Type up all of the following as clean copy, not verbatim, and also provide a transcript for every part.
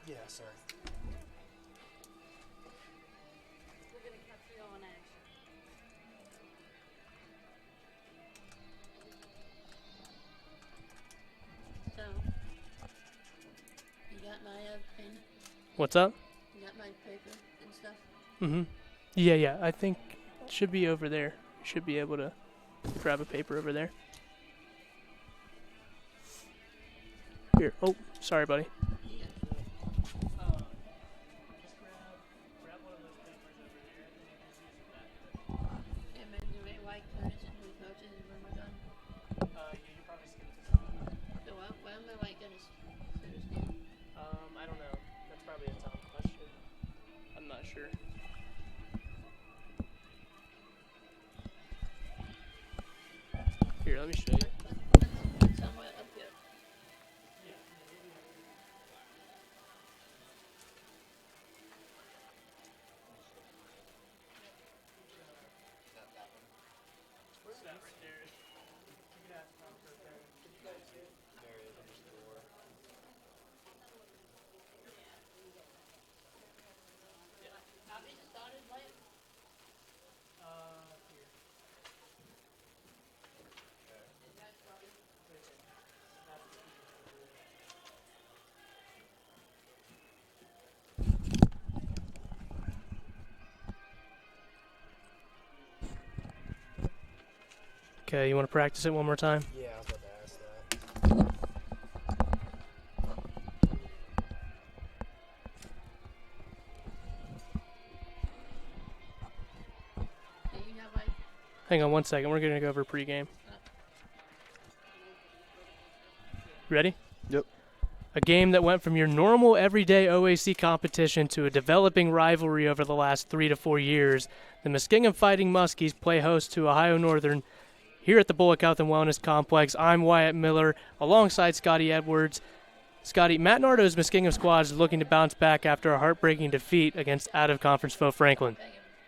Yeah, sorry. We're going to catch you on action. So, you got my pen? What's up? You got my paper and stuff? Mm-hmm. Yeah. I think it should be over there. You should be able to grab a paper over there. Here. Oh, sorry, buddy. Yeah. Yeah, maybe you may like turn it into coaches when we're done. You probably skip this one. So why am I like going to sit us down? I don't know. That's probably a Tom question. I'm not sure. Here, let me show you. That's somewhere up here. Have you started playing? Okay, you want to practice it one more time? Yeah, I was about to ask that. Yeah, you have like Hang on one second. We're going to go over pregame. Ready? Yep. A game that went from your normal everyday OAC competition to a developing rivalry over the last 3 to 4 years. The Muskinugm Fighting Muskies play host to Ohio Northern here at the Bullock Health and Wellness Complex. I'm Wyatt Miller alongside Scotty Edwards. Scotty, Matt Nardo's Muskinugm squad is looking to bounce back after a heartbreaking defeat against out-of-conference foe Franklin.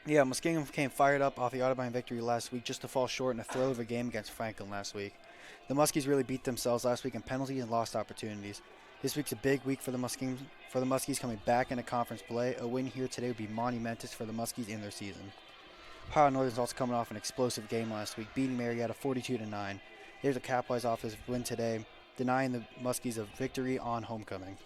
Yeah, Muskinugm came fired up off the Audubon victory last week just to fall short in a thrill of a game against Franklin last week. The Muskies really beat themselves last week in penalties and lost opportunities. This week's a big week for the Muskies coming back into conference play. A win here today would be monumentous for the Muskies in their season. Ohio Northern's also coming off an explosive game last week, beating Marietta 42-9. They're to capitalize off this win today, denying the Muskies a victory on homecoming.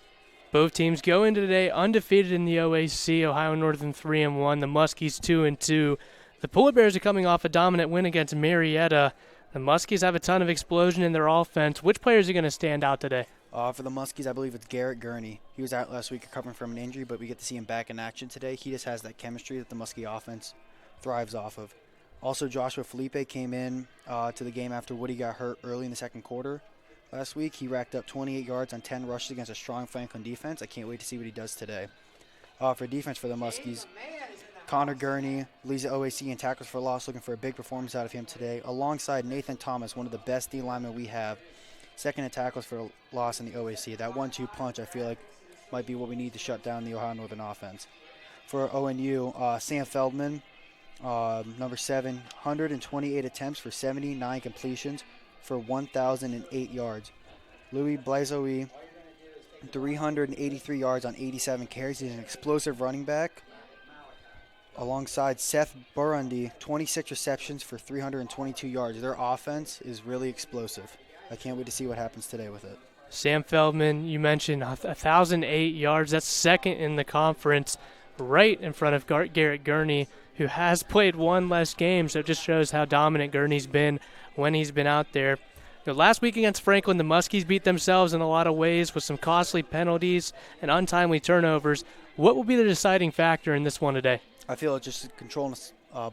Both teams go into today undefeated in the OAC. Ohio Northern 3-1, the Muskies 2-2. The Polar Bears are coming off a dominant win against Marietta. The Muskies have a ton of explosion in their offense. Which players are going to stand out today? For the Muskies, I believe it's Garrett Gurney. He was out last week recovering from an injury, but we get to see him back in action today. He just has that chemistry that the Muskie offense thrives off of. Also, Joshua Felipe came in to the game after Woody got hurt early in the second quarter last week. He racked up 28 yards on 10 rushes against a strong Franklin defense. I can't wait to see what he does today. For defense for the Muskies, Connor Gurney leads the OAC in tackles for loss, looking for a big performance out of him today, alongside Nathan Thomas, one of the best D linemen we have, second in tackles for loss in the OAC. That 1-2 punch, I feel like, might be what we need to shut down the Ohio Northern offense. For ONU, Sam Feldman, number 7, 128 attempts for 79 completions for 1,008 yards. Louis Blazoe, 383 yards on 87 carries. He's an explosive running back. Alongside Seth Burundi, 26 receptions for 322 yards. Their offense is really explosive. I can't wait to see what happens today with it. Sam Feldman, you mentioned 1,008 yards. That's second in the conference, right in front of Garrett Gurney, who has played one less game, so it just shows how dominant Gurney's been when he's been out there. Last week against Franklin, the Muskies beat themselves in a lot of ways with some costly penalties and untimely turnovers. What will be the deciding factor in this one today? I feel it's just controlling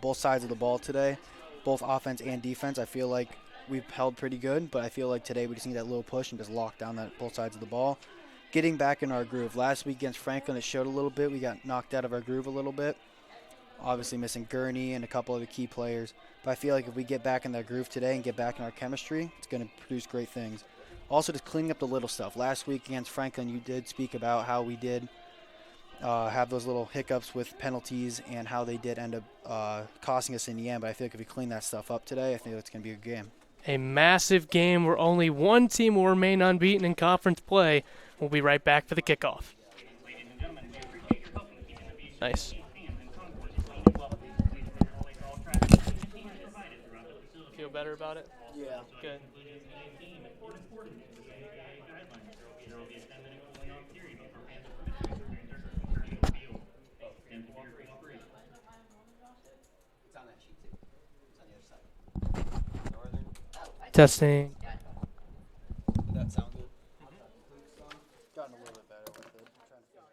both sides of the ball today, both offense and defense. I feel like we've held pretty good, but I feel like today we just need that little push and just lock down both sides of the ball. Getting back in our groove. Last week against Franklin, it showed a little bit. We got knocked out of our groove a little bit. Obviously missing Gurney and a couple of the key players. But I feel like if we get back in that groove today and get back in our chemistry, it's going to produce great things. Also, just cleaning up the little stuff. Last week against Franklin, you did speak about how we did have those little hiccups with penalties and how they did end up costing us in the end. But I feel like if we clean that stuff up today, I think it's going to be a good game. A massive game where only one team will remain unbeaten in conference play. We'll be right back for the kickoff. Nice. Feel better about it? Yeah. Good. Testing. Did that sound good? Gotten a little bit better with it. I'm trying to figure out.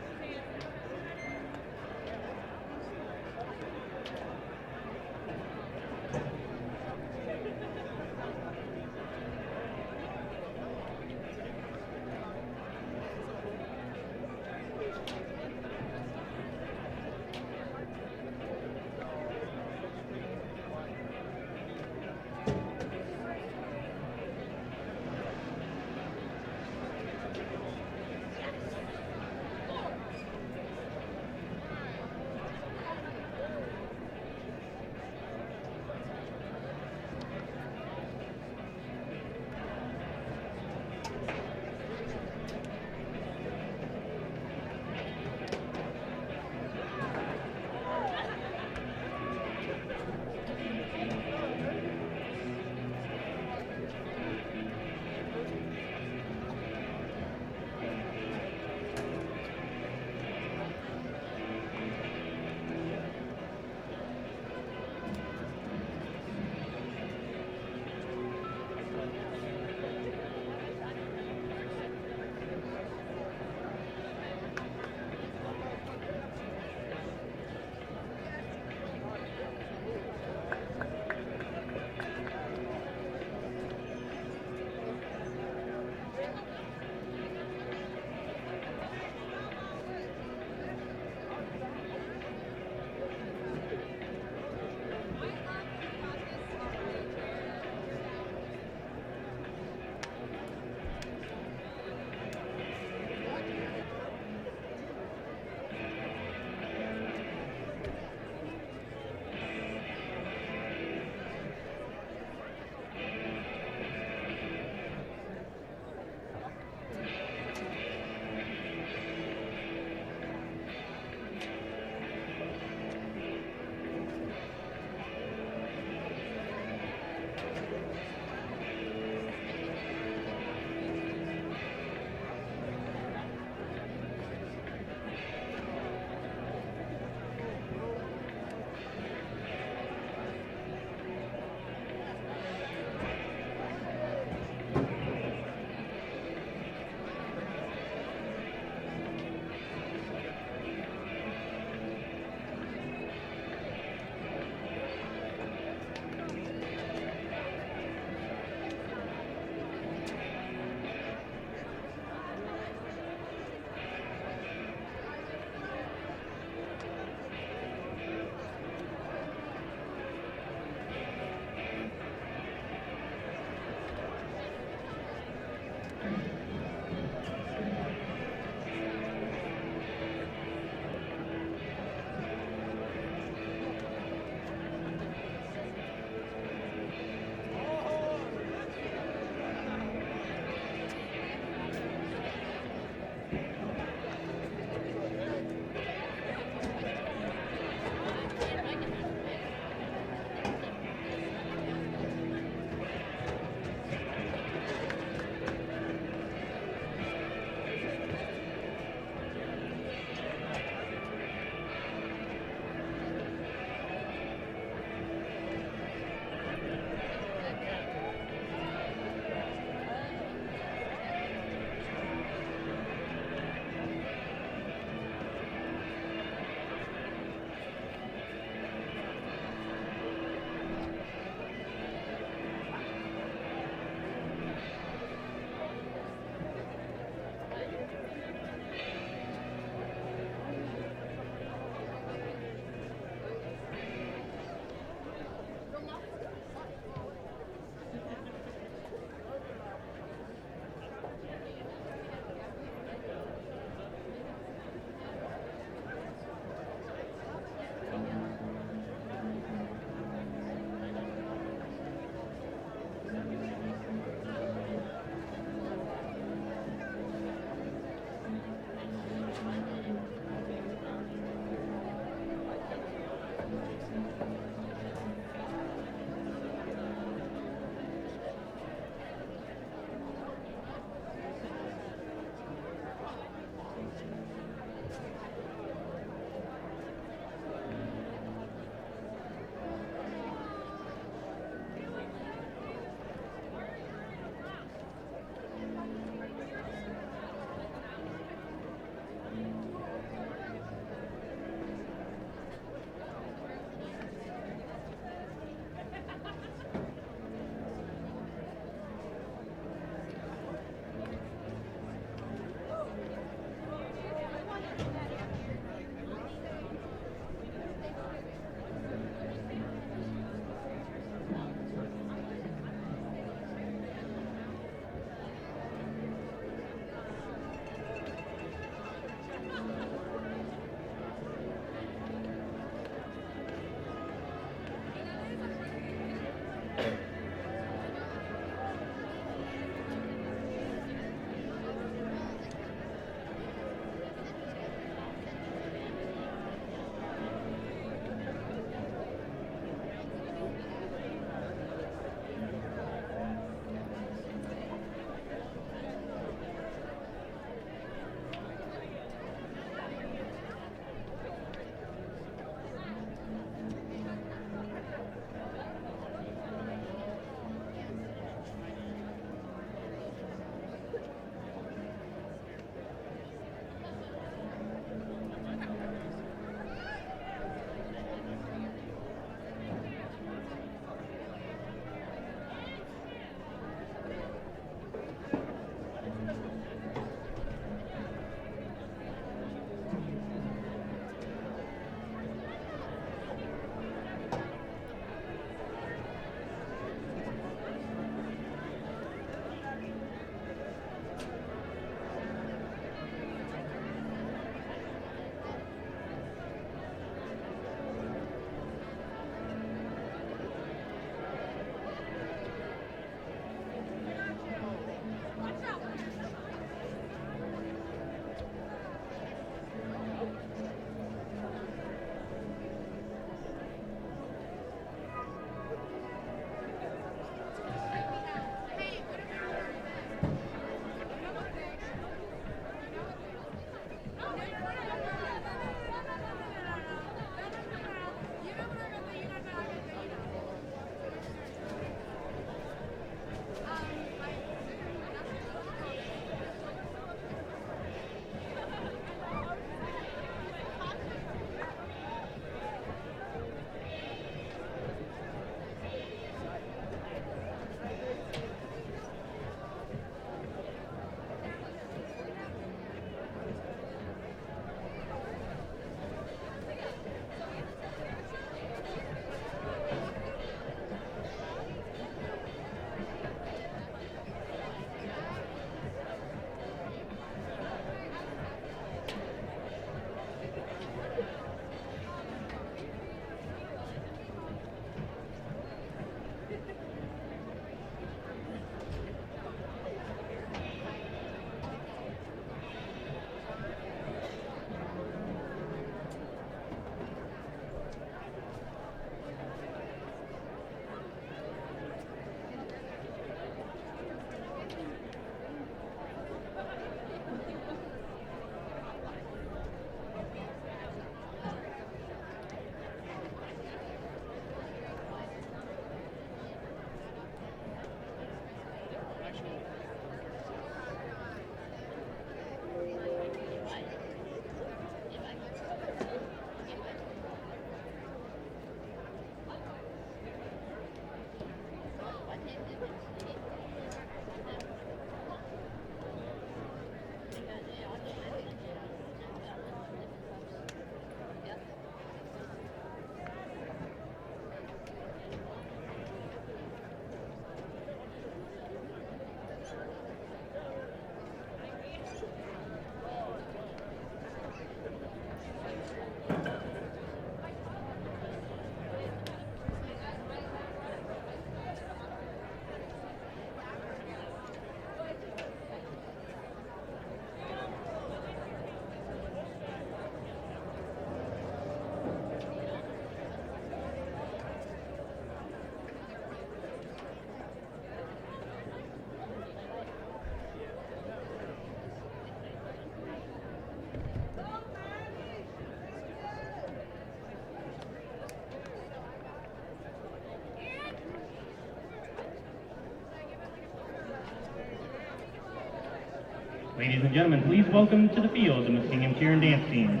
Ladies and gentlemen, please welcome to the field the Muskinugm cheer and dance team.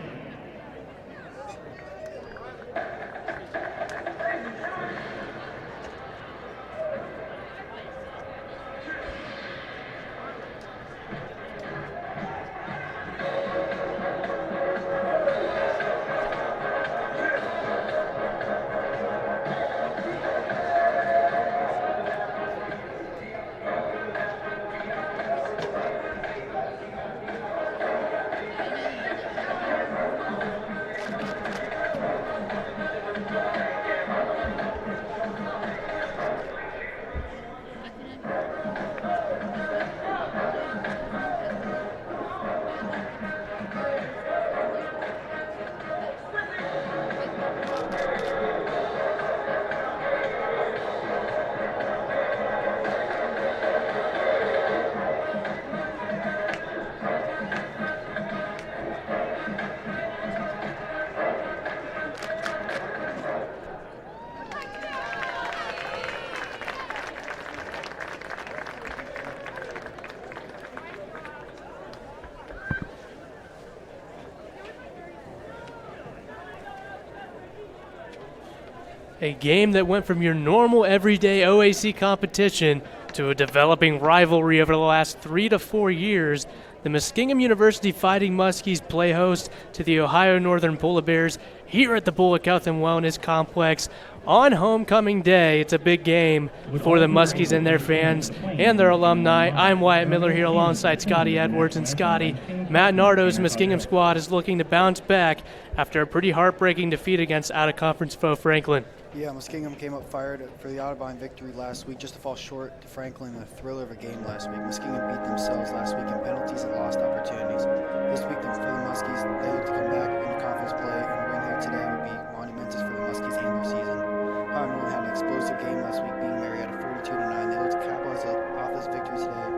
A game that went from your normal everyday OAC competition to a developing rivalry over the last 3 to 4 years. The Muskingham University Fighting Muskies play host to the Ohio Northern Polar Bears here at the Bullock Health and Wellness Complex on homecoming day. It's a big game for the Muskies and their fans and their alumni. I'm Wyatt Miller here alongside Scotty Edwards. And Scotty, Matt Nardo's Muskingham squad is looking to bounce back after a pretty heartbreaking defeat against out-of-conference foe Franklin. Yeah, Muskingham came up fired for the Audubon victory last week, just to fall short to Franklin in a thriller of a game last week. Muskingham beat themselves last week in penalties and lost opportunities. This week for the Muskies, they look to come back into conference play, and a win here today would be monumentous for the Muskies and their season. Ohio Northern had an explosive game last week, beating Marietta 42-9. They look to capitalize off this victory today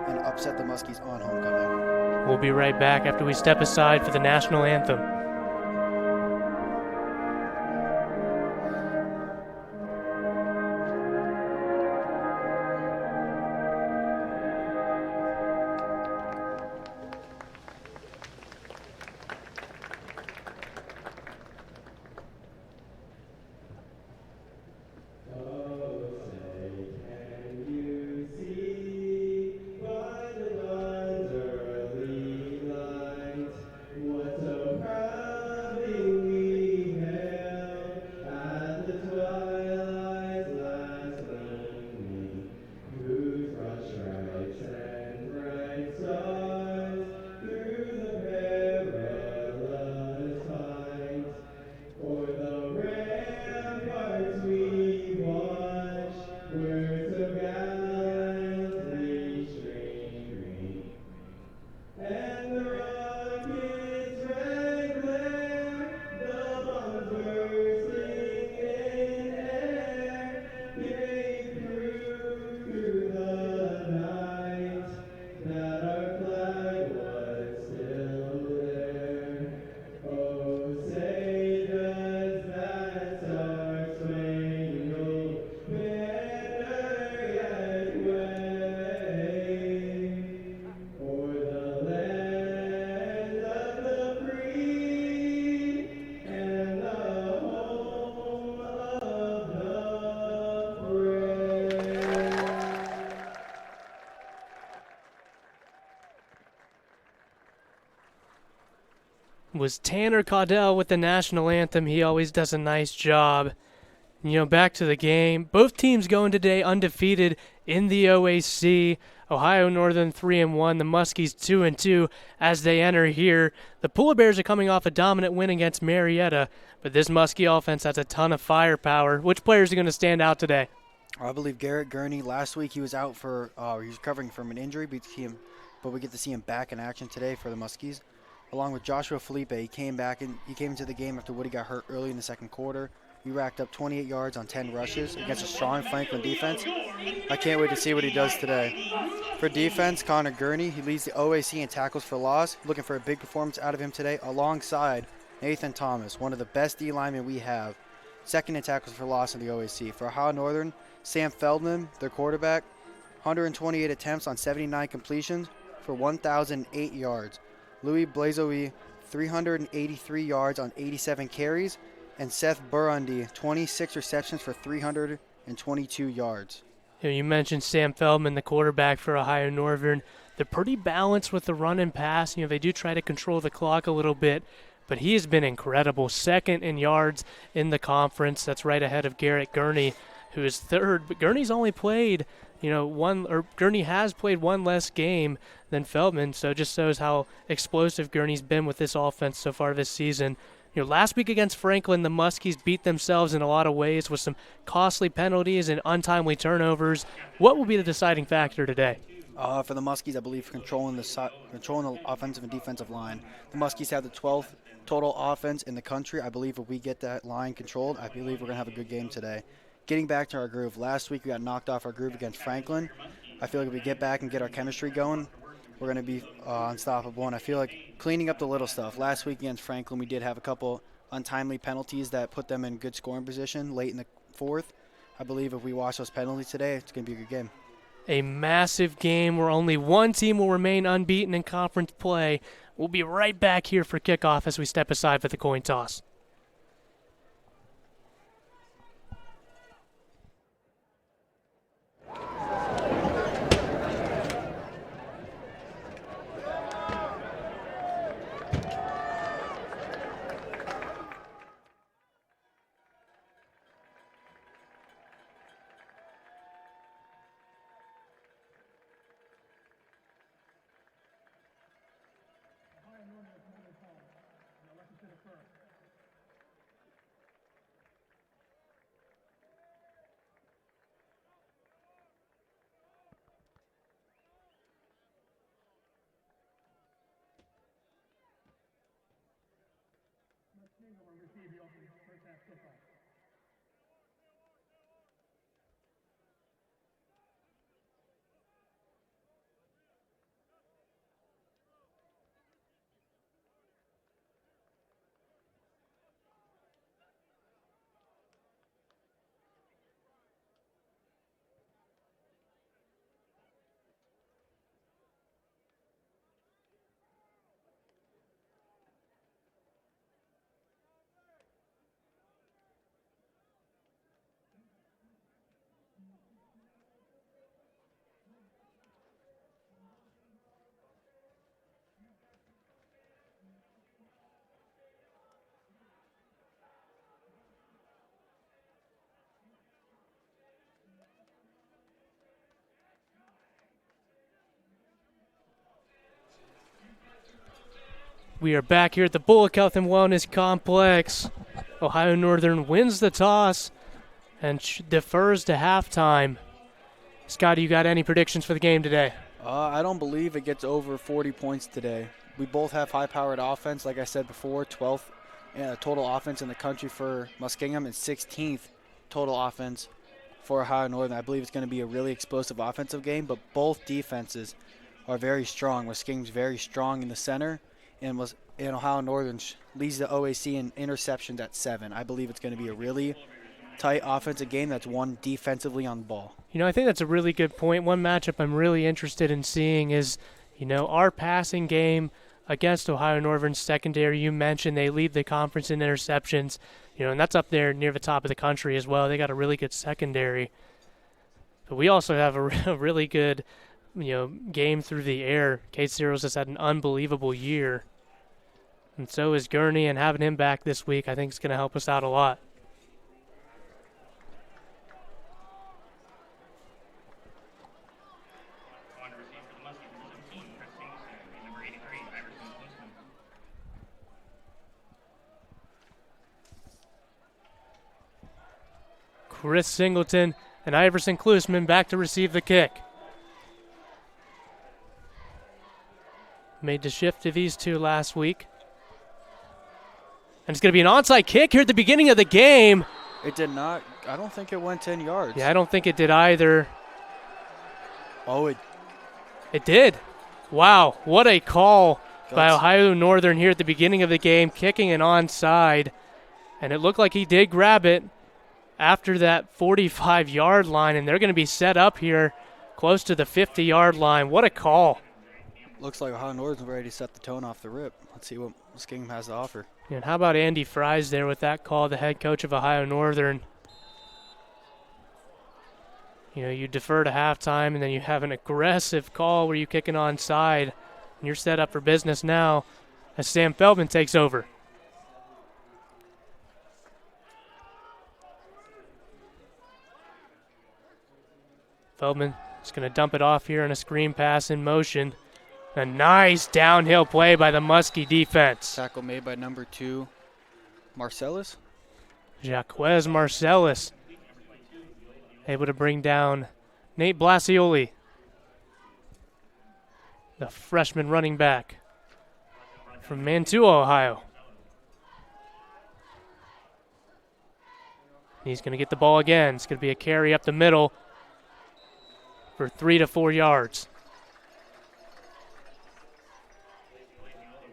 and upset the Muskies on homecoming. We'll be right back after we step aside for the national anthem. Was Tanner Caudell with the national anthem. He always does a nice job. Back to the game. Both teams going today undefeated in the OAC. Ohio Northern 3-1, the Muskies 2-2 as they enter here. The Polar Bears are coming off a dominant win against Marietta, but this Muskie offense has a ton of firepower. Which players are going to stand out today? I believe Garrett Gurney. Last week he was out for he was recovering from an injury, but we get to see him back in action today for the Muskies. Along with Joshua Felipe, he came into the game after Woody got hurt early in the second quarter. He racked up 28 yards on 10 rushes against a strong Franklin defense. I can't wait to see what he does today. For defense, Connor Gurney, he leads the OAC in tackles for loss. Looking for a big performance out of him today, alongside Nathan Thomas, one of the best D linemen we have. Second in tackles for loss in the OAC. For Ohio Northern, Sam Feldman, their quarterback, 128 attempts on 79 completions, for 1,008 yards. Louis Blazoui, 383 yards on 87 carries. And Seth Burundi, 26 receptions for 322 yards. You mentioned Sam Feldman, the quarterback for Ohio Northern. They're pretty balanced with the run and pass. They do try to control the clock a little bit, but he has been incredible. Second in yards in the conference. That's right ahead of Garrett Gurney, who is third. But Gurney's only played, Gurney has played one less game than Feldman, so it just shows how explosive Gurney's been with this offense so far this season. Last week against Franklin, the Muskies beat themselves in a lot of ways with some costly penalties and untimely turnovers. What will be the deciding factor today? For the Muskies, I believe controlling the offensive and defensive line. The Muskies have the 12th total offense in the country. I believe if we get that line controlled, I believe we're going to have a good game today. Getting back to our groove, last week we got knocked off our groove against Franklin. I feel like if we get back and get our chemistry going, we're going to be unstoppable. And I feel like cleaning up the little stuff. Last week against Franklin, we did have a couple untimely penalties that put them in good scoring position late in the fourth. I believe if we wash those penalties today, it's going to be a good game. A massive game where only one team will remain unbeaten in conference play. We'll be right back here for kickoff as we step aside for the coin toss. We are back here at the Bullock Health and Wellness Complex. Ohio Northern wins the toss and defers to halftime. Scotty, you got any predictions for the game today? I don't believe it gets over 40 points today. We both have high-powered offense, like I said before, 12th total offense in the country for Muskinugm and 16th total offense for Ohio Northern. I believe it's going to be a really explosive offensive game, but both defenses are very strong. Muskinugm's very strong in the center, and Ohio Northern leads the OAC in interceptions at 7. I believe it's going to be a really tight offensive game that's won defensively on the ball. I think that's a really good point. One matchup I'm really interested in seeing is, our passing game against Ohio Northern's secondary. You mentioned they lead the conference in interceptions, and that's up there near the top of the country as well. They got a really good secondary. But we also have a really good, game through the air. Case Zeros has had an unbelievable year. And so is Gurney, and having him back this week I think is going to help us out a lot. Chris Singleton and Iverson Klusman back to receive the kick. Made the shift to these two last week. And it's going to be an onside kick here at the beginning of the game. It did not. I don't think it went 10 yards. Yeah, I don't think it did either. Oh, it did. Wow, what a call by Ohio Northern here at the beginning of the game, kicking an onside. And it looked like he did grab it after that 45-yard line, and they're going to be set up here close to the 50-yard line. What a call. looks like Ohio Northern's ready to set the tone off the rip. Let's see what Muskinugm has to offer. And how about Andy Fries there with that call, the head coach of Ohio Northern? You know, you defer to halftime, and then you have an aggressive call where you kick an onside, and you're set up for business now as Sam Feldman takes over. Feldman is going to dump it off here on a screen pass in motion. A nice downhill play by the Muskie defense. Tackle made by number 2, Marcellus. Jaquez Marcellus able to bring down Nate Blasioli, the freshman running back from Mantua, Ohio. He's going to get the ball again. It's going to be a carry up the middle for 3 to 4 yards.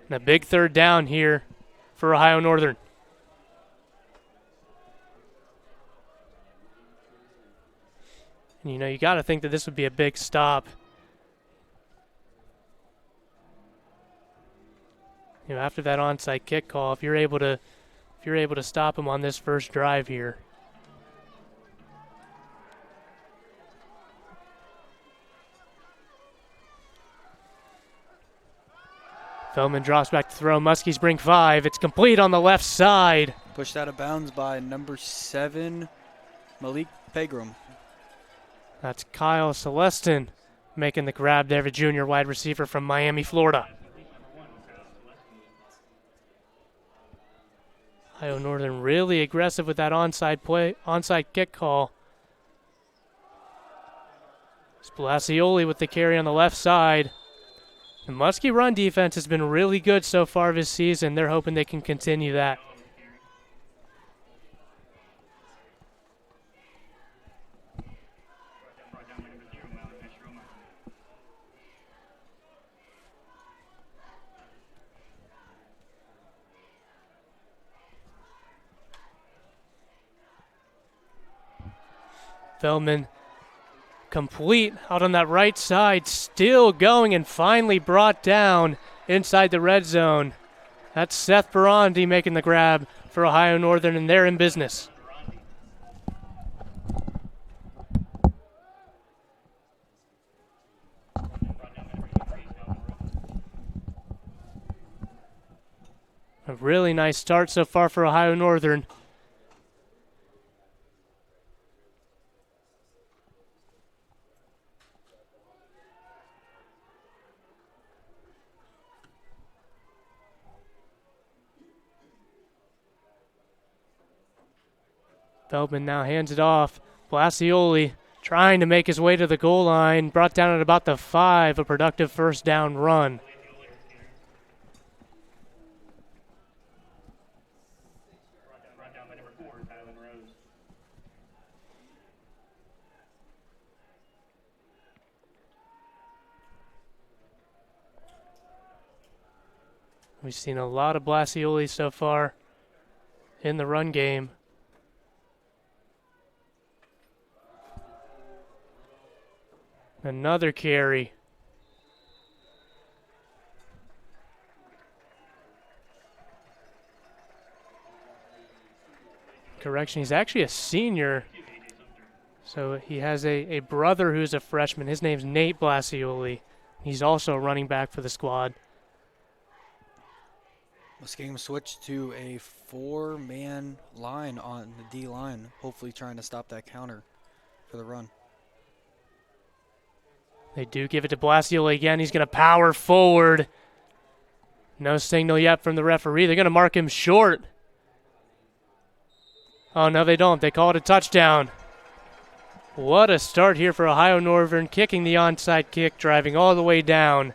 And a big third down here for Ohio Northern. And you know, you got to think that this would be a big stop. You know, after that onside kick call, if you're able to stop him on this first drive here. Feldman drops back to throw. Muskies bring 5. It's complete on the left side. Pushed out of bounds by number 7, Malik Pegram. That's Kyle Celestin making the grab there, the junior wide receiver from Miami, Florida. Ohio Northern really aggressive with that onside kick call. Blasioli with the carry on the left side. The Muskie run defense has been really good so far this season. They're hoping they can continue that. Feldman complete out on that right side, still going and finally brought down inside the red zone. That's Seth Barandi making the grab for Ohio Northern, and they're in business. A really nice start so far for Ohio Northern. Feldman now hands it off. Blasioli trying to make his way to the goal line. Brought down at about the 5, a productive first down run. We've seen a lot of Blasioli so far in the run game. Another carry. Correction, he's actually a senior. So he has a brother who's a freshman. His name's Nate Blasioli. He's also a running back for the squad. Muskinugm switched to a 4-man line on the D line, hopefully trying to stop that counter for the run. They do give it to Blasioli again. He's going to power forward. No signal yet from the referee. They're going to mark him short. Oh, no, they don't. They call it a touchdown. What a start here for Ohio Northern, kicking the onside kick, driving all the way down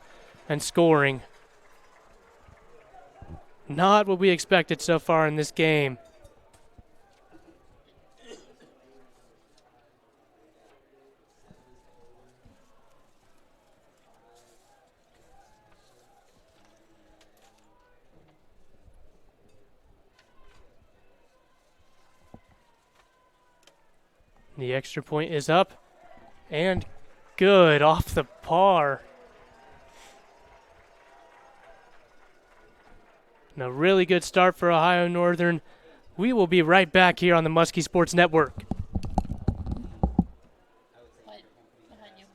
and scoring. Not what we expected so far in this game. The extra point is up and good off the par. And a really good start for Ohio Northern. We will be right back here on the Muskie Sports Network. Behind you.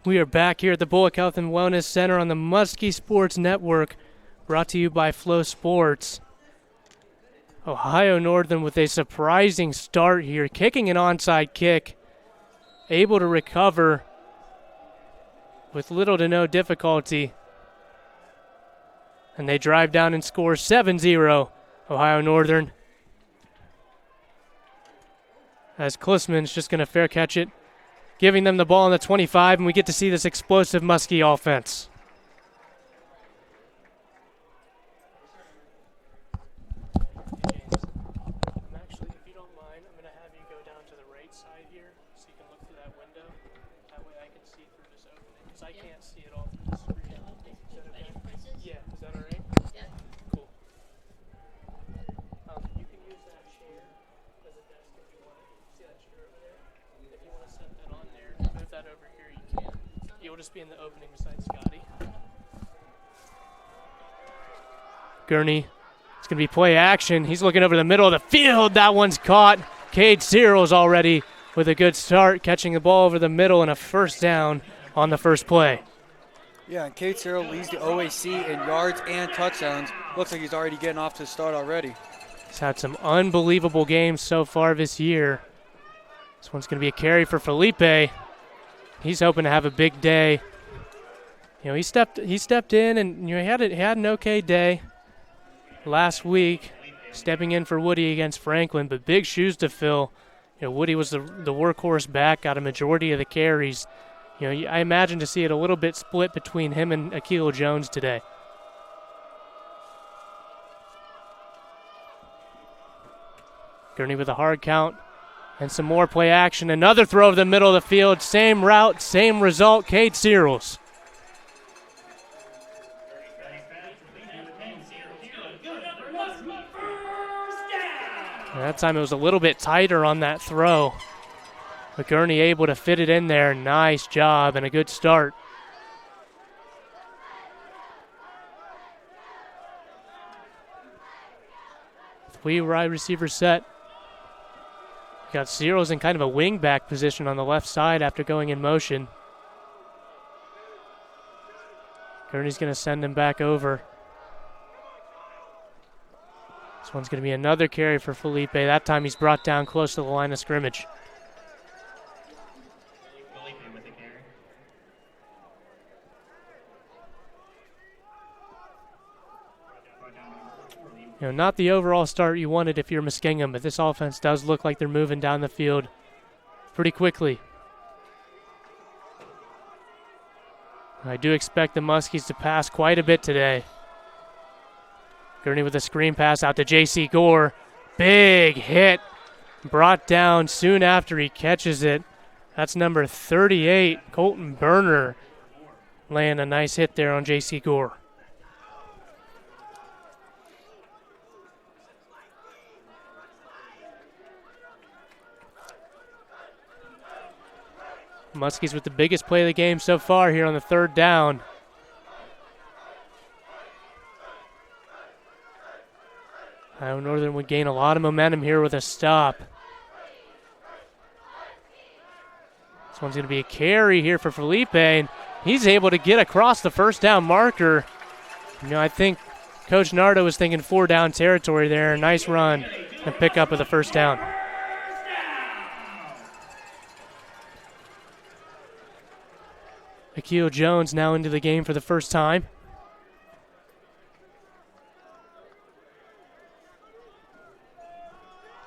We are back here at the Bullock Health and Wellness Center on the Muskie Sports Network, brought to you by Flow Sports. Ohio Northern with a surprising start here, kicking an onside kick, able to recover with little to no difficulty. And they drive down and score 7-0, Ohio Northern. As Klisman's just going to fair catch it, giving them the ball on the 25, and we get to see this explosive Muskie offense. Actually, if you don't mind, I'm going to have you go down to the right side here so you can look through that window. That way I can see through this opening, because I can't see it all through the screen. Is that okay? Yeah, is that all right? Yeah. Cool. You can use that chair as a desk if you want. See that chair over there? If you want to set that on there, move that over here, you can. You'll just be in the opening beside Scotty. Gurney, it's going to be play action. He's looking over the middle of the field. That one's caught. Cade Searles already with a good start, catching the ball over the middle and a first down on the first play. Yeah, and Cade Searle leads the OAC in yards and touchdowns. Looks like he's already getting off to the start already. He's had some unbelievable games so far this year. This one's going to be a carry for Felipe. He's hoping to have a big day. You know, he stepped in and he had an okay day last week, stepping in for Woody against Franklin, but big shoes to fill. You know, Woody was the workhorse back, got a majority of the carries. You know, I imagine to see it a little bit split between him and Akil Jones today. Gurney with a hard count and some more play action. Another throw over the middle of the field. Same route, same result. Cade Searles. That time it was a little bit tighter on that throw. But Gurney able to fit it in there. Nice job and a good start. Three wide receivers set. Got Searles in kind of a wing back position on the left side after going in motion. Gurney's going to send him back over. This one's going to be another carry for Felipe. That time he's brought down close to the line of scrimmage. You know, not the overall start you wanted if you're Muskinugm, but this offense does look like they're moving down the field pretty quickly. I do expect the Muskies to pass quite a bit today. Gurney with a screen pass out to J.C. Gore. Big hit. Brought down soon after he catches it. That's number 38, Colton Berner, laying a nice hit there on J.C. Gore. Muskies with the biggest play of the game so far here on the third down. Ohio Northern would gain a lot of momentum here with a stop. This one's going to be a carry here for Felipe, and he's able to get across the first down marker. You know, I think Coach Nardo was thinking 4 down territory there. Nice run and pick up of the first down. Akil Jones now into the game for the first time.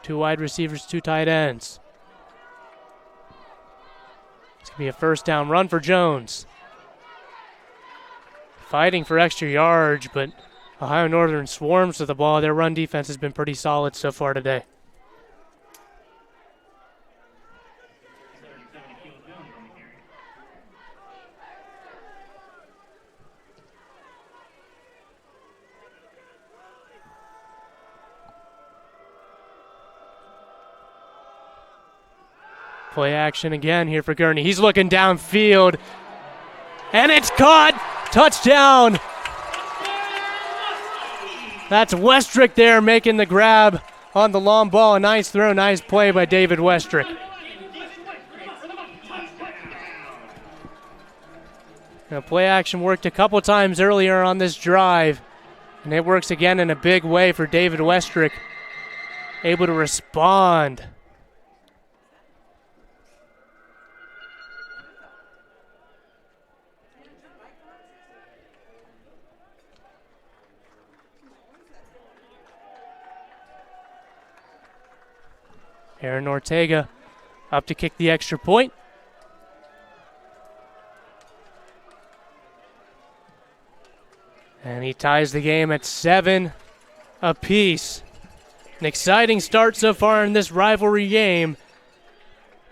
Two wide receivers, two tight ends. It's going to be a first down run for Jones. Fighting for extra yards, but Ohio Northern swarms with the ball. Their run defense has been pretty solid so far today. Play action again here for Gurney. He's looking downfield, and it's caught. Touchdown. That's Westrick there making the grab on the long ball. A nice throw, nice play by David Westrick. Now, play action worked a couple times earlier on this drive, and it works again in a big way for David Westrick, able to respond. Aaron Ortega up to kick the extra point. And he ties the game at 7 apiece. An exciting start so far in this rivalry game.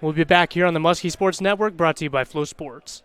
We'll be back here on the Muskie Sports Network, brought to you by Flow Sports.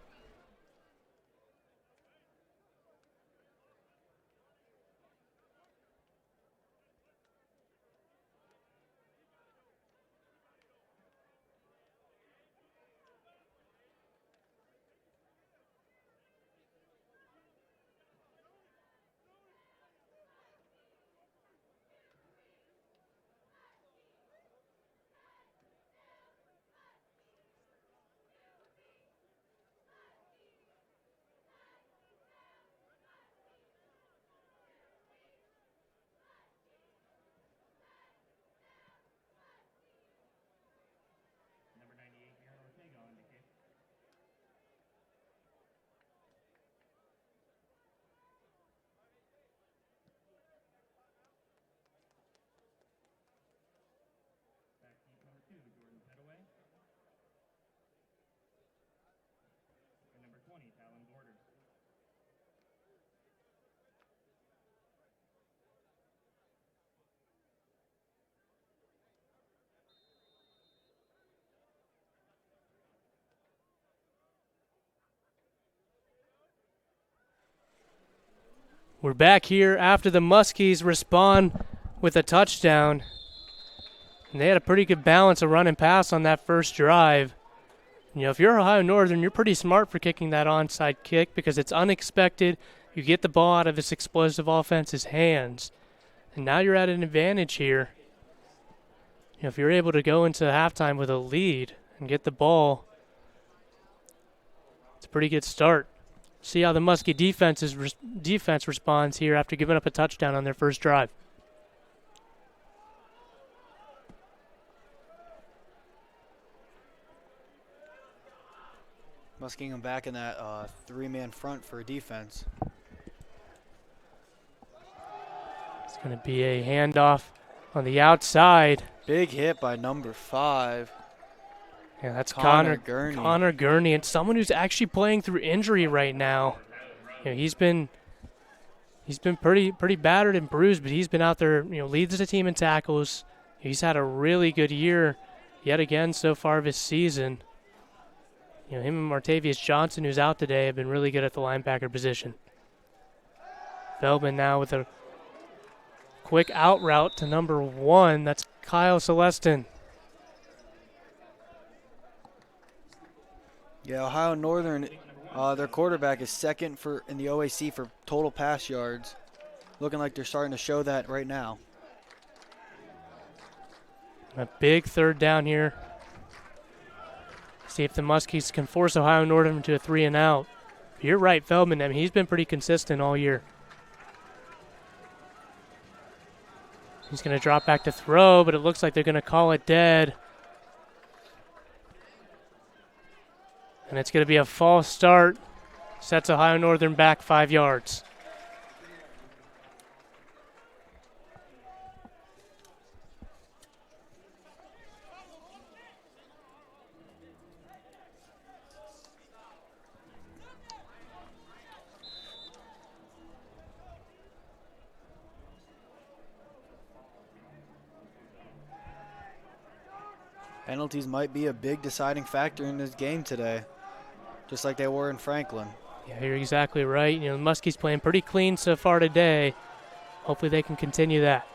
We're back here after the Muskies respond with a touchdown. And they had a pretty good balance of run and pass on that first drive. You know, if you're Ohio Northern, you're pretty smart for kicking that onside kick because it's unexpected. You get the ball out of this explosive offense's hands. And now you're at an advantage here. You know, if you're able to go into halftime with a lead and get the ball, it's a pretty good start. See how the Muskie defense responds here after giving up a touchdown on their first drive. Muskinugm back in that three-man front for defense. It's going to be a handoff on the outside. Big hit by number 5. Yeah, that's Connor Gurney. Connor Gurney, and someone who's actually playing through injury right now. You know, he's been pretty battered and bruised, but he's been out there. You know, leads the team in tackles. He's had a really good year yet again so far this season. You know, him and Martavius Johnson, who's out today, have been really good at the linebacker position. Feldman now with a quick out route to number 1. That's Kyle Celestin. Yeah, Ohio Northern, their quarterback is second in the OAC for total pass yards. Looking like they're starting to show that right now. A big third down here. See if the Muskies can force Ohio Northern into a 3-and-out. You're right, Feldman. I mean, he's been pretty consistent all year. He's going to drop back to throw, but it looks like they're going to call it dead. And it's going to be a false start Sets Ohio Northern back 5 yards. Penalties might be a big deciding factor in this game today, just like they were in Franklin. Yeah, you're exactly right. You know, the Muskies playing pretty clean so far today. Hopefully they can continue that.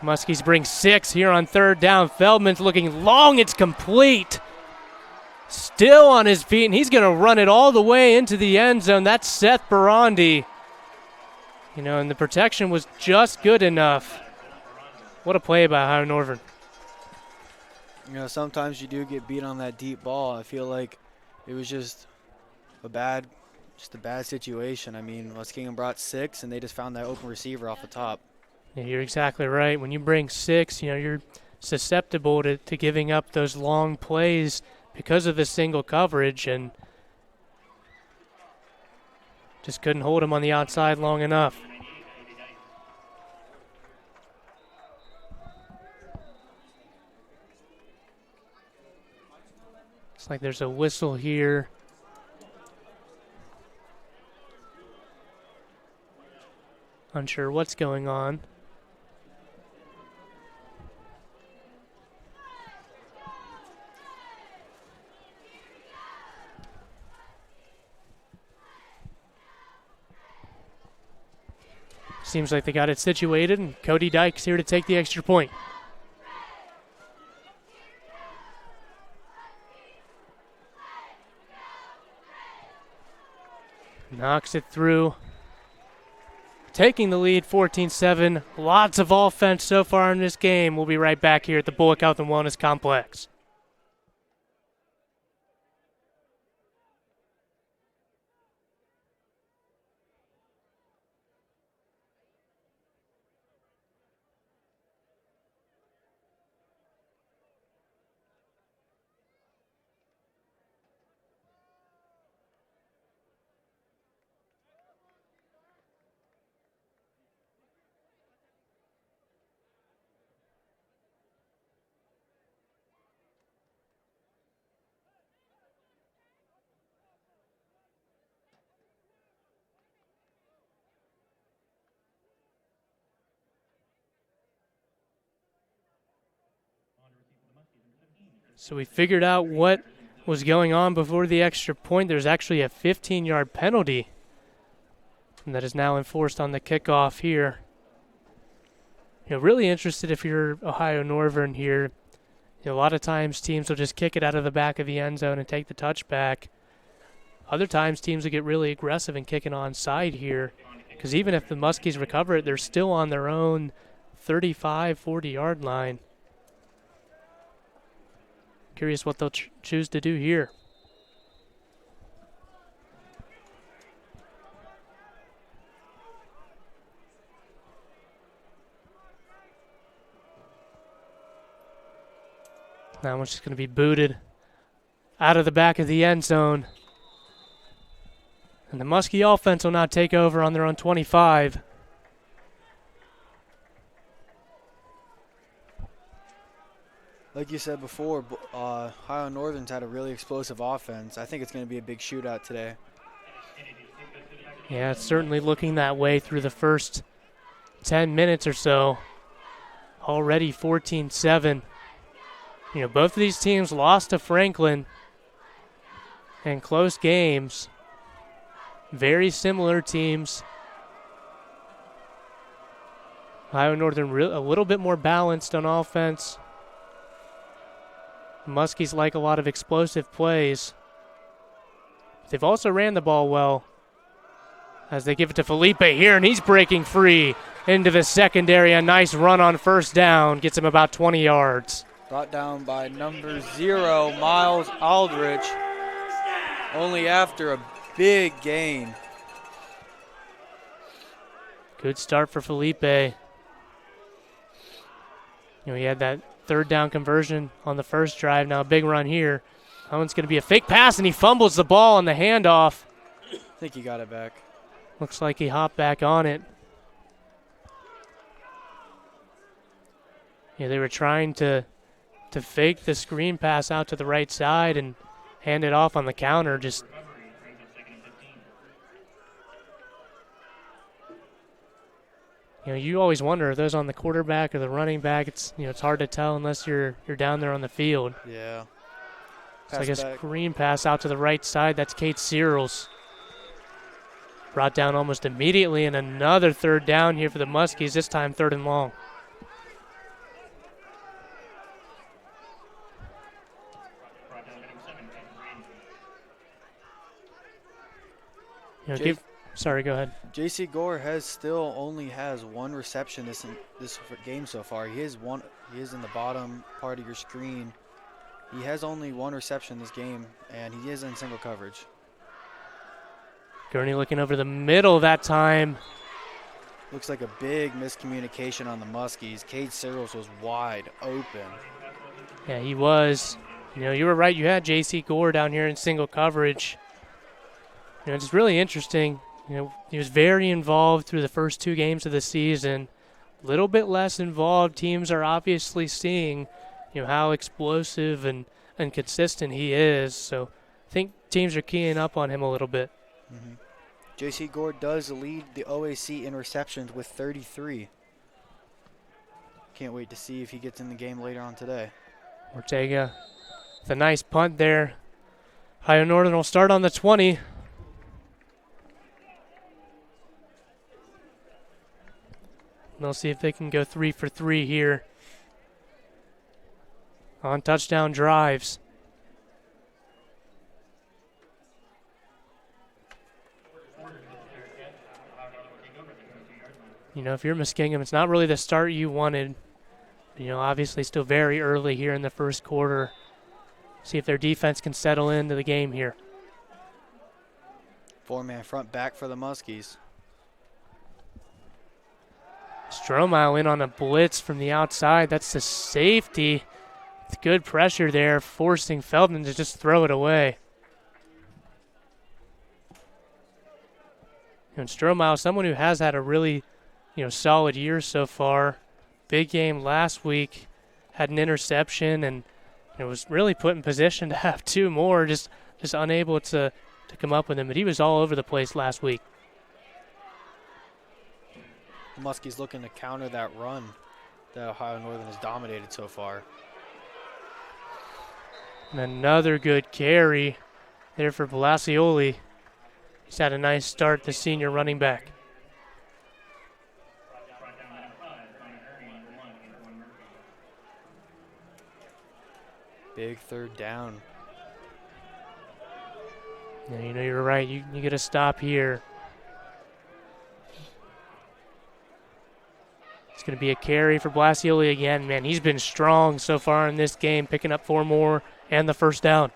Muskies bring 6 here on 3rd down. Feldman's looking long. It's complete. Still on his feet, and he's going to run it all the way into the end zone. That's Seth Barandi. You know, and the protection was just good enough. What a play by Ohio Northern. You know, sometimes you do get beat on that deep ball. I feel like it was just a bad situation. I mean, Muskinugm brought 6, and they just found that open receiver off the top. Yeah, you're exactly right. When you bring 6, you know, you're susceptible to giving up those long plays because of the single coverage, and just couldn't hold him on the outside long enough. Looks like there's a whistle here. Unsure what's going on. Seems like they got it situated, and Cody Dykes here to take the extra point. Knocks it through. Taking the lead, 14-7. Lots of offense so far in this game. We'll be right back here at the Bullock Health and Wellness Complex. So we figured out what was going on before the extra point. There's actually a 15-yard penalty that is now enforced on the kickoff here. You know, really interested if you're Ohio Northern here. You know, a lot of times teams will just kick it out of the back of the end zone and take the touchback. Other times teams will get really aggressive and kick it onside here, because even if the Muskies recover it, they're still on their own 35, 40-yard line. Curious what they'll choose to do here. That one's just going to be booted out of the back of the end zone. And the Muskie offense will now take over on their own 25. Like you said before, Ohio Northern's had a really explosive offense. I think it's going to be a big shootout today. Yeah, it's certainly looking that way through the first 10 minutes or so. Already 14-7. You know, both of these teams lost to Franklin in close games. Very similar teams. Ohio Northern a little bit more balanced on offense. Muskies like a lot of explosive plays. They've also ran the ball well as they give it to Felipe here, and he's breaking free into the secondary. A nice run on first down. Gets him about 20 yards. Brought down by number 0, Miles Aldrich, only after a big gain. Good start for Felipe. You know, he had that third down conversion on the first drive. Now a big run here. That one's going to be a fake pass, and he fumbles the ball on the handoff. I think he got it back. Looks like he hopped back on it. Yeah, they were trying to fake the screen pass out to the right side and hand it off on the counter. Just you always wonder, are those on the quarterback or the running back? It's it's hard to tell unless you're down there on the field. Yeah. It's like a screen pass out to the right side. That's Kate Searles. Brought down almost immediately, and another third down here for the Muskies, this time 3rd and long. Sorry, go ahead. JC Gore only has 1 reception this game so far. He is in the bottom part of your screen. He has only 1 reception this game, and he is in single coverage. Gurney looking over the middle that time. Looks like a big miscommunication on the Muskies. Cade Searles was wide open. Yeah, he was. You were right. You had J.C. Gore down here in single coverage. It's really interesting. He was very involved through the first 2 games of the season. A little bit less involved. Teams are obviously seeing, how explosive and consistent he is. So I think teams are keying up on him a little bit. Mm-hmm. J.C. Gore does lead the OAC in receptions with 33. Can't wait to see if he gets in the game later on today. Ortega, the nice punt there. Ohio Northern will start on the 20. They'll see if they can go 3 for 3 here on touchdown drives. If you're Muskinugm, it's not really the start you wanted. Obviously still very early here in the first quarter. See if their defense can settle into the game here. 4-man front back for the Muskies. Strohmeyer in on a blitz from the outside. That's the safety. It's good pressure there, forcing Feldman to just throw it away. And Strohmeyer, someone who has had a really, solid year so far. Big game last week, had an interception, and was really put in position to have 2 more, just unable to come up with them. But he was all over the place last week. Muskies looking to counter that run that Ohio Northern has dominated so far. And another good carry there for Blasioli. He's had a nice start, the senior running back. Big 3rd down. Yeah, you're right. You get a stop here. It's going to be a carry for Blasioli again. Man, he's been strong so far in this game, picking up 4 more and the first down.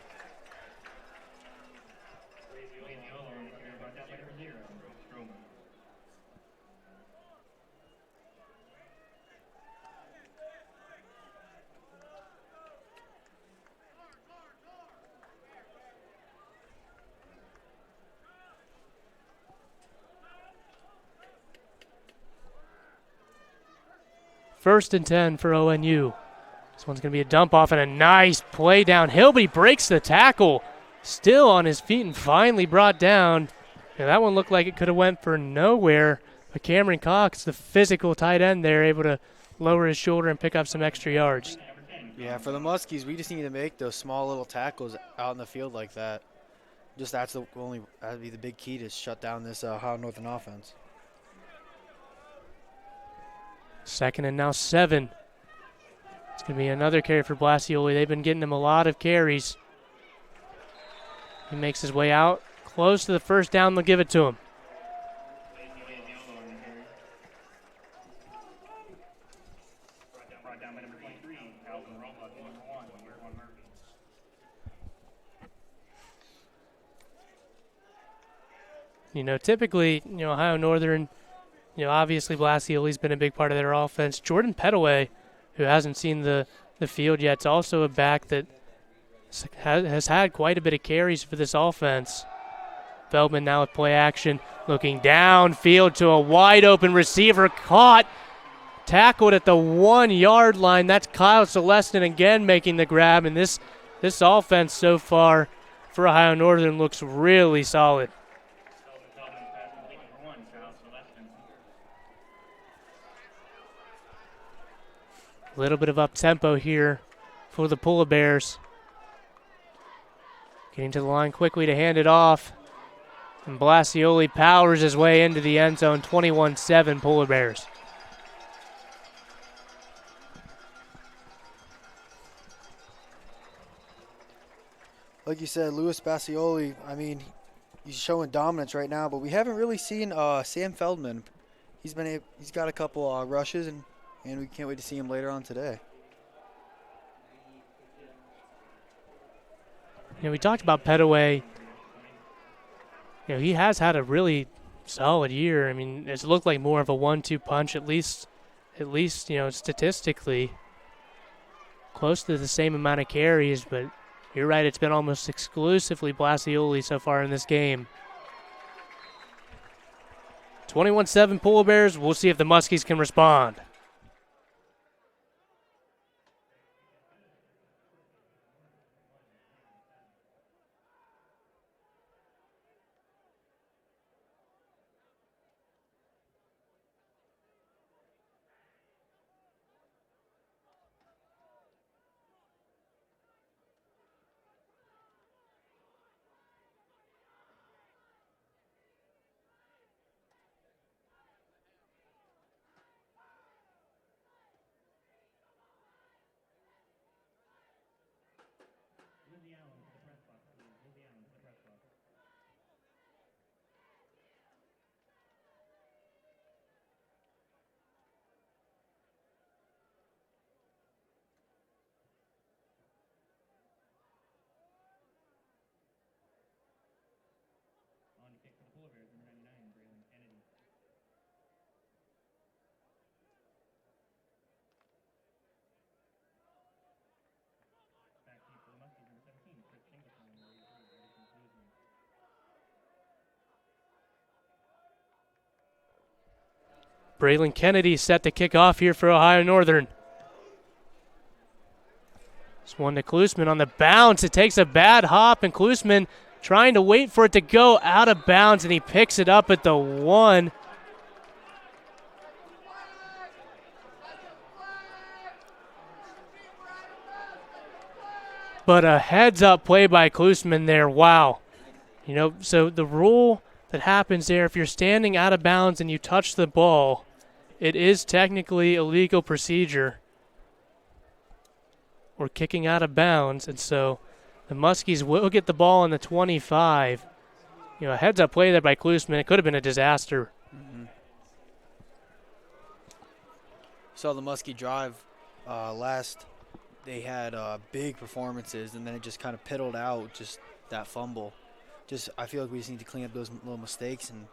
First and 10 for ONU. This one's going to be a dump off and a nice play downhill, but he breaks the tackle. Still on his feet and finally brought down. And that one looked like it could have went for nowhere. But Cameron Cox, the physical tight end there, able to lower his shoulder and pick up some extra yards. Yeah, for the Muskies, we just need to make those small little tackles out in the field like that. That'd be the big key to shut down this Ohio Northern offense. 2nd and now 7. It's going to be another carry for Blasioli. They've been getting him a lot of carries. He makes his way out. Close to the first down. They'll give it to him. Typically, Ohio Northern, obviously Blasioli's been a big part of their offense. Jordan Petaway, who hasn't seen the field yet, is also a back that, has had quite a bit of carries for this offense. Feldman now with play action, looking downfield to a wide open receiver, caught, tackled at the 1 yard line. That's Kyle Celestin again making the grab, and this offense so far for Ohio Northern looks really solid. A little bit of up-tempo here for the Polar Bears. Getting to the line quickly to hand it off. And Blasioli powers his way into the end zone, 21-7 Polar Bears. Like you said, Louis Blasioli, I mean, he's showing dominance right now, but we haven't really seen Sam Feldman. He's got a couple rushes, and we can't wait to see him later on today. We talked about Petaway. He has had a really solid year. I mean, it's looked like more of a 1-2 punch, at least, statistically. Close to the same amount of carries, but you're right, it's been almost exclusively Blasioli so far in this game. 21-7 Polar Bears. We'll see if the Muskies can respond. Braylon Kennedy set to kick off here for Ohio Northern. This one to Klusman on the bounce. It takes a bad hop, and Klusman trying to wait for it to go out of bounds, and he picks it up at the 1. But a heads-up play by Klusman there. Wow. So the rule that happens there, if you're standing out of bounds and you touch the ball, it is technically a legal procedure. We're kicking out of bounds, and so the Muskies will get the ball on the 25. A heads-up play there by Klusman. It could have been a disaster. Mm-hmm. Saw the Muskie drive last. They had big performances, and then it just kind of piddled out, just that fumble. I feel like we just need to clean up those little mistakes, and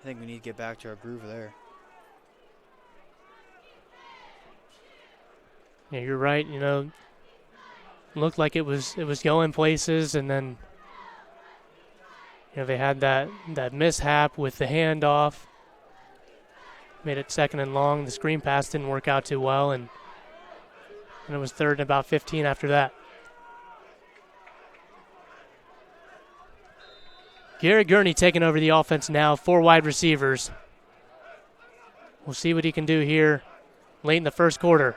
I think we need to get back to our groove there. Yeah, you're right. Looked like it was going places, and then they had that mishap with the handoff. Made it 2nd and long. The screen pass didn't work out too well, and it was 3rd and about 15 after that. Garrett Gurney taking over the offense now. 4 wide receivers. We'll see what he can do here late in the first quarter.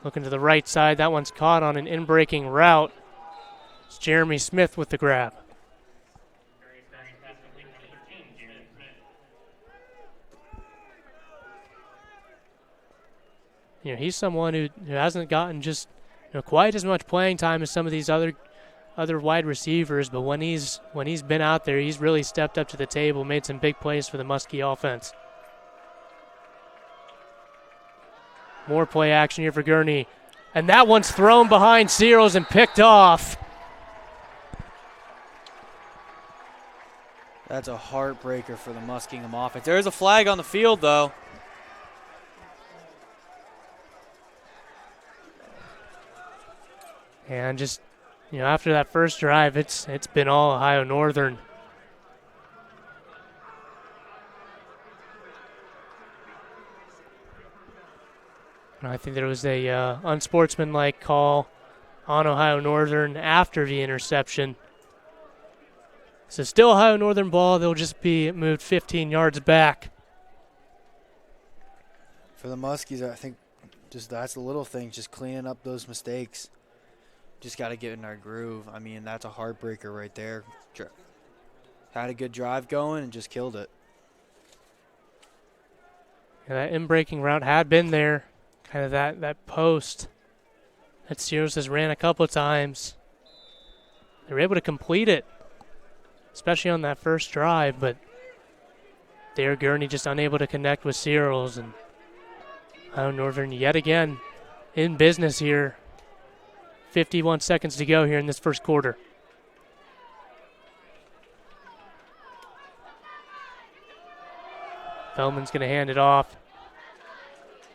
Looking to the right side. That one's caught on an in-breaking route. It's Jeremy Smith with the grab. He's someone who hasn't gotten just quite as much playing time as some of these other wide receivers, but when he's been out there, he's really stepped up to the table, made some big plays for the Muskie offense. More play action here for Gurney. And that one's thrown behind Searles and picked off. That's a heartbreaker for the Muskinugm offense. There's a flag on the field, though. And just After that first drive, it's been all Ohio Northern. And I think there was a unsportsmanlike call on Ohio Northern after the interception. So still Ohio Northern ball. They'll just be moved 15 yards back. For the Muskies, I think just that's the little thing, just cleaning up those mistakes. Just got to get in our groove. I mean, that's a heartbreaker right there. Had a good drive going and just killed it. Yeah, that in-breaking route had been there. Kind of that post that Sears has ran a couple of times. They were able to complete it, especially on that first drive, but there Gurney just unable to connect with Searles, and Ohio Northern yet again in business here. 51 seconds to go here in this first quarter. Feldman's going to hand it off.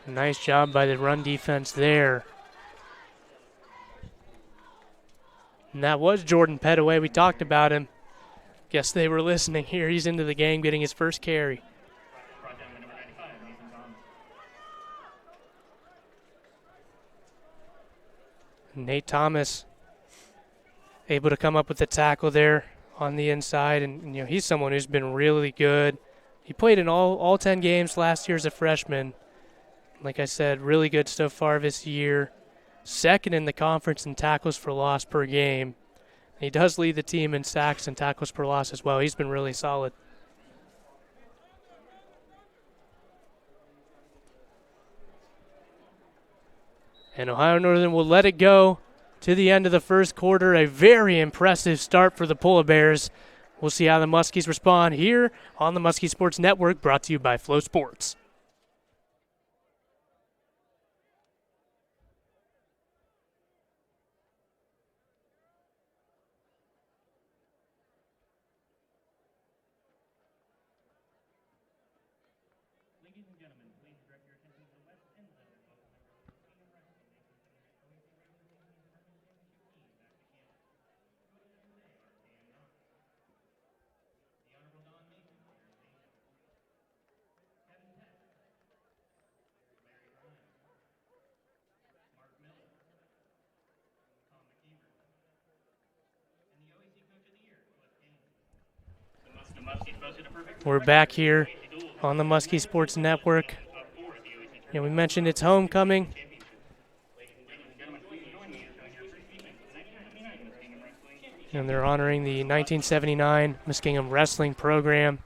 Nice job by the run defense there. And that was Jordan Petaway. We talked about him. Guess they were listening here. He's into the game, getting his first carry. Nate Thomas able to come up with the tackle there on the inside, and he's someone who's been really good. He played in all 10 games last year as a freshman. Like I said, really good so far this year. Second in the conference in tackles for loss per game. He does lead the team in sacks and tackles per loss as well. He's been really solid. And Ohio Northern will let it go to the end of the first quarter. A very impressive start for the Polar Bears. We'll see how the Muskies respond here on the Muskie Sports Network, brought to you by Flow Sports. We're back here on the Muskie Sports Network. We mentioned it's homecoming. And they're honoring the 1979 Muskinugm wrestling program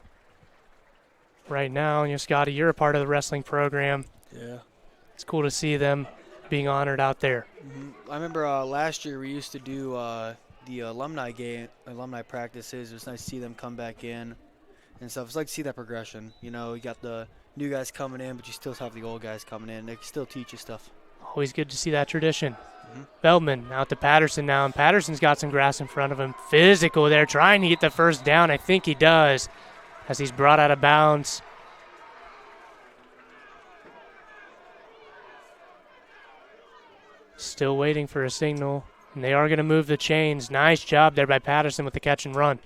right now. Scotty, you're a part of the wrestling program. Yeah. It's cool to see them being honored out there. Mm-hmm. I remember last year we used to do the alumni practices. It was nice to see them come back in and stuff. It's like to see that progression. You got the new guys coming in, but you still have the old guys coming in. They can still teach you stuff. Always good to see that tradition. Mm-hmm. Feldman out to Patterson now, and Patterson's got some grass in front of him. Physical there, trying to get the first down. I think he does, as he's brought out of bounds. Still waiting for a signal, and they are going to move the chains. Nice job there by Patterson with the catch and run.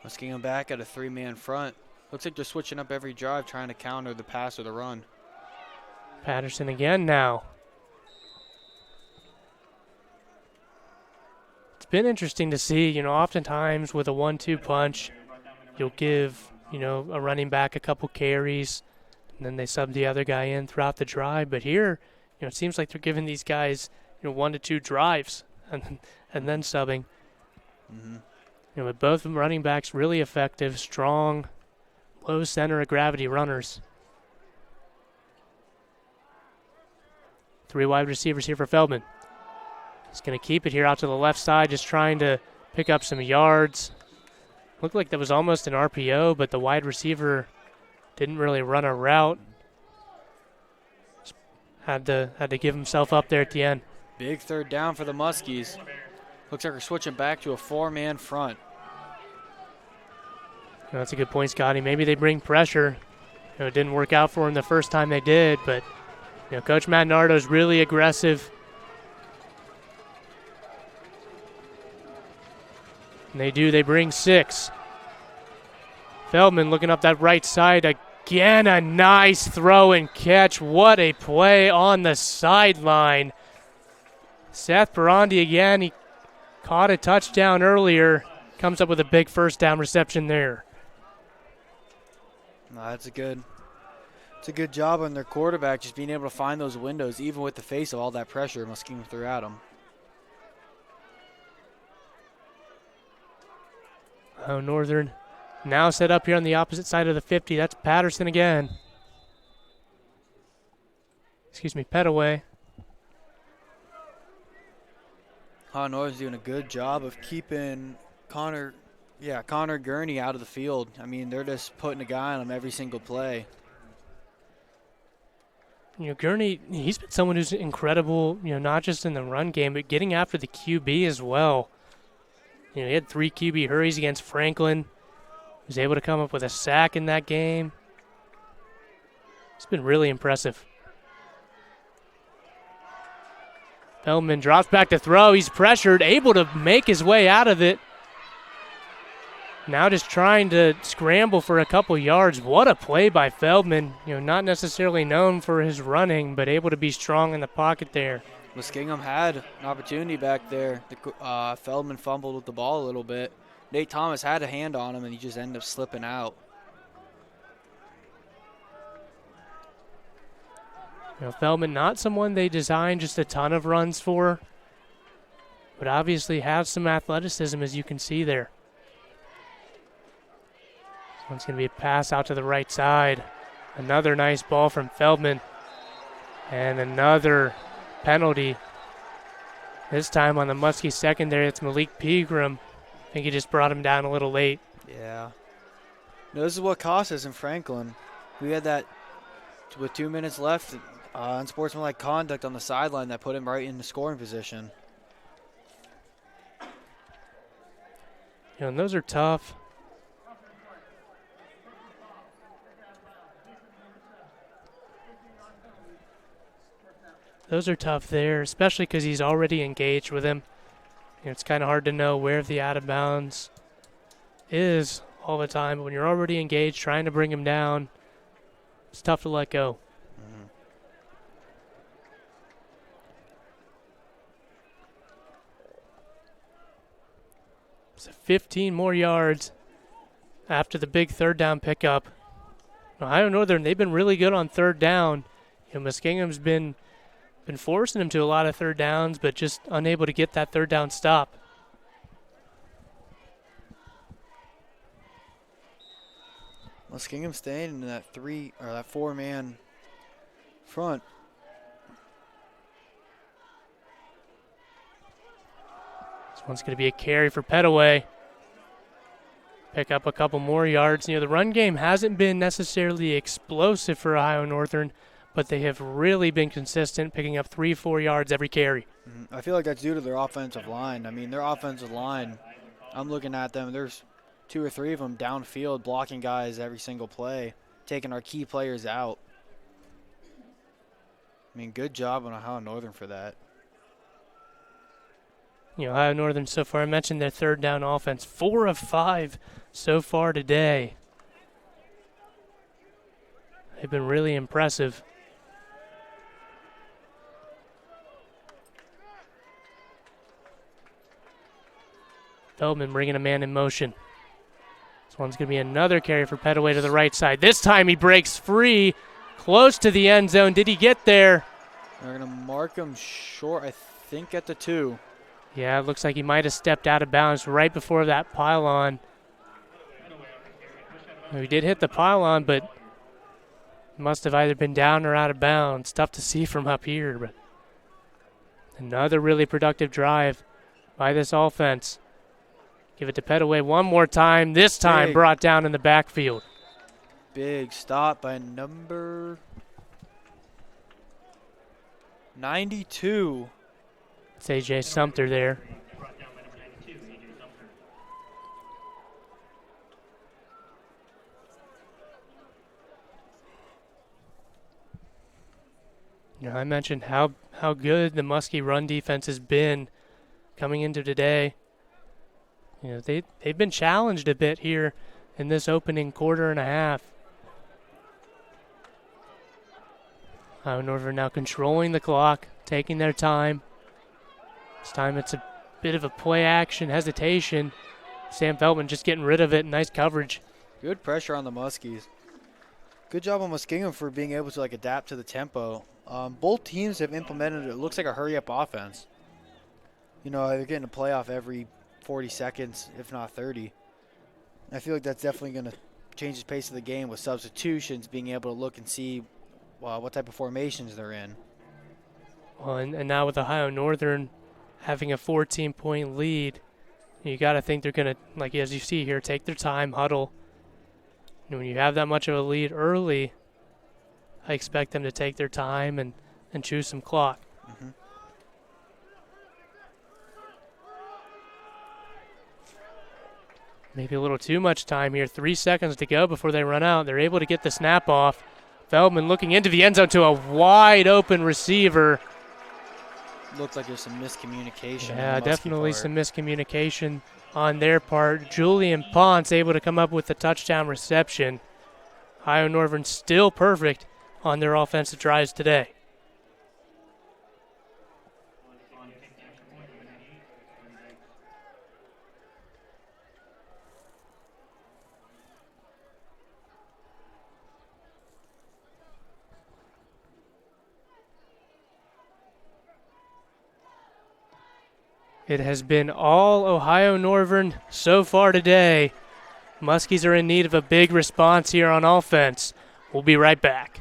Muskinugm back at a three-man front. Looks like they're switching up every drive, trying to counter the pass or the run. Patterson again now. It's been interesting to see, oftentimes with a 1-2 punch, you'll give, a running back a couple carries, and then they sub the other guy in throughout the drive. But here, it seems like they're giving these guys, 1 to 2 drives and then subbing. Mm-hmm. With both running backs really effective, strong, low center of gravity runners. 3 wide receivers here for Feldman. He's going to keep it here out to the left side, just trying to pick up some yards. Looked like that was almost an RPO, but the wide receiver didn't really run a route. Had to give himself up there at the end. Big third down for the Muskies. Looks like we're switching back to a 4-man front. That's a good point, Scotty. Maybe they bring pressure. It didn't work out for him the first time they did, but Coach Matt Nardo is really aggressive. And they bring 6. Feldman looking up that right side again, a nice throw and catch. What a play on the sideline. Seth Barandi again, he caught a touchdown earlier, comes up with a big first down reception there. No, it's a good job on their quarterback, just being able to find those windows, even with the face of all that pressure Muskinugm threw at him. Oh, Northern now set up here on the opposite side of the 50. That's Patterson again. Excuse me, Petaway. Northern's doing a good job of keeping Connor Gurney out of the field. I mean, they're just putting a guy on him every single play. Gurney, he's been someone who's incredible, not just in the run game, but getting after the QB as well. He had 3 QB hurries against Franklin. He was able to come up with a sack in that game. It's been really impressive. Feldman drops back to throw. He's pressured, able to make his way out of it. Now just trying to scramble for a couple yards. What a play by Feldman. Not necessarily known for his running, but able to be strong in the pocket there. Muskinugm had an opportunity back there. Feldman fumbled with the ball a little bit. Nate Thomas had a hand on him, and he just ended up slipping out. Feldman, not someone they designed just a ton of runs for, but obviously has some athleticism, as you can see there. This one's going to be a pass out to the right side. Another nice ball from Feldman. And another penalty. This time on the Muskie secondary, it's Malik Pegram. I think he just brought him down a little late. Yeah. No, this is what cost us in Franklin. We had that with 2 minutes left, unsportsmanlike conduct on the sideline that put him right in the scoring position. And those are tough. Those are tough there, especially because he's already engaged with him. It's kind of hard to know where the out of bounds is all the time, but when you're already engaged trying to bring him down, it's tough to let go. Mm-hmm. So 15 more yards after the big third down pickup. Ohio Northern, they've been really good on third down. Muskingum's been forcing him to a lot of third downs, but just unable to get that third down stop. Muskinugm staying in that 4-man front. This one's going to be a carry for Petaway. Pick up a couple more yards. The run game hasn't been necessarily explosive for Ohio Northern, but they have really been consistent, picking up 3-4 yards every carry. I feel like that's due to their offensive line. I mean, their offensive line, I'm looking at them, there's 2 or 3 of them downfield blocking guys every single play, taking our key players out. I mean, good job on Ohio Northern for that. Ohio Northern so far, I mentioned their third down offense, 4 of 5 so far today. They've been really impressive. Feldman bringing a man in motion. This one's going to be another carry for Petaway to the right side. This time he breaks free, close to the end zone. Did he get there? They're going to mark him short, I think, at the 2. Yeah, it looks like he might have stepped out of bounds right before that pylon. He did hit the pylon, but must have either been down or out of bounds. Tough to see from up here, but another really productive drive by this offense. Give it to Petaway one more time. This time brought down in the backfield. Big stop by number 92. It's A.J. Sumter there. I mentioned how good the Muskie run defense has been coming into today. They've been challenged a bit here in this opening quarter and a half. Ohio Northern now controlling the clock, taking their time. This time it's a bit of a play action hesitation. Sam Feldman just getting rid of it. Nice coverage. Good pressure on the Muskies. Good job on Muskinugm for being able to adapt to the tempo. Both teams have implemented it looks like a hurry-up offense. They're getting a playoff every 40 seconds, if not 30. I feel like that's definitely going to change the pace of the game with substitutions, being able to look and see what type of formations they're in. Well, and now with Ohio Northern having a 14-point lead, you got to think they're going to, as you see here, take their time, huddle. And when you have that much of a lead early, I expect them to take their time and choose some clock. Mm-hmm. Maybe a little too much time here. 3 seconds to go before they run out. They're able to get the snap off. Feldman looking into the end zone to a wide open receiver. Looks like there's some miscommunication. Yeah, definitely some miscommunication on their part. Julian Ponce able to come up with the touchdown reception. Ohio Northern still perfect on their offensive drives today. It has been all Ohio Northern so far today. Muskies are in need of a big response here on offense. We'll be right back.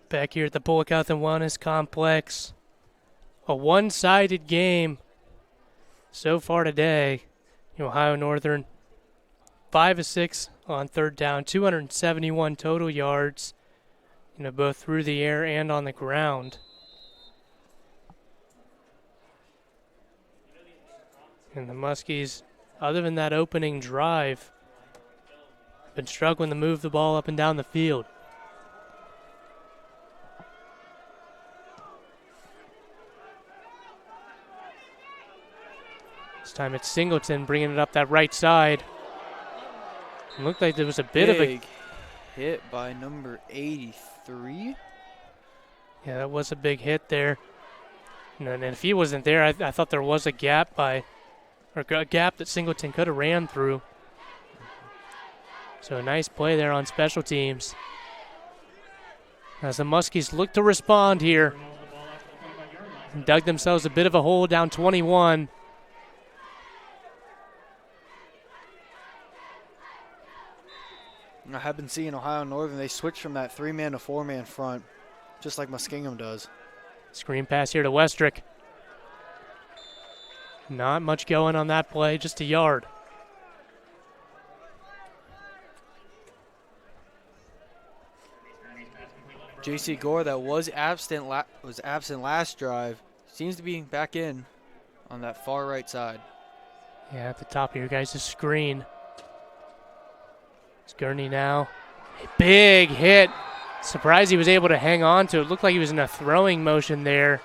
Back here at the Bullock Health and Wellness Complex. A one-sided game so far today. Ohio Northern 5 of 6 on third down, 271 total yards, both through the air and on the ground. And the Muskies, other than that opening drive, have been struggling to move the ball up and down the field. This time it's Singleton bringing it up that right side. It looked like there was a bit of a hit by number 83. Yeah, that was a big hit there. And if he wasn't there, I thought there was a gap a gap that Singleton could have ran through. So a nice play there on special teams. As the Muskies look to respond here. And dug themselves a bit of a hole down 21. I have been seeing Ohio Northern. They switch from that 3-man to 4-man front, just like Muskinugm does. Screen pass here to Westrick. Not much going on that play, just a yard. J.C. Gore, that was absent last drive, seems to be back in on that far right side. Yeah, at the top of your guys' screen. It's Gurney now. A big hit. Surprised he was able to hang on to it. Looked like he was in a throwing motion there.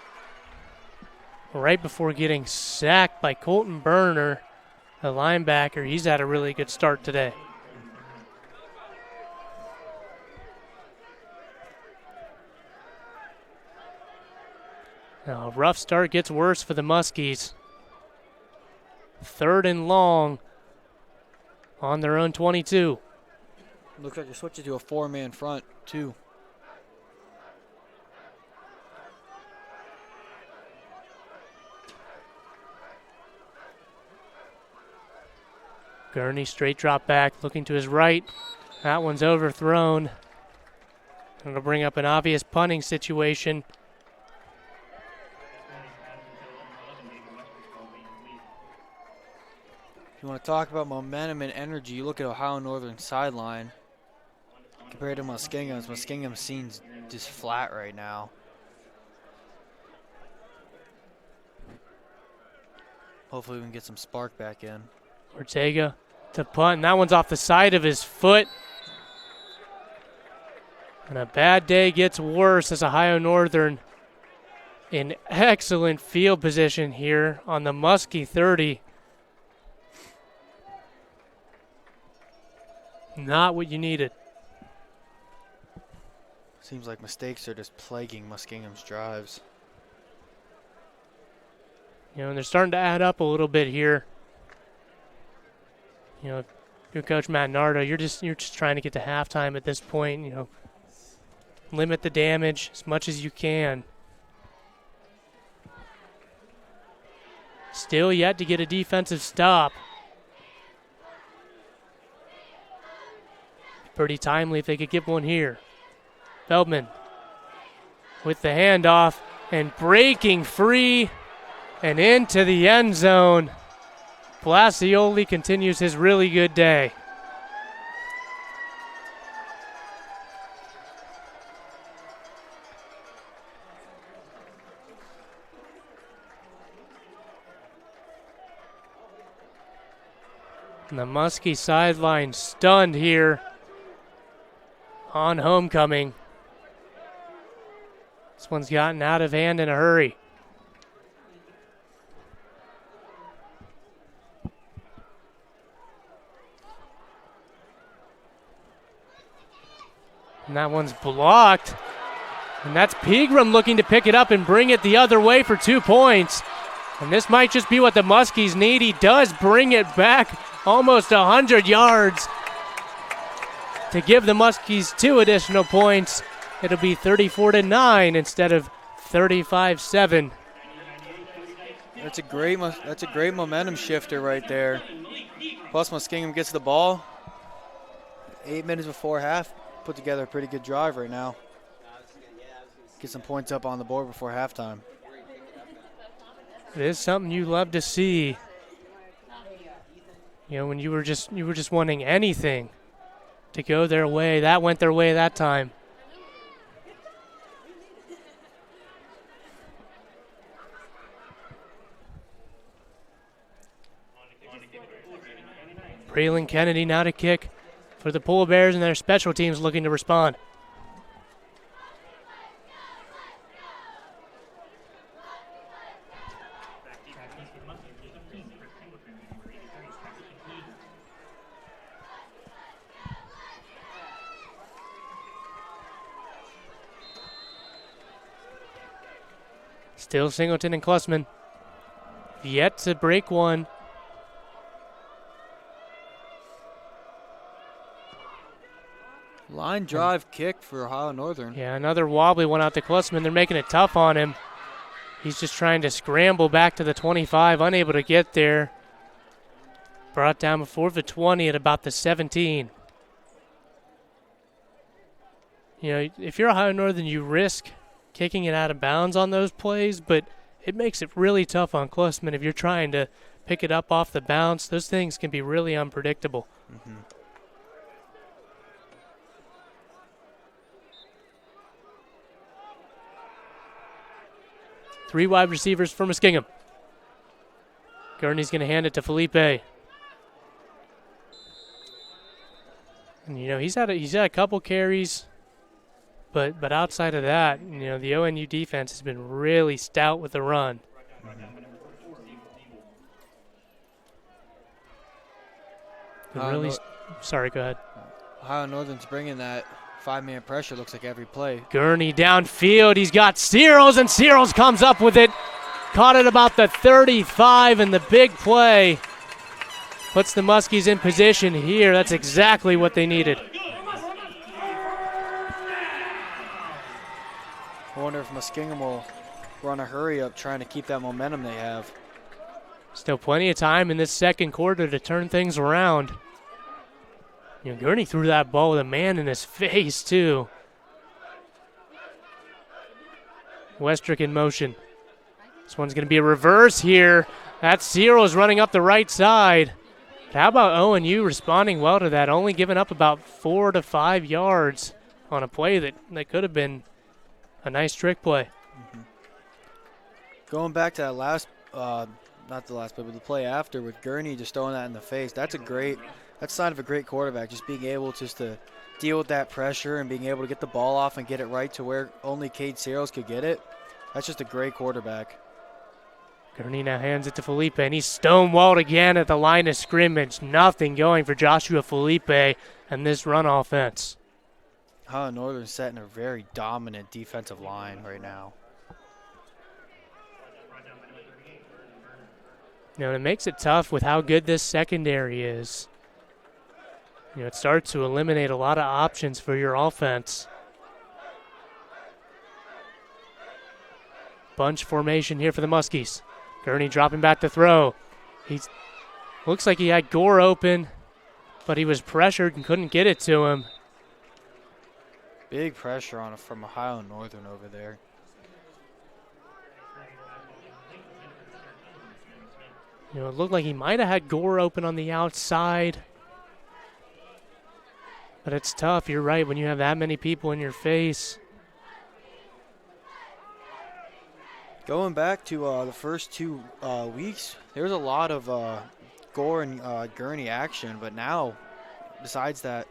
Right before getting sacked by Colton Berner, the linebacker. He's had a really good start today. Now, a rough start gets worse for the Muskies. 3rd and long on their own 22. Looks like they're switching to a 4-man front, too. Gurney straight drop back, looking to his right. That one's overthrown. It'll bring up an obvious punting situation. If you want to talk about momentum and energy, you look at Ohio Northern sideline. Compared to Muskingum's, Muskingum's scene's just flat right now. Hopefully we can get some spark back in. Ortega to punt, and that one's off the side of his foot. And a bad day gets worse as Ohio Northern in excellent field position here on the Muskie 30. Not what you needed. Seems like mistakes are just plaguing Muskingum's drives. You know, and they're starting to add up a little bit here. You know, your coach Matt Nardo, you're just trying to get to halftime at this point. You know, limit the damage as much as you can. Still yet to get a defensive stop. Pretty timely if they could get one here. Feldman with the handoff and breaking free and into the end zone. Blasioli continues his really good day. And the Muskie sideline stunned here on homecoming. This one's gotten out of hand in a hurry. And that one's blocked. And that's Pegram looking to pick it up and bring it the other way for 2 points. And this might just be what the Muskies need. He does bring it back almost 100 yards to give the Muskies 2 additional points. It'll be 34-9 instead of 35-7. That's a great momentum shifter right there. Plus Muskingum gets the ball. 8 minutes before half. Put together a pretty good drive right now. Get some points up on the board before halftime. It is something you love to see. You know, when you were just wanting anything to go their way, that went their way that time. Braylon Kennedy now to kick for the Polar Bears, and their special teams looking to respond. Still Singleton and Klussman. Yet to break one. Line drive kick for Ohio Northern. Yeah, another wobbly one out to Klussman. They're making it tough on him. He's just trying to scramble back to the 25, unable to get there. Brought down before the 20 at about the 17. You know, if you're Ohio Northern, you risk kicking it out of bounds on those plays, but it makes it really tough on Klussman if you're trying to pick it up off the bounce. Those things can be really unpredictable. Mm-hmm. Three wide receivers for Muskingham. Gurney's going to hand it to Felipe. And, you know, he's had a couple carries, but outside of that, you know, the ONU defense has been really stout with the run. Sorry, go ahead. Ohio Northern's bringing that 5-man pressure, looks like every play. Gurney downfield. He's got Searles, and Searles comes up with it. Caught it about the 35, and the big play puts the Muskies in position here. That's exactly what they needed. I wonder if Muskinugm will run a hurry up trying to keep that momentum they have. Still plenty of time in this second quarter to turn things around. You know, Gurney threw that ball with a man in his face, too. Westrick in motion. This one's going to be a reverse here. That Cyril's running up the right side. But how about ONU responding well to that, only giving up about 4 to 5 yards on a play that could have been a nice trick play. Going back to that last, not the last play, but the play after with Gurney just throwing that in the face, that's a sign of a great quarterback, just being able just to deal with that pressure and being able to get the ball off and get it right to where only Cade Searles could get it. That's just a great quarterback. Gurney now hands it to Felipe, and he's stonewalled again at the line of scrimmage. Nothing going for Joshua Felipe and this run offense. Ohio Northern setting a very dominant defensive line right now. You know, and it makes it tough with how good this secondary is. You know, it starts to eliminate a lot of options for your offense. Bunch formation here for the Muskies. Gurney dropping back to throw. Looks like he had Gore open, but he was pressured and couldn't get it to him. Big pressure on it from Ohio Northern over there. You know, it looked like he might have had Gore open on the outside. But it's tough, you're right, when you have that many people in your face. Going back to the first 2 weeks, there was a lot of Gore and Gurney action, but now, besides that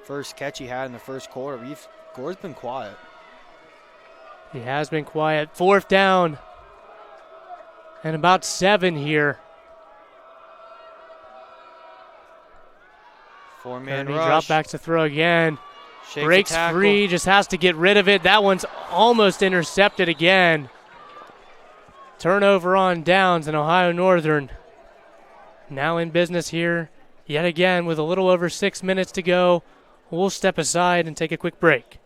first catch he had in the first quarter, Gore's been quiet. He has been quiet. 4th down. And about 7 here. 4-man Gurney rush. drop back to throw again. Shakes Breaks the tackle. free, just has to get rid of it. That one's almost intercepted again. Turnover on downs, and Ohio Northern now in business here yet again with a little over 6 minutes to go. We'll step aside and take a quick break.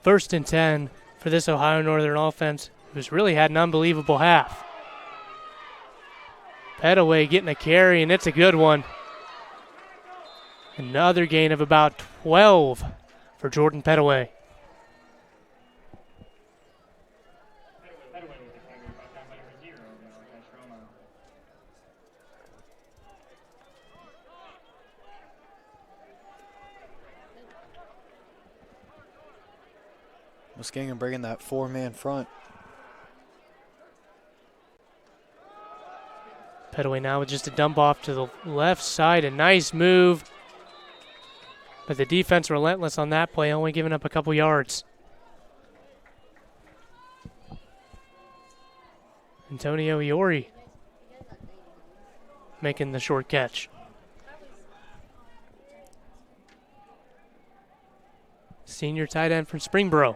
First and 10 for this Ohio Northern offense, who's really had an unbelievable half. Petaway getting a carry, and it's a good one. Another gain of about 12 for Jordan Petaway. Muskinugm bringing that 4-man front. Petaway now with just a dump off to the left side. A nice move. But the defense relentless on that play, only giving up a couple yards. Antonio Iori making the short catch. Senior tight end from Springboro.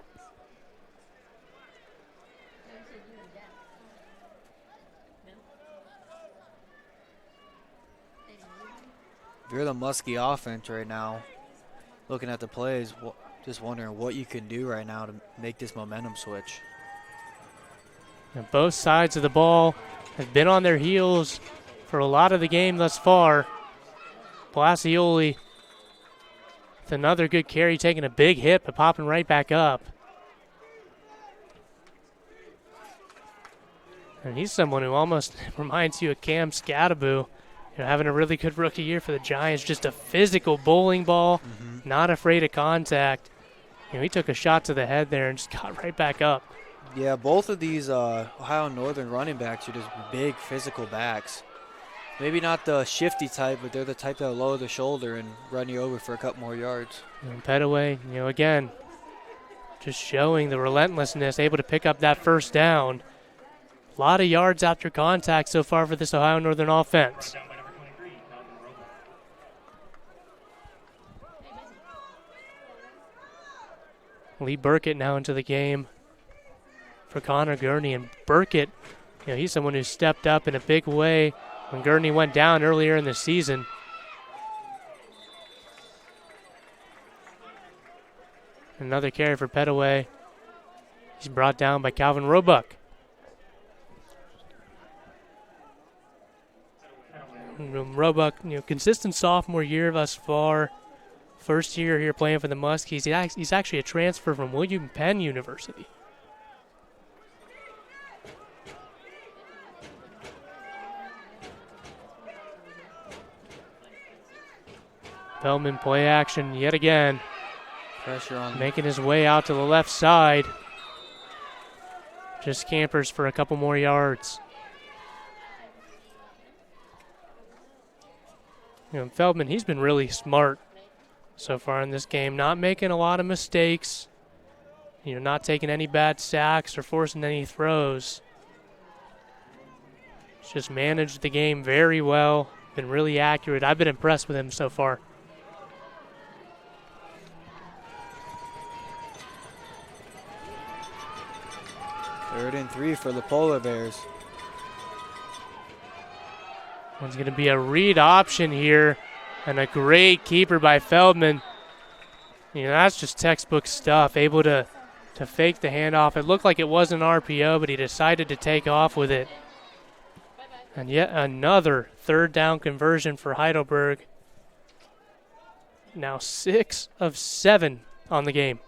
If you're the Muskie offense right now, looking at the plays, just wondering what you can do right now to make this momentum switch. And both sides of the ball have been on their heels for a lot of the game thus far. Blasioli with another good carry, taking a big hit but popping right back up. And he's someone who almost reminds you of Cam Scadaboo. You know, having a really good rookie year for the Giants, just a physical bowling ball, not afraid of contact. You know, he took a shot to the head there and just got right back up. Yeah, both of these Ohio Northern running backs are just big physical backs. Maybe not the shifty type, but they're the type that lower the shoulder and run you over for a couple more yards. And Petaway, you know, again, just showing the relentlessness, able to pick up that first down. A lot of yards after contact so far for this Ohio Northern offense. Down by number 23, Calvin Roebuck. Lee Burkett now into the game for Connor Gurney. And Burkett, he's someone who stepped up in a big way when Gurney went down earlier in the season. Another carry for Petaway. He's brought down by Calvin Roebuck. Roebuck, consistent sophomore year thus far. First year here playing for the Muskies. He's actually a transfer from William Penn University. Feldman play action yet again. Pressure on. Making his way out to the left side. Just scampers for a couple more yards. Feldman, he's been really smart so far in this game, not making a lot of mistakes, not taking any bad sacks or forcing any throws. He's just managed the game very well, been really accurate. I've been impressed with him so far. Third and 3 for the Polar Bears. One's going to be a read option here, and a great keeper by Feldman. That's just textbook stuff, able to fake the handoff. It looked like it was an RPO, but he decided to take off with it. And yet another third down conversion for Heidelberg. Now 6 of 7 on the game.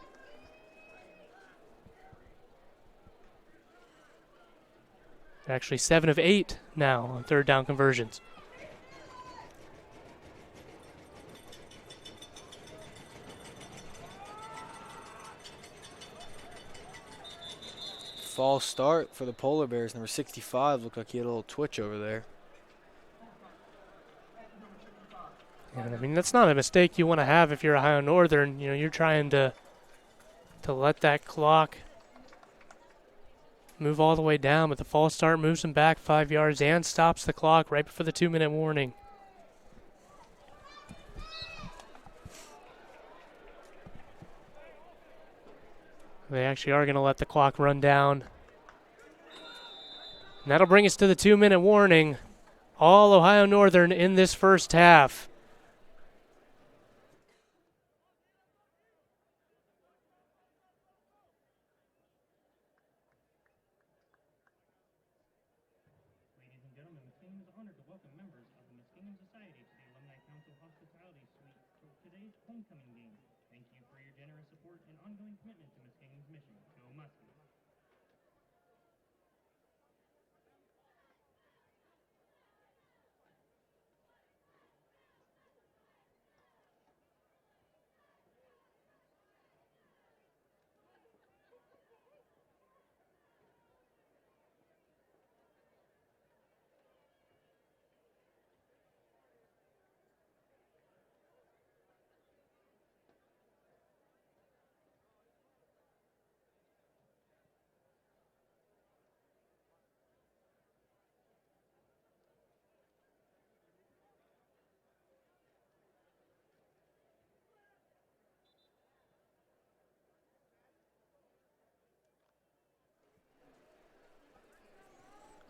Actually 7 of 8 now on third down conversions. False start for the Polar Bears. Number 65 looked like he had a little twitch over there. And that's not a mistake you want to have if you're Ohio Northern. You're trying to let that clock move all the way down, but the false start moves him back 5 yards and stops the clock right before the 2-minute warning. They actually are going to let the clock run down. And that'll bring us to the 2-minute warning. All Ohio Northern in this first half. Ladies and gentlemen, Muskinugm is honored to welcome members of the Muskinugm Society to the Alumni Council Hospitality Suite for today's homecoming game. Thank you for your generous support and ongoing commitment to Muskinugm's mission. Go Muskies.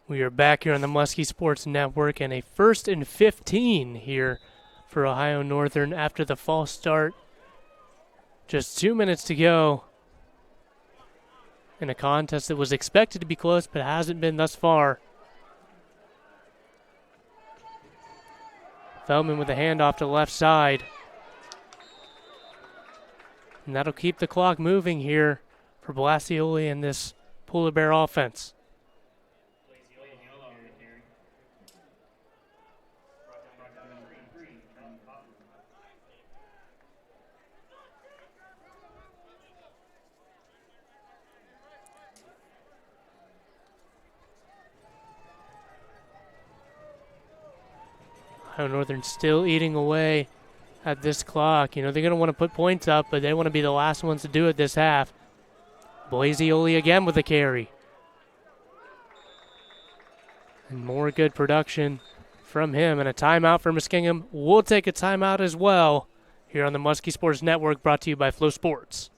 We are back here on the Muskie Sports Network, and a 1st and 15 here for Ohio Northern after the false start. Just 2 minutes to go in a contest that was expected to be close but hasn't been thus far. Feldman with a handoff to the left side. And that'll keep the clock moving here for Blasioli and this Polar Bear offense. Ohio Northern still eating away at this clock. They're going to want to put points up, but they want to be the last ones to do it this half. Blazioli again with the carry. And more good production from him, and a timeout for Muskingham. We'll take a timeout as well here on the Muskie Sports Network, brought to you by Flow Sports.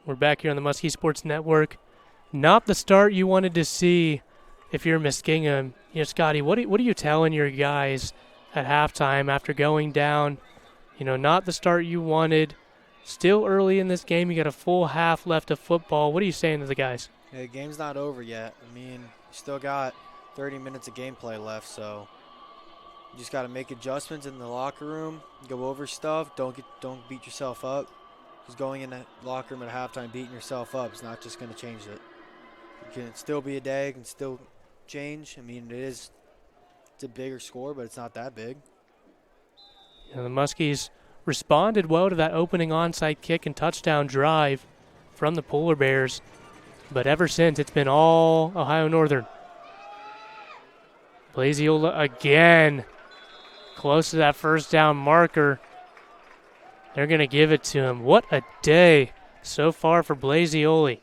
We're back here on the Muskie Sports Network. Not the start you wanted to see if you're Muskingham. You know, Scotty, what are you telling your guys at halftime after going down? You know, not the start you wanted. Still early in this game. You got a full half left of football. What are you saying to the guys? Yeah, the game's not over yet. I mean, you still got 30 minutes of gameplay left, so you just got to make adjustments in the locker room, go over stuff, don't beat yourself up. Because going in the locker room at halftime beating yourself up is not just going to change it. It can still be a day, it can still change. I mean, it's a bigger score, but it's not that big. You know, the Muskies responded well to that opening onside kick and touchdown drive from the Polar Bears. But ever since, it's been all Ohio Northern. Blaziola again, close to that first down marker. They're going to give it to him. What a day so far for Blazioli.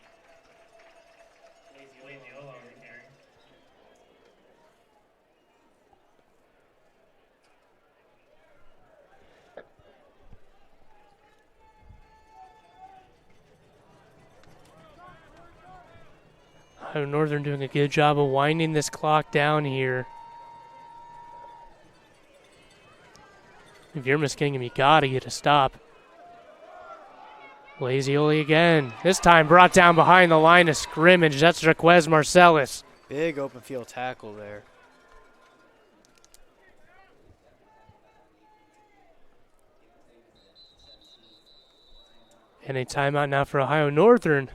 Ohio Northern doing a good job of winding this clock down here. If you're Muskingham, you got to get a stop. Blazioli again. This time brought down behind the line of scrimmage. That's Jaquez Marcellus. Big open field tackle there. And a timeout now for Ohio Northern.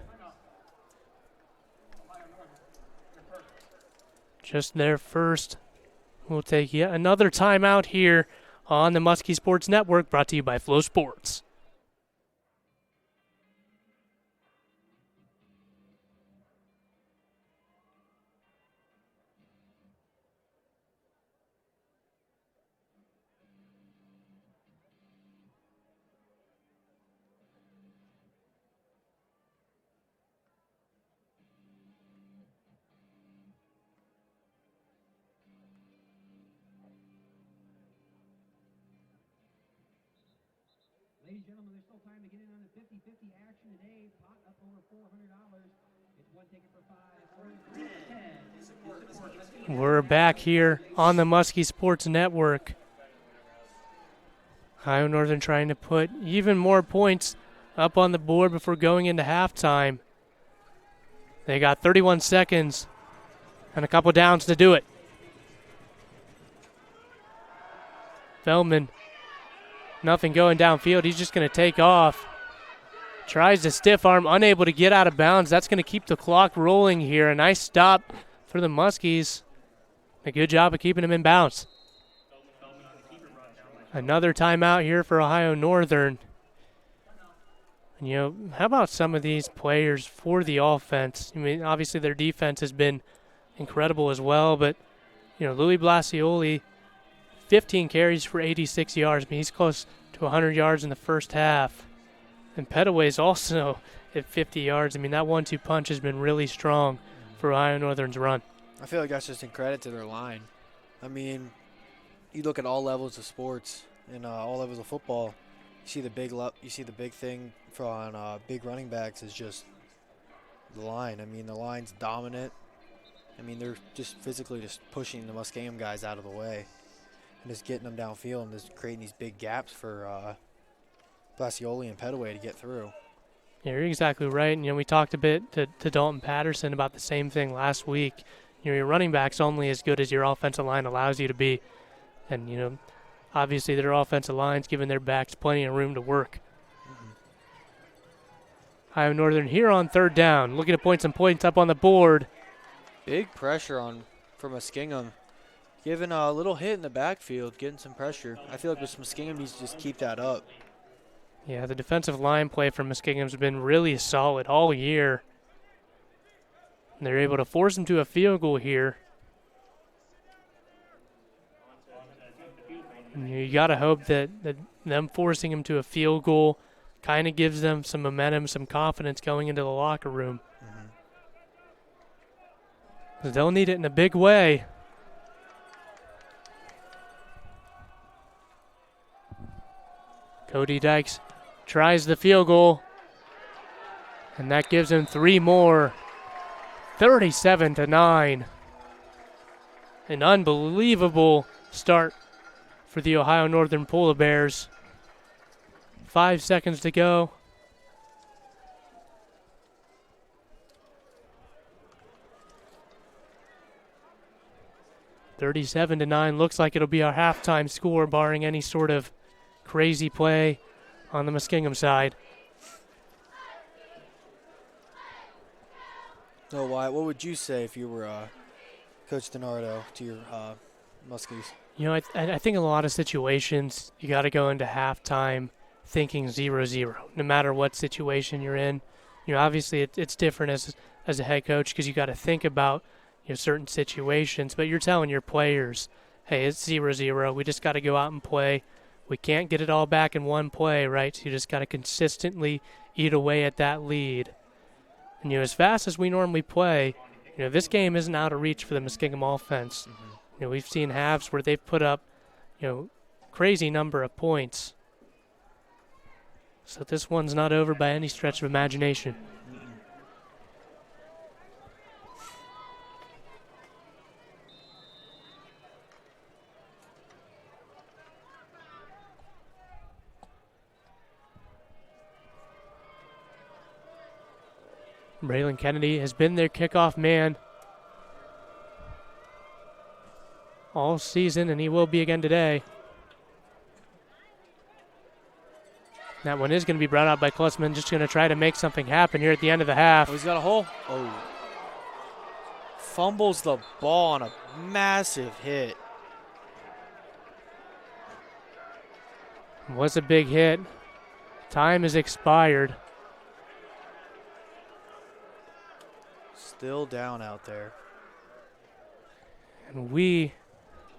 Just their first. We'll take yet another timeout here on the Muskie Sports Network, brought to you by Flow Sports. Ladies and gentlemen, there's still time to get in on the 50-50 action today. Pot up over $400. It's one ticket for $5. We're back here on the Muskie Sports Network. Ohio Northern trying to put even more points up on the board before going into halftime. They got 31 seconds and a couple downs to do it. Feldman, nothing going downfield. He's just going to take off. Tries to stiff arm, unable to get out of bounds. That's going to keep the clock rolling here. A nice stop for the Muskies. A good job of keeping him in bounds. Another timeout here for Ohio Northern. And, you know, how about some of these players for the offense? I mean, obviously their defense has been incredible as well, but, you know, Louis Blazioli, 15 carries for 86 yards. I mean, he's close to 100 yards in the first half. And Petaway's also at 50 yards. I mean, that 1-2 punch has been really strong for Ohio Northern's run. I feel like that's just in credit to their line. I mean, you look at all levels of sports and all levels of football. You see the big thing on big running backs is just the line. I mean, the line's dominant. I mean, they're just physically just pushing the Muskingham guys out of the way and just getting them downfield and just creating these big gaps for Blazioli and Petaway to get through. Yeah, you're exactly right. And, you know, we talked a bit to Dalton Patterson about the same thing last week. You know, your running back's only as good as your offensive line allows you to be. And, you know, obviously their offensive line's giving their backs plenty of room to work. Ohio Northern here on third down, looking to point some points up on the board. Big pressure from Muskingham. Giving a little hit in the backfield, getting some pressure. I feel like with Muskingham needs to just keep that up. Yeah, the defensive line play from Muskingum's been really solid all year. And they're able to force him to a field goal here. And you got to hope that them forcing him to a field goal kind of gives them some momentum, some confidence going into the locker room. 'Cause they'll need it in a big way. Cody Dykes tries the field goal, and that gives him 3 more. 37-9. An unbelievable start for the Ohio Northern Polar Bears. 5 seconds to go. $37-9 looks like it'll be our halftime score, barring any sort of crazy play on the Muskingum side. So, Wyatt, what would you say if you were Coach DiNardo to your Muskies? You know, I think in a lot of situations, you got to go into halftime thinking 0-0, no matter what situation you're in. You know, obviously it's different as a head coach because you got to think about certain situations, but you're telling your players, hey, it's 0-0. We just got to go out and play. We can't get it all back in one play, right? So you just got to consistently eat away at that lead. And, as fast as we normally play, this game isn't out of reach for the Muskingham offense. We've seen halves where they've put up, crazy number of points. So this one's not over by any stretch of imagination. Braylon Kennedy has been their kickoff man all season, and he will be again today. That one is going to be brought out by Klussman, just going to try to make something happen here at the end of the half. Oh, he's got a hole. Oh. Fumbles the ball on a massive hit. Was a big hit. Time is expired. Still down out there. And we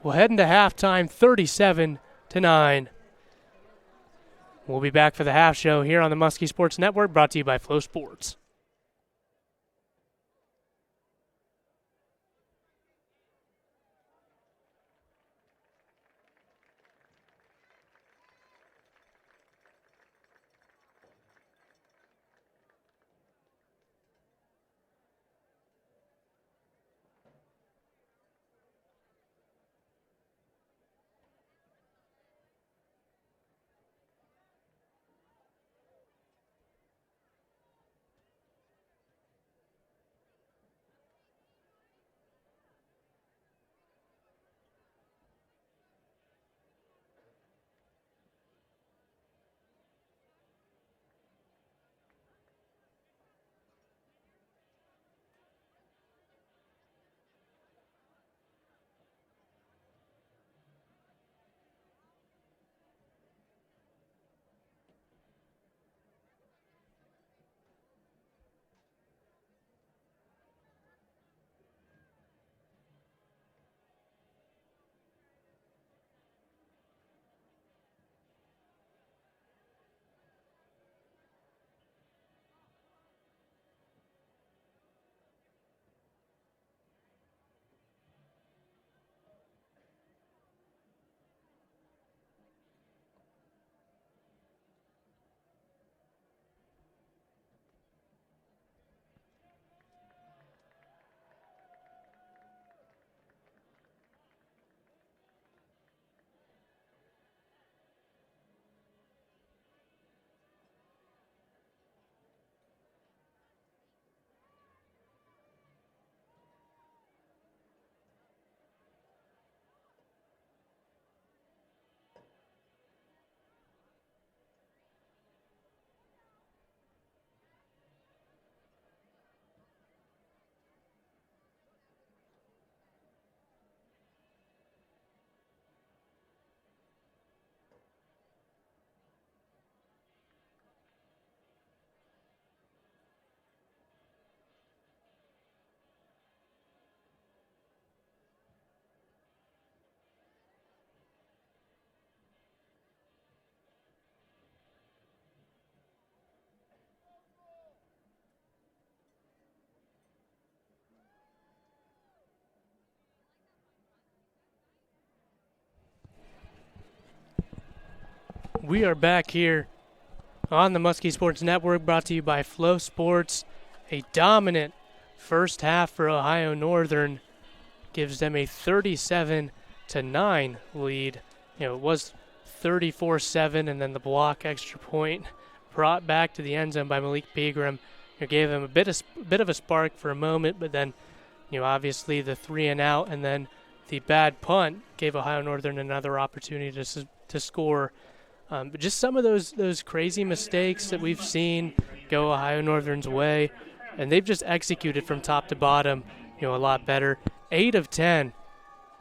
will head into halftime 37-9. We'll be back for the half show here on the Muskie Sports Network, brought to you by Flow Sports. We are back here on the Muskie Sports Network, brought to you by Flow Sports. A dominant first half for Ohio Northern gives them a 37-9 lead. It was 34-7, and then the block extra point brought back to the end zone by Malik Pegram. It gave them a bit of a spark for a moment, but then, obviously the 3-and-out, and then the bad punt gave Ohio Northern another opportunity to score. But just some of those crazy mistakes that we've seen go Ohio Northern's way, and they've just executed from top to bottom, a lot better. 8 of 10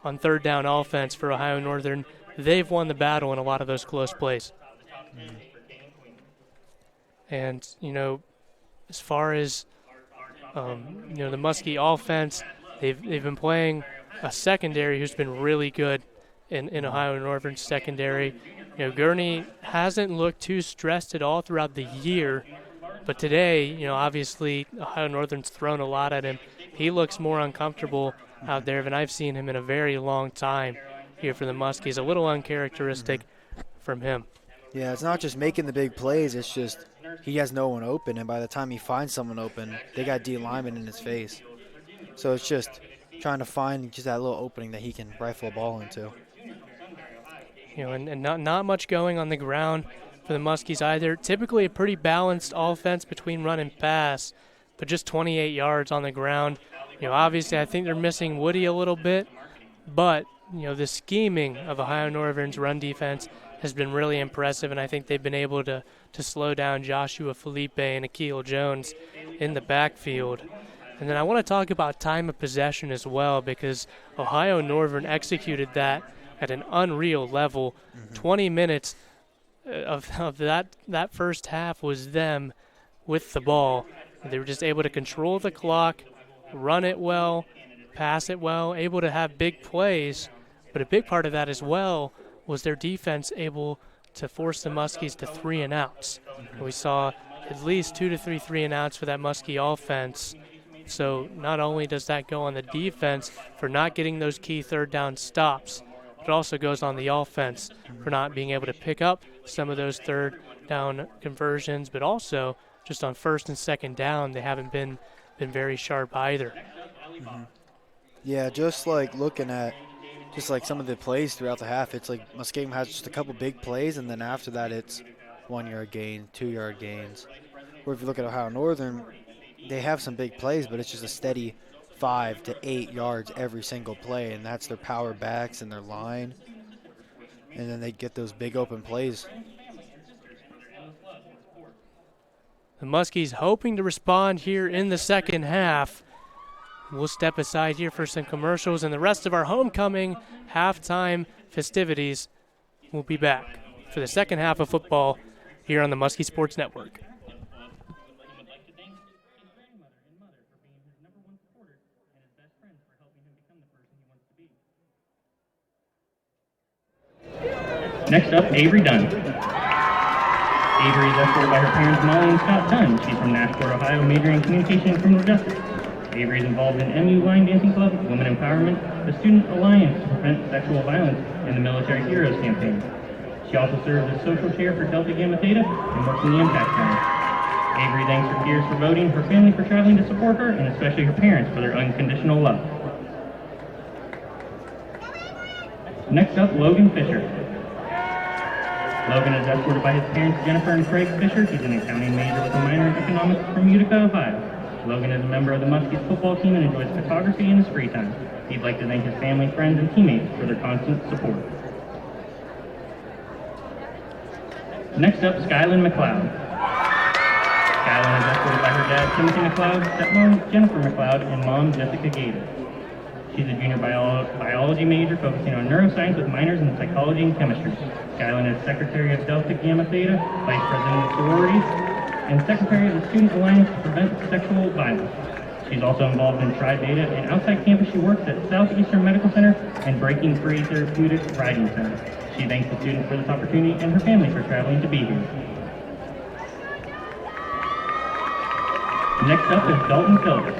on third down offense for Ohio Northern. They've won the battle in a lot of those close plays. And, as far as, the Muskie offense, they've been playing a secondary who's been really good in Ohio Northern's secondary. Gurney hasn't looked too stressed at all throughout the year, but today, obviously Ohio Northern's thrown a lot at him. He looks more uncomfortable out there than I've seen him in a very long time here for the Muskies. A little uncharacteristic from him. Yeah, it's not just making the big plays, it's just he has no one open, and by the time he finds someone open, they got D lineman in his face. So it's just trying to find just that little opening that he can rifle a ball into. And not much going on the ground for the Muskies either. Typically a pretty balanced offense between run and pass, but just 28 yards on the ground. Obviously I think they're missing Woody a little bit, but, the scheming of Ohio Northern's run defense has been really impressive, and I think they've been able to slow down Joshua Felipe and Akeel Jones in the backfield. And then I want to talk about time of possession as well, because Ohio Northern executed that at an unreal level. 20 minutes of that first half was them with the ball. They were just able to control the clock, run it well, pass it well, able to have big plays. But a big part of that as well was their defense able to force the Muskies to 3-and-outs. We saw at least 2 to 3 3-and-outs for that Muskie offense. So not only does that go on the defense for not getting those key third down stops, it also goes on the offense for not being able to pick up some of those third down conversions, but also just on first and second down, they haven't been very sharp either. Yeah, just like looking at just like some of the plays throughout the half, it's like Muskinugm has just a couple big plays, and then after that it's 1-yard gain, 2-yard gains. Or if you look at Ohio Northern, they have some big plays, but it's just a steady 5 to 8 yards every single play, and that's their power backs and their line. And then they get those big open plays. The Muskies hoping to respond here in the second half. We'll step aside here for some commercials, and the rest of our homecoming halftime festivities will be back for the second half of football here on the Muskie Sports Network. Next up, Avery Dunn. Avery is escorted by her parents, Molly and Scott Dunn. She's from Nashville, Ohio, majoring in communication and criminal justice. Avery is involved in MU Line Dancing Club, Women Empowerment, the Student Alliance to Prevent Sexual Violence, and the Military Heroes Campaign. She also serves as social chair for Delta Gamma Theta and works in the Impact Center. Avery thanks her peers for voting, her family for traveling to support her, and especially her parents for their unconditional love. Next up, Logan Fisher. Logan is escorted by his parents, Jennifer and Craig Fisher. He's an accounting major with a minor in economics from Utica, Ohio. Logan is a member of the Muskies football team and enjoys photography in his free time. He'd like to thank his family, friends, and teammates for their constant support. Next up, Skylin McLeod. Skylin is escorted by her dad, Timothy McLeod, stepmom, Jennifer McLeod, and mom, Jessica Gator. She's a junior biology major focusing on neuroscience with minors in psychology and chemistry. Skylin is secretary of Delta Gamma Theta, vice president of sororities, and secretary of the Student Alliance to Prevent Sexual Violence. She's also involved in Tri Beta, and outside campus she works at Southeastern Medical Center and Breaking Free Therapeutic Riding Center. She thanks the students for this opportunity and her family for traveling to be here. Next up is Dalton Phillips.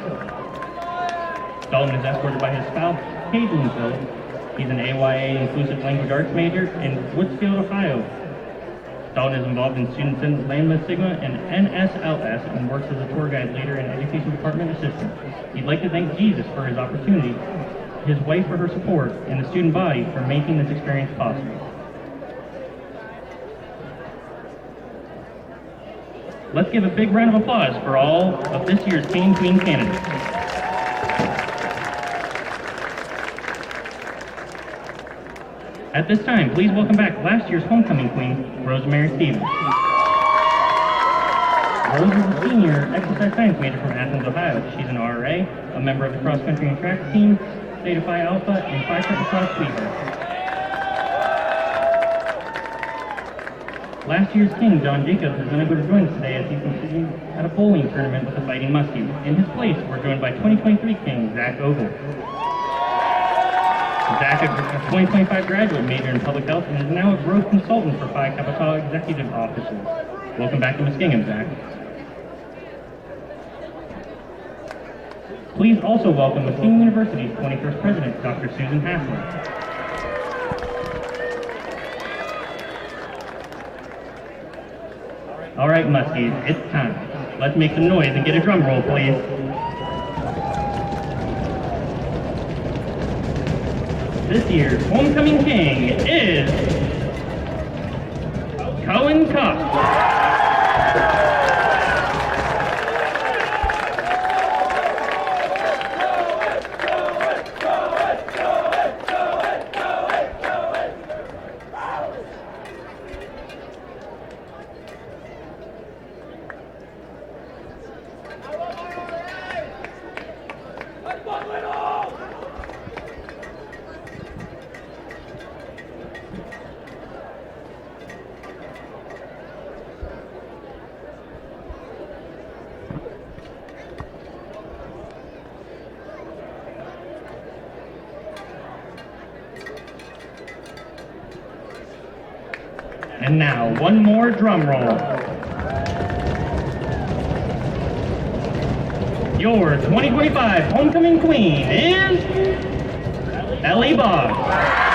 Dalton is escorted by his spouse, Caitlin Phillips. He's an AYA Inclusive Language Arts major in Woodsfield, Ohio. Dalton is involved in students in Lambda Sigma and NSLS and works as a tour guide leader and education department assistant. He'd like to thank Jesus for his opportunity, his wife for her support, and the student body for making this experience possible. Let's give a big round of applause for all of this year's King and Queen candidates. At this time, please welcome back last year's homecoming queen, Rosemary Stevens. Rose is a senior exercise science major from Athens, Ohio. She's an RA, a member of the cross-country and track team, Theta Phi Alpha, and Phi Kappa Class sweeper. Last year's king, John Jacobs, is unable to join us today as he's competing at a bowling tournament with the Fighting Muskies. In his place, we're joined by 2023 king, Zach Ogle. Zach, a 2025 graduate, major in public health, and is now a growth consultant for Phi Kappa Tau executive offices. Welcome back to Muskinugm, Zach. Please also welcome Muskinugm University's 21st president, Dr. Susan Hassler. All right, Muskies, it's time. Let's make some noise and get a drum roll, please. This year's homecoming king is Cohen Cox. And now, one more drum roll. Your 2025 homecoming queen is Ellie Boggs.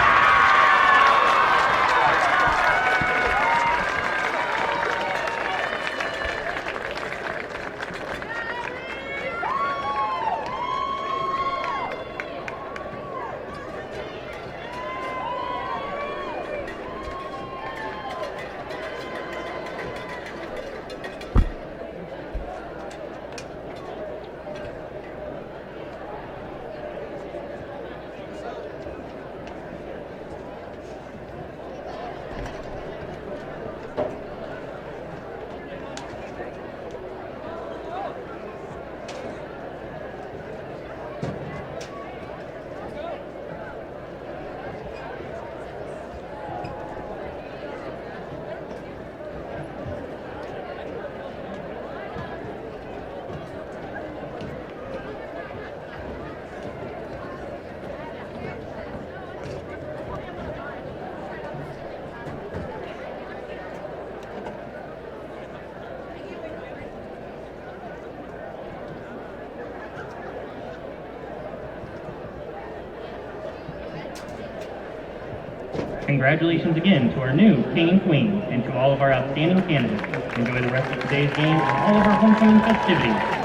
Congratulations again to our new king and queen, and to all of our outstanding candidates. Enjoy the rest of today's game and all of our homecoming festivities.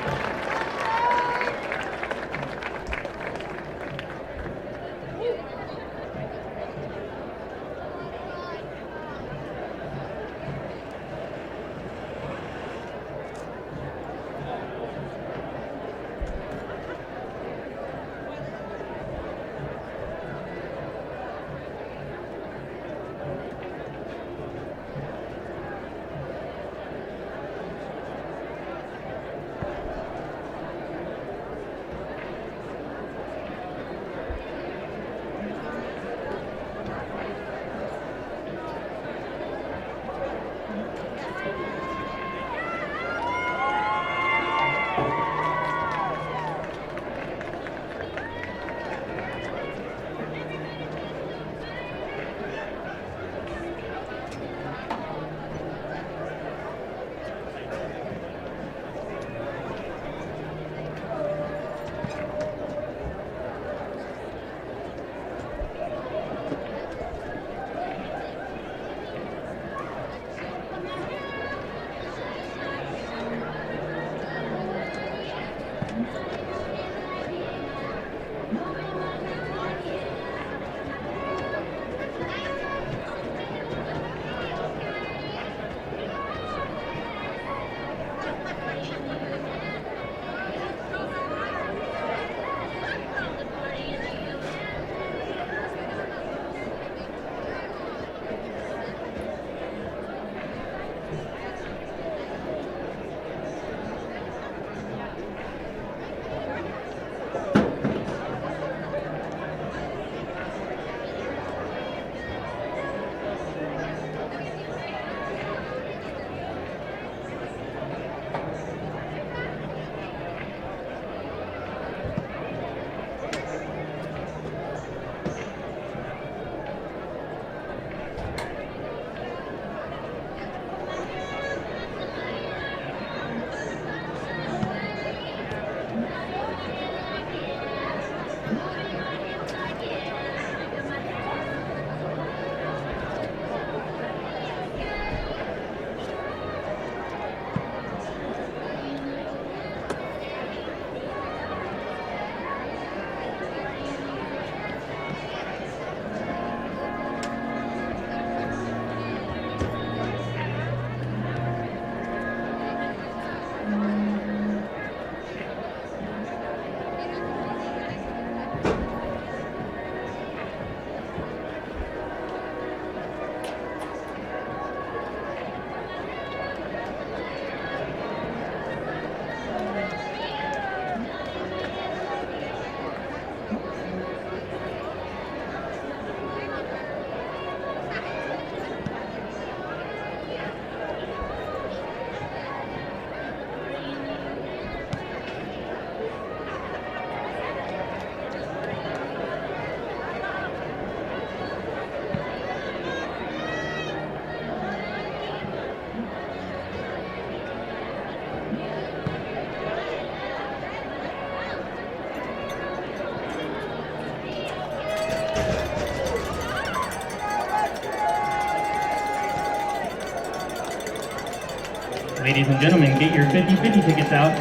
Ladies and gentlemen, get your 50-50 tickets out.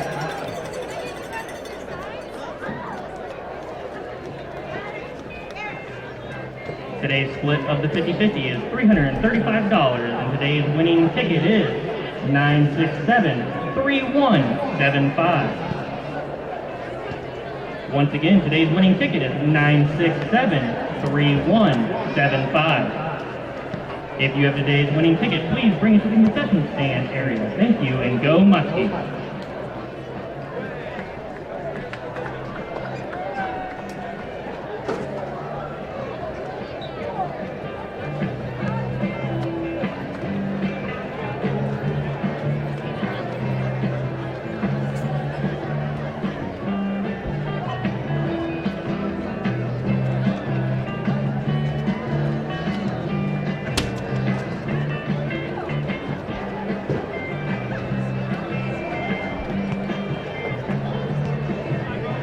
Today's split of the 50-50 is $335, and today's winning ticket is 967-3175. Once again, today's winning ticket is 967-3175. If you have today's winning ticket, please bring it to the concession stand area. Thank you, and go Muskie.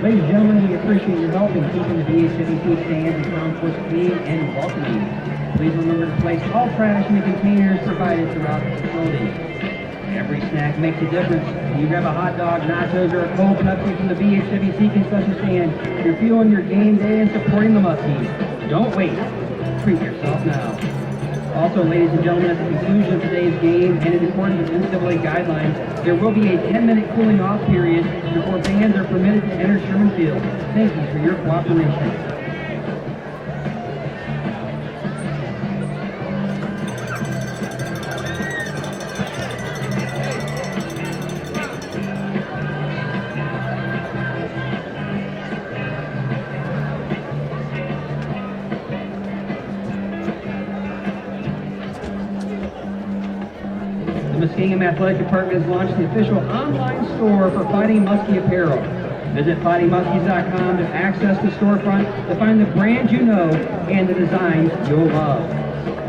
Ladies and gentlemen, we appreciate your help in keeping the BHWC stands and ground course clean and welcoming. Please remember to place all trash in the containers provided throughout the facility. Every snack makes a difference. When you grab a hot dog, nachos, or a cold Pepsi from the BHWC concession stand, you're fueling your game day and supporting the Muskies. Don't wait. Treat yourself now. Also, ladies and gentlemen, at the conclusion of today's game and in accordance with NCAA guidelines, there will be a 10-minute cooling off period before bands are permitted to enter Sherman Field. Thank you for your cooperation. The Muskinugm Athletic Department has launched the official online store for Fighting Muskie apparel. Visit fightingmuskies.com to access the storefront to find the brands you know and the designs you'll love.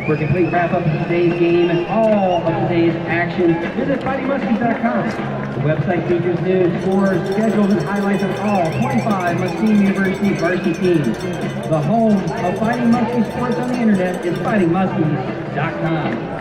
For a complete wrap-up of today's game and all of today's action, visit fightingmuskies.com. The website features news, scores, schedules, and highlights of all 25 Muskinugm University varsity teams. The home of Fighting Muskie sports on the internet is fightingmuskies.com.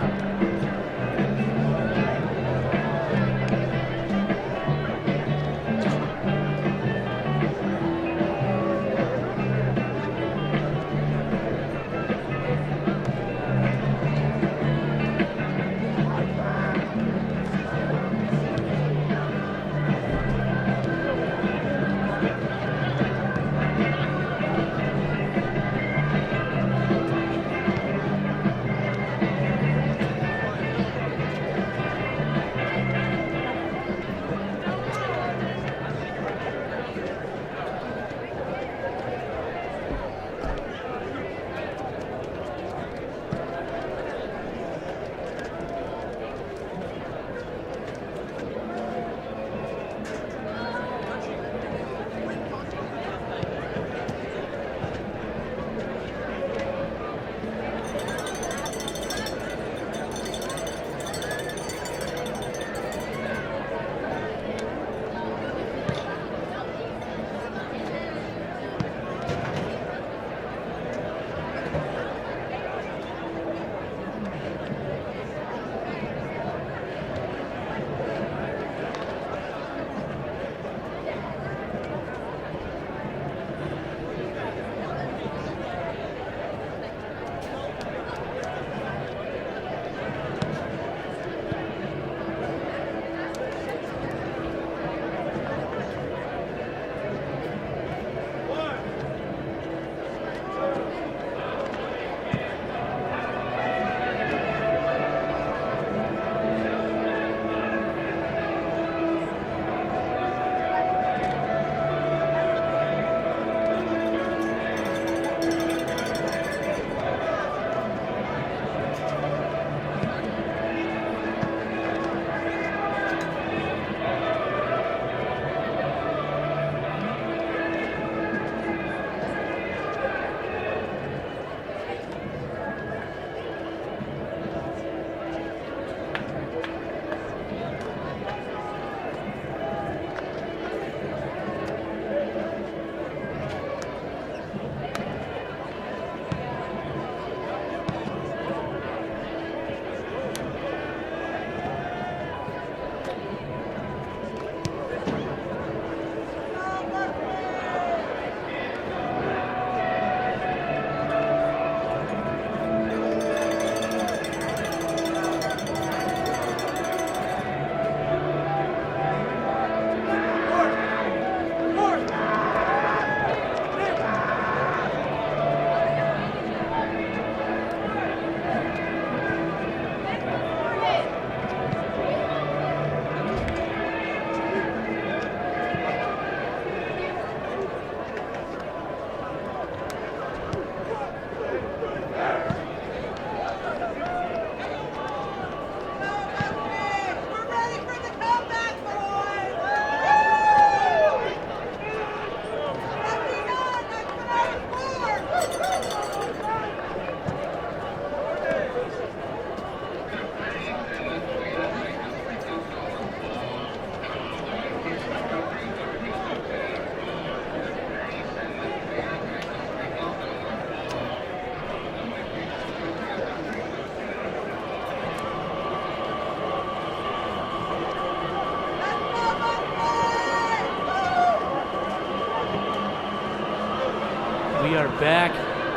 We are back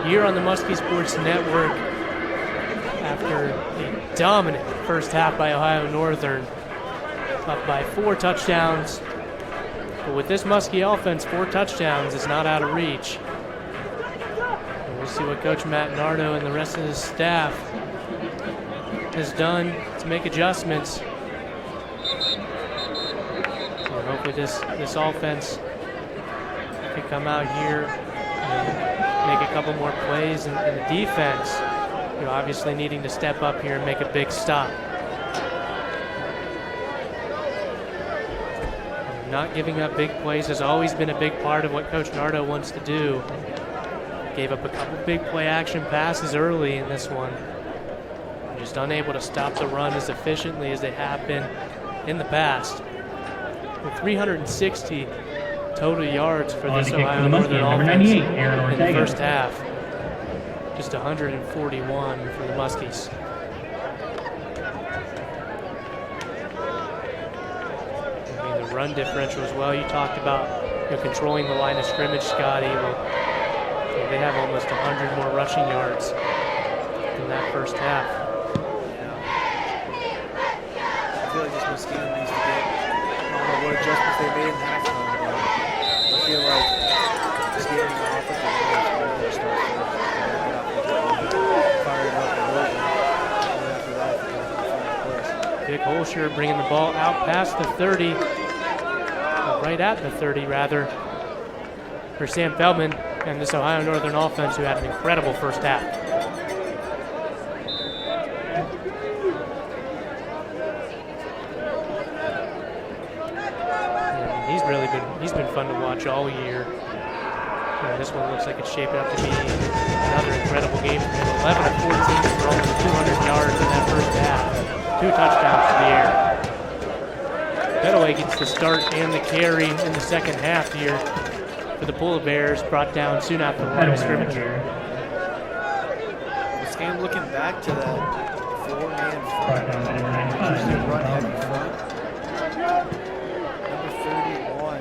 here on the Muskie Sports Network after a dominant first half by Ohio Northern, up by 4 touchdowns. But with this Muskie offense, 4 touchdowns is not out of reach. And we'll see what Coach Matt Nardo and the rest of his staff has done to make adjustments. And hopefully this offense can come out here and make a couple more plays, and the defense, obviously needing to step up here and make a big stop. Not giving up big plays has always been a big part of what Coach Nardo wants to do. Gave up a couple big play action passes early in this one. Just unable to stop the run as efficiently as they have been in the past. With 360 total yards for this Ohio Northern offense in the first half. Just 141 for the Muskies. The run differential as well. You talked about controlling the line of scrimmage, Scotty. Well, they have almost 100 more rushing yards in that first half. I feel like this Muskinugm needs to get, I don't know what adjustments they made in halftime, but I feel like this game in the offensive line is going to start first. Fire it up and roll it. And after that, they're going to find a place. Vic Holscher bringing the ball out past the 30, right at the 30 rather, for Sam Feldman and this Ohio Northern offense, who had an incredible first half. He's been fun to watch all year. And this one looks like it's shaping up to be another incredible game for him. 11 of 14 for almost 200 yards in that first half. 2 touchdowns to the air. Bedaway gets the start and the carry in the second half here for the Polar Bears, brought down soon after the line of scrimmage. This game looking back to that 4-man front. Usually run heavy front. Number 31.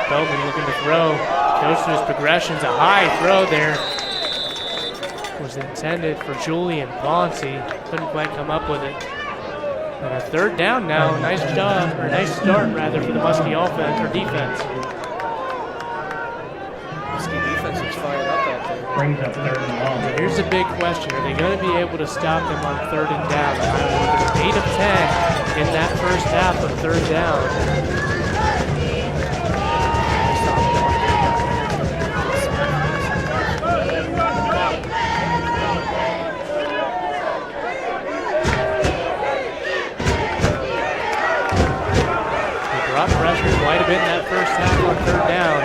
Feldman looking to throw. Goes through his progressions. A high throw there was intended for Julian Ponce. Couldn't quite come up with it. And a third down now. Nice job, or nice start rather, for the Muskie offense or defense. Muskie defense is fired up out there. Brings up 3rd and long. Here's a big question. Are they going to be able to stop them on 3rd and down? 8 of 10 in that first half of 3rd down. Pressure quite a bit in that first half on 3rd down.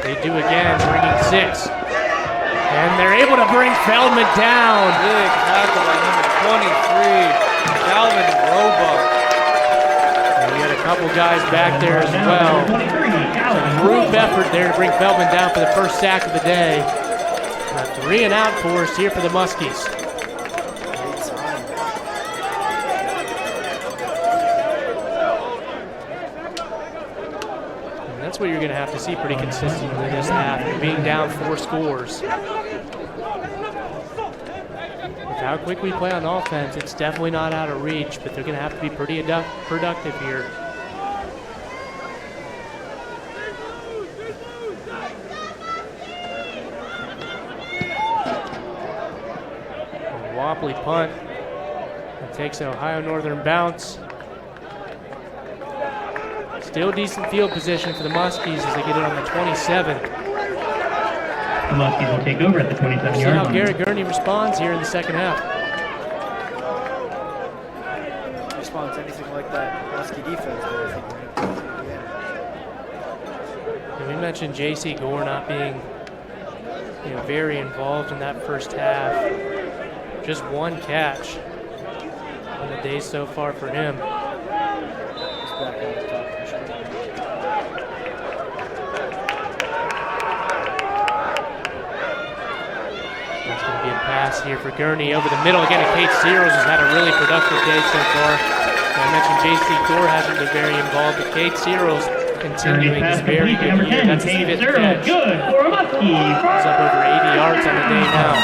They do again, bringing 6. And they're able to bring Feldman down. Big tackle by number 23, Calvin Roebuck. And we had a couple guys back there as well. Group effort there to bring Feldman down for the first sack of the day. A 3 and out for us here for the Muskies. That's what you're going to have to see pretty consistently this half, being down 4 scores. With how quick we play on offense, it's definitely not out of reach, but they're going to have to be pretty productive here. A wobbly punt. It takes an Ohio Northern bounce. Still decent field position for the Muskies as they get it on the 27. The Muskies will take over at the 27-yard line. See how Garrett Gurney responds here in the second half. Responds anything like that Muskie defense, though, I think. And we mentioned J.C. Gore not being, very involved in that first half. Just 1 catch in the day so far for him. pass here for Gurney over the middle. Again, Kate Searles has had a really productive day so far. I mentioned J.C. Gore hasn't been very involved, but Kate Searles continuing his very good year. That's his fifth catch. Good for a Muskie. He's up over 80 yards on the day now.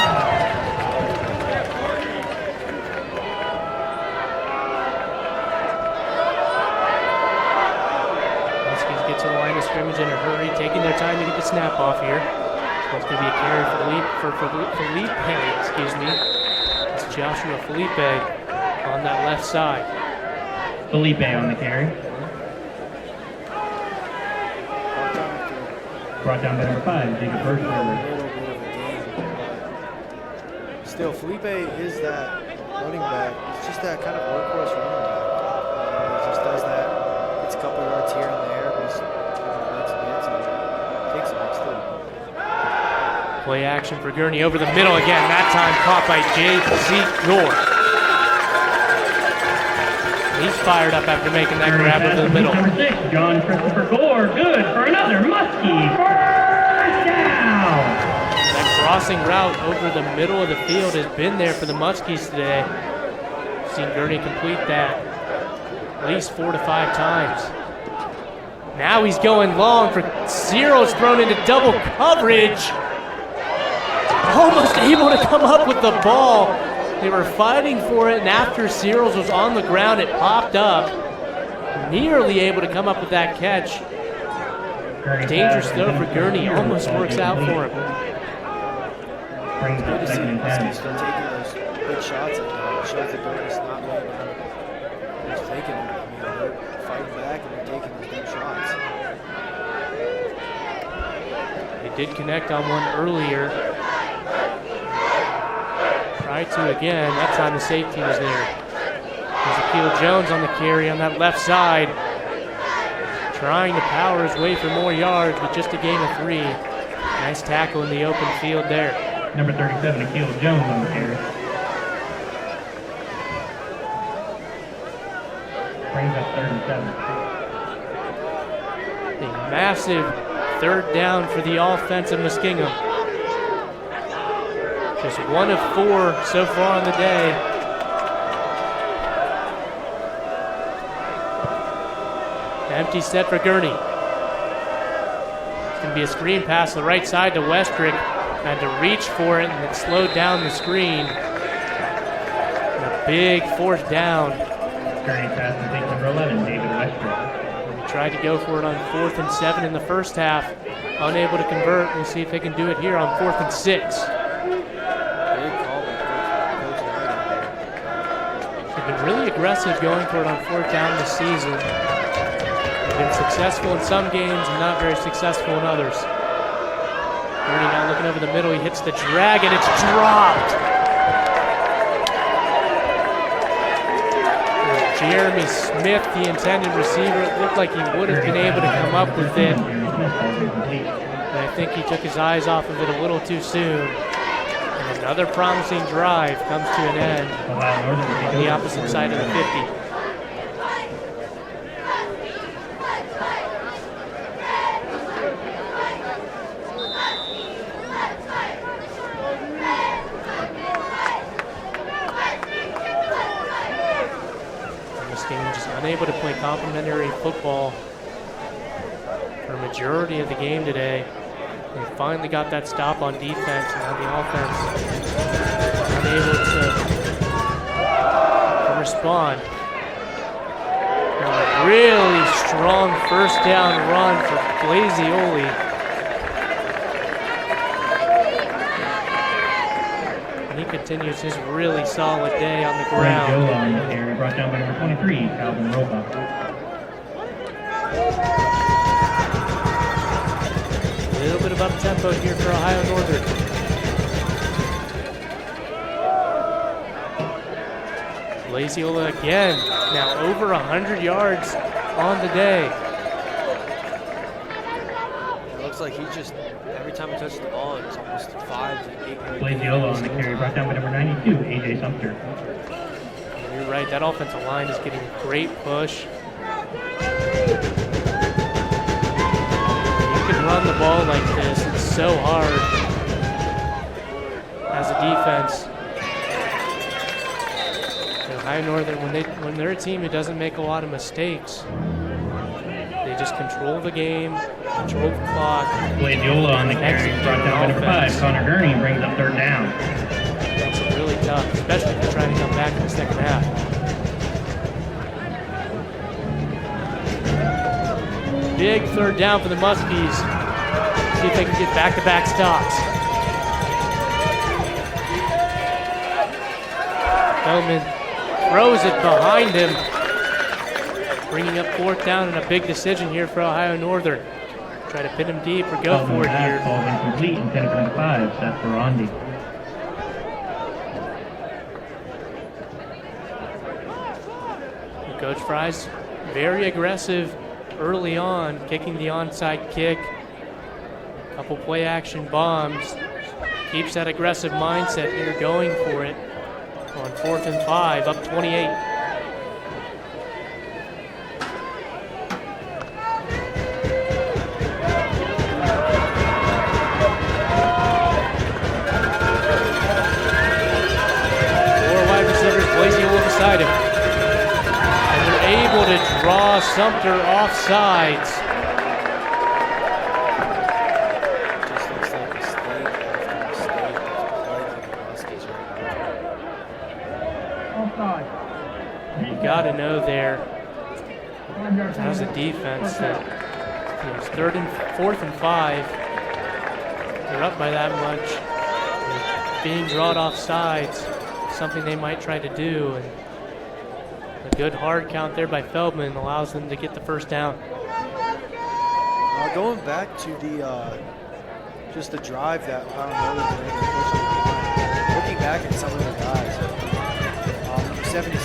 Muskies get to the line of scrimmage in a hurry, taking their time to get the snap off here. It's going to be a carry for Felipe, excuse me. It's Joshua Felipe on that left side. Felipe on the carry. Brought down by number 5, Jacob Hirschberger. Still, Felipe is that running back. He's just that kind of workhorse running back. He just does that. Gets a couple yards here and there, but he's makes hits and takes it next to him. Play action for Gurney over the middle again. That time caught by J.C. Gore. He's fired up after making that grab over the middle. Number 6, John Christopher Gore. Good for another Muskie. First down. That crossing route over the middle of the field has been there for the Muskies today. Seen Gurney complete that at least 4 to 5 times. Now he's going long for Searles, thrown into double coverage. Almost able to come up with the ball. They were fighting for it, and after Searles was on the ground, it popped up. Nearly able to come up with that catch. Dangerous throw for Gurney. Almost works out for him. Brings Good up to see second the and 10. Muskies start taking those big shots at him. Shows that they're just not letting him. They're just taking them. I mean, they're fighting back and they're taking those big shots. They did connect on one earlier. Try to again. That time the safety was there. There's Akil Jones on the carry on that left side. Trying to power his way for more yards, but just a gain of 3. Nice tackle in the open field there. Number 37, Akil Jones on the carry. Brings up 3rd and 7. A massive 3rd down for the offense of Muskingham. Just 1 of 4 so far on the day. Empty set for Gurney. It's going to be a screen pass to the right side to Westrick. Had to reach for it and it slowed down the screen. And a big 4th down. Gurney pass to take number 11, David Westrick. They tried to go for it on 4th and 7 in the first half. Unable to convert. We'll see if they can do it here on 4th and 6. They've been really aggressive going for it on 4th down this season. They've been successful in some games and not very successful in others. Gurney now looking over the middle. He hits the drag and it's dropped. Jeremy Smith, the intended receiver, it looked like he would have been able to come up with it. And I think he took his eyes off of it a little too soon. And another promising drive comes to an end on the opposite side of the 50. Muskingham just unable to play complementary football for a majority of the game today. They finally got that stop on defense, and now the offense unable to respond. And a really strong 1st down run for Glazioli. And he continues his really solid day on the ground. Joe on the carry, brought down by number 23, Calvin Roba. A little bit of up-tempo here for Ohio Northern. Laziola again, now over 100 yards on the day. It looks like he just, every time he touches the ball, it's almost 5 to 8 yards. Blaziola on the carry, brought down by number 92, AJ Sumter. You're right, that offensive line is getting a great push. Run the ball like this, it's so hard. as a defense. Ohio Northern, when they're a team who doesn't make a lot of mistakes, they just control the game, control the clock. Blaziola on the carry, brought down by number 5. Connor Gurney brings up third down. Makes it really tough, especially if they're trying to come back in the second half. Big third down for the Muskies. See if they can get back-to-back stops. Feldman throws it behind him, bringing up fourth down and a big decision here for Ohio Northern. Try to pin him deep or go for it here. Ball incomplete, intended for number 5. That's for Rondi. Coach Fry's very aggressive early on, kicking the onside kick. Couple play action bombs. Keeps that aggressive mindset here, going for it on 4th and 5, up 28. Four wide receivers, Blaziola beside him. And they're able to draw Sumter off sides. Just looks like mistake after mistake that's plaguing the Muskies right now. You got to know there, as a defense, that it's 4th and 5. They're up by that much. Being brought off sides, something they might try to do. And a good hard count there by Feldman allows them to get the first down. Going back to the just the drive that Ohio Northern was able to push on the line. Looking back at some of the guys, number 76,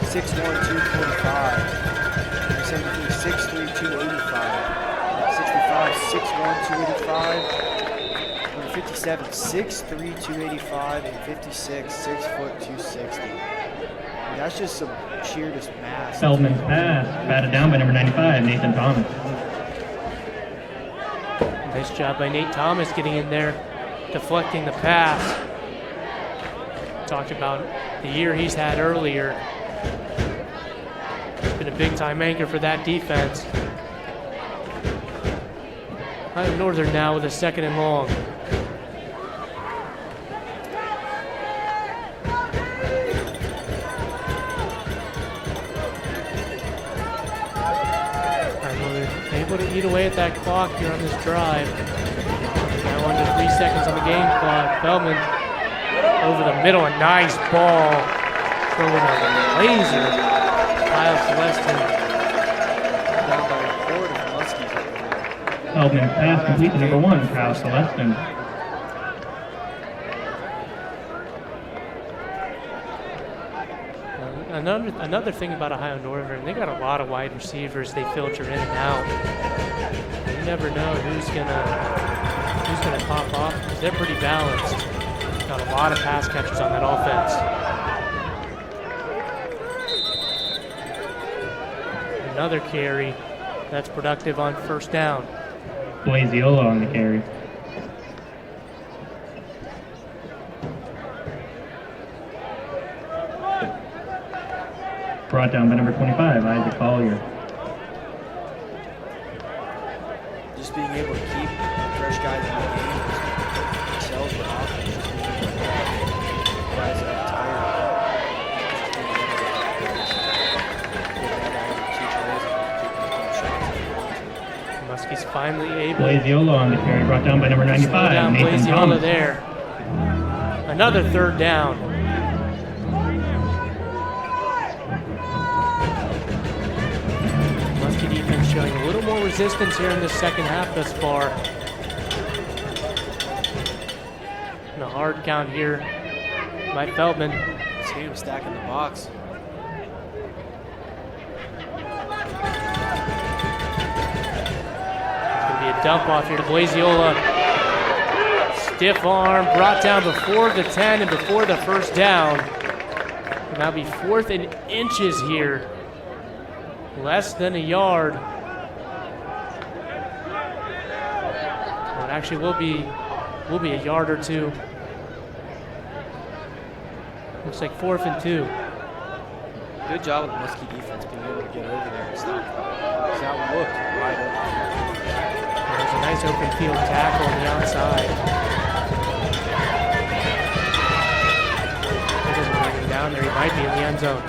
6'1", 245. Number 73, 6'3", 285. 65, 6'1", 285. Number 57, 6'3", 285, and 56, 6 foot, 260. And that's just some sheer just mass. Feldman's pass, batted down by number 95, Nathan Thomas. Nice job by Nate Thomas getting in there, deflecting the pass. Talked about the year he's had earlier. He's been a big-time anchor for that defense. Ohio Northern now with a 2nd and long. Able to eat away at that clock here on this drive. Now under 3 seconds on the game clock. Feldman over the middle, a nice ball. Throwing a laser. Kyle Celestin. Down by a quarter of the Muskies. Feldman's pass complete to number 1, Kyle Celestin. Another thing about Ohio Northern, they got a lot of wide receivers they filter in and out. You never know who's gonna pop off because they're pretty balanced. Got a lot of pass catchers on that offense. Another carry that's productive on 1st down. Blaziola on the carry. Brought down by number 25, Isaac Collier. Just being able to keep fresh guys in the game sells for offense. Just being able to guys that are tired. Muskie's finally able. Blaziola on the carry, brought down by number 95, Slow down Nathan Blaziola Thomas. there. Another 3rd down. Muskie defense showing a little more resistance here in the second half thus far. And a hard count here by Feldman. See him stacking the box. It's going to be a dump off here to Blaziola. Stiff arm, brought down before the 10 and before the first down. It'll now be 4th and inches here. Less than a yard. Well, it actually will be a yard or two Looks like 4th and 2. Good job with the Muskie defense being able to get over there and stop that. 'Cause that one looked wide open. There's a nice open field tackle on the outside. He doesn't bring him down there. He might be in the end zone.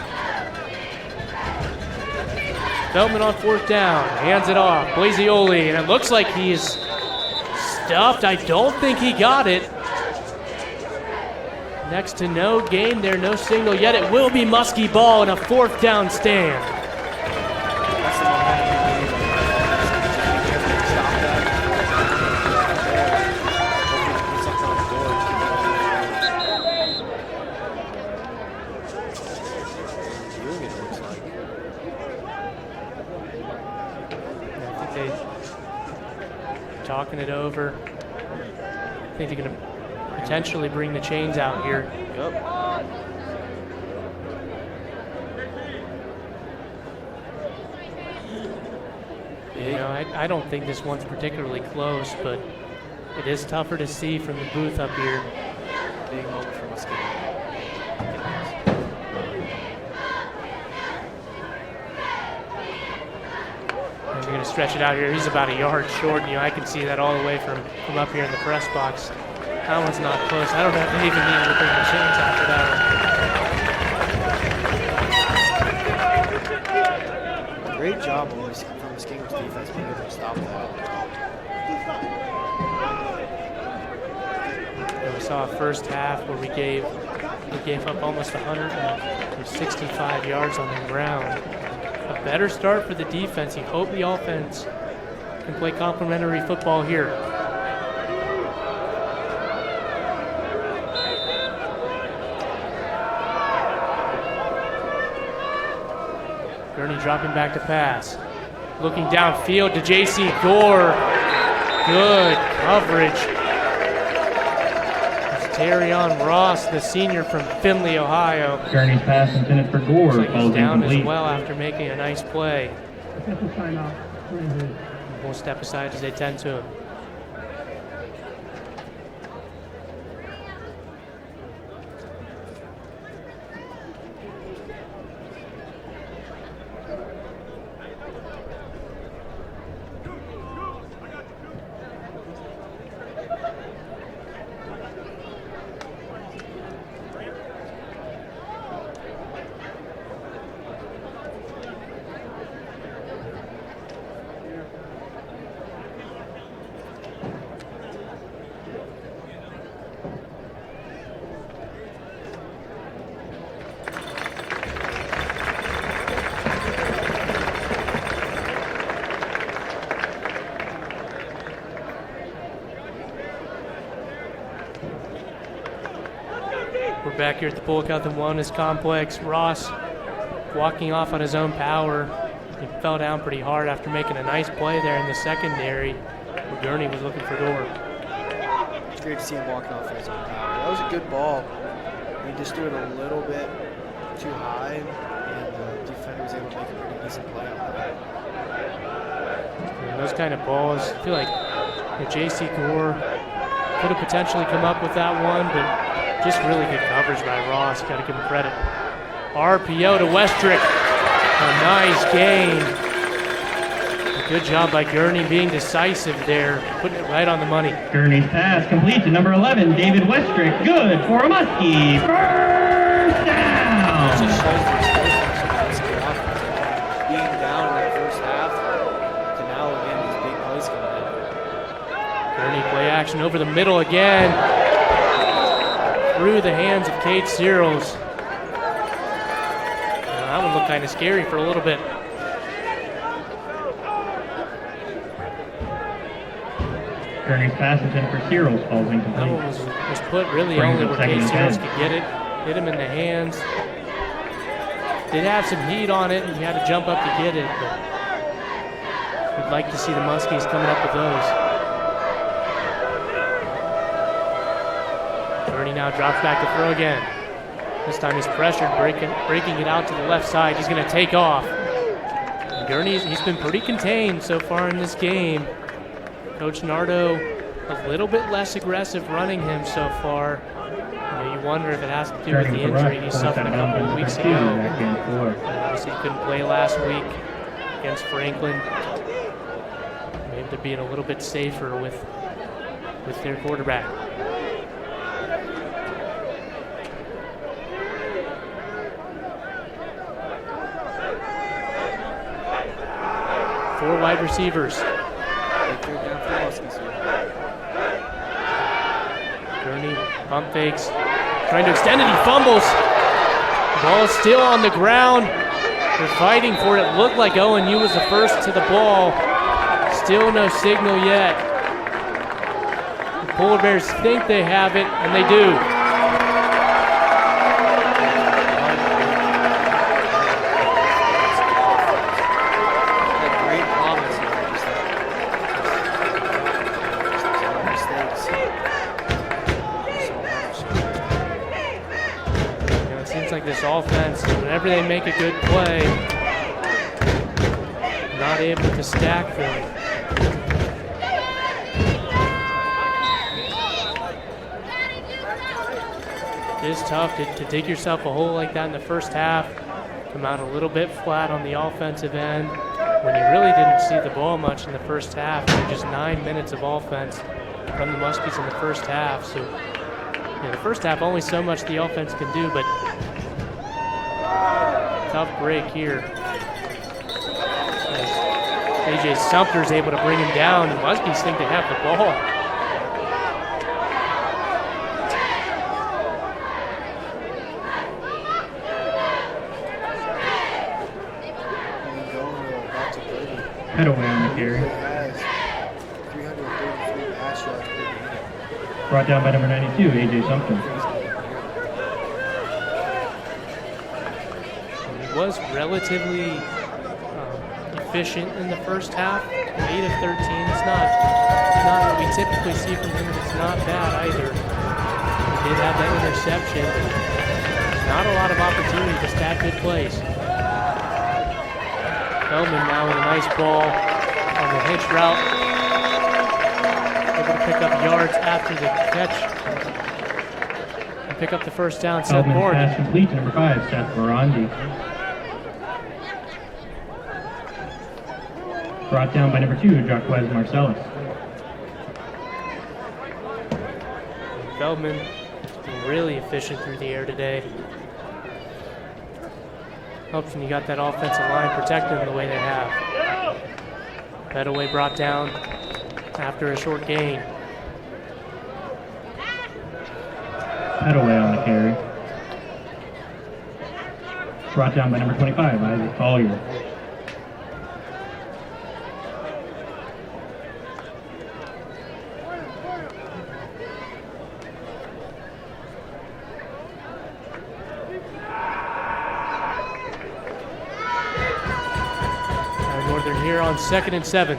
Feldman on 4th down. Hands it off. Blazioli. And it looks like he's stuffed. I don't think he got it. Next to no gain there. No signal yet. It will be Muskie ball in a 4th down stand. That's the momentum you need. Stop that. Hopefully put something on the board. Doing it, looks like. I think they're talking it over. I think they're going to potentially bring the chains out here. Yep. You know, I don't think this one's particularly close, but it is tougher to see from the booth up here. Big moment for Muskinugm. And you're going to stretch it out here. He's about a yard short. You know, I can see that all the way from up here in the press box. That one's not close. I don't know if they even needed to bring the chains after that one. Great job from Muskinugm's defense being able to stop that. And we saw a first half where we gave up almost 165 yards on the ground. A better start for the defense. You hope the offense can play complementary football here. Gurney dropping back to pass. Looking downfield to J.C. Gore. Good coverage. It's Terrion Ross, the senior from Findlay, Ohio. Gurney's pass intended for Gore. Looks like he's Falls down as incomplete. well after making a nice play. Official timeout. We'll step aside as they tend to him. We're back here at the Bullock Health and Wellness Complex. Ross walking off on his own power. He fell down pretty hard after making a nice play there in the secondary. Gurney was looking for Gore. It's great to see him walking off his own power. That was a good ball. He just threw it a little bit too high, and the defender was able to make a pretty decent play on that. And those kind of balls, I feel like J.C. Gore could have potentially come up with that one, but just really good coverage by Ross. Got to give him credit. RPO to Westrick. A nice gain. A good job by Gurney being decisive there, putting it right on the money. Gurney's pass complete to number 11, David Westrick. Good for a Muskie. First down. Just shows the explosiveness of the Muskie offense. Being down in that first half to now again these big plays coming in. Gurney play action over the middle again. Through the hands of Cade Searles. That one looked kind of scary for a little bit. Gurney's pass intended for Searles falls That incomplete. one was put really Brings only up where second Cade and Searles 10. could get it. Hit him in the hands. Did have some heat on it, and he had to jump up to get it. But we'd like to see the Muskies coming up with those. Gurney now drops back to throw again. This time he's pressured, breaking it out to the left side. He's going to take off. And Gurney's he's been pretty contained so far in this game. Coach Nardo a little bit less aggressive running him so far. You know, you wonder if it has to do with the injury he suffered a couple of weeks ago. Obviously, he couldn't play last week against Franklin. Maybe they're being a little bit safer with their quarterback. Four wide receivers. Gurney pump fakes, trying to extend it, he fumbles. Ball is still on the ground. They're fighting for it. Looked like ONU was the first to the ball. Still no signal yet. The Polar Bears think they have it, and they do. Like this offense, whenever they make a good play, not able to stack them. It is tough to dig yourself a hole like that in the first half, come out a little bit flat on the offensive end when you really didn't see the ball much in the first half. Just 9 minutes of offense from the Muskies in the first half. So the first half, only so much the offense can do, but tough break here. As AJ Sumter's able to bring him down, and Muskies think they have the ball. Headaway on the carry. Brought down by number 92, AJ Sumter. Was relatively efficient in the first half. 8 of 13. It's not what we typically see from him. It's not bad either. He did have that interception. Not a lot of opportunity to stack good plays. Feldman now with a nice ball on the hitch route. Able to pick up yards after the catch and pick up the first down. Seth Feldman's Morgan. pass complete to number 5, Seth Morandi. Brought down by number 2, Jacquez Marcellus. Feldman has been really efficient through the air today. Helps when you got that offensive line protecting them the way they have. Bedaway brought down after a short gain. Headaway on the carry. Brought down by number 25, Isaac Collier. Northern here on 2nd and 7.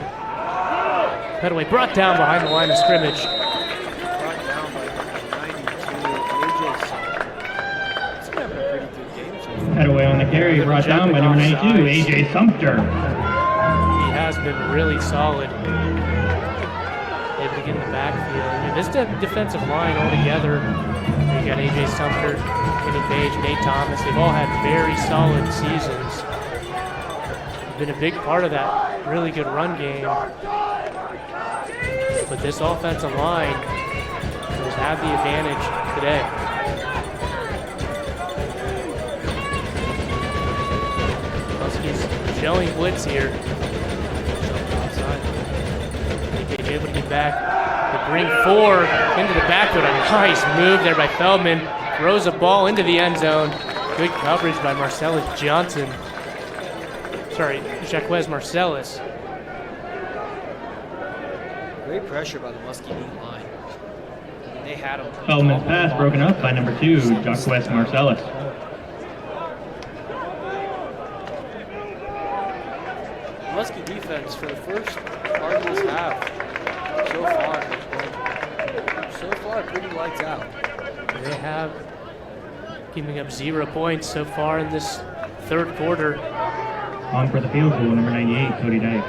Pedaway brought down behind the line of scrimmage. Brought down by 92, AJ Sumter. He's been having a pretty good game so far. Headaway on the carry, brought down by number 92, AJ Sumter. He has been really solid. Able to get in the backfield. This defensive line altogether, you got AJ Sumter, Kenny Page, Nate Thomas, they've all had very solid seasons. Been a big part of that really good run game. But this offensive line has had the advantage today. Muskies showing blitz here. Page able to get back. They bring 4 into the backfield. A nice move there by Feldman. Throws a ball into the end zone. Good coverage by Marcellus Johnson. Sorry, Jacquez Marcellus. Great pressure by the Muskinugm line. They had him. Feldman's pass broken up by number 2, Jacquez Marcellus. Muskie defense for the first part of this half so far pretty lights out. They have giving up 0 points so far in this third quarter. On for the field goal, number 98, Cody Dyke.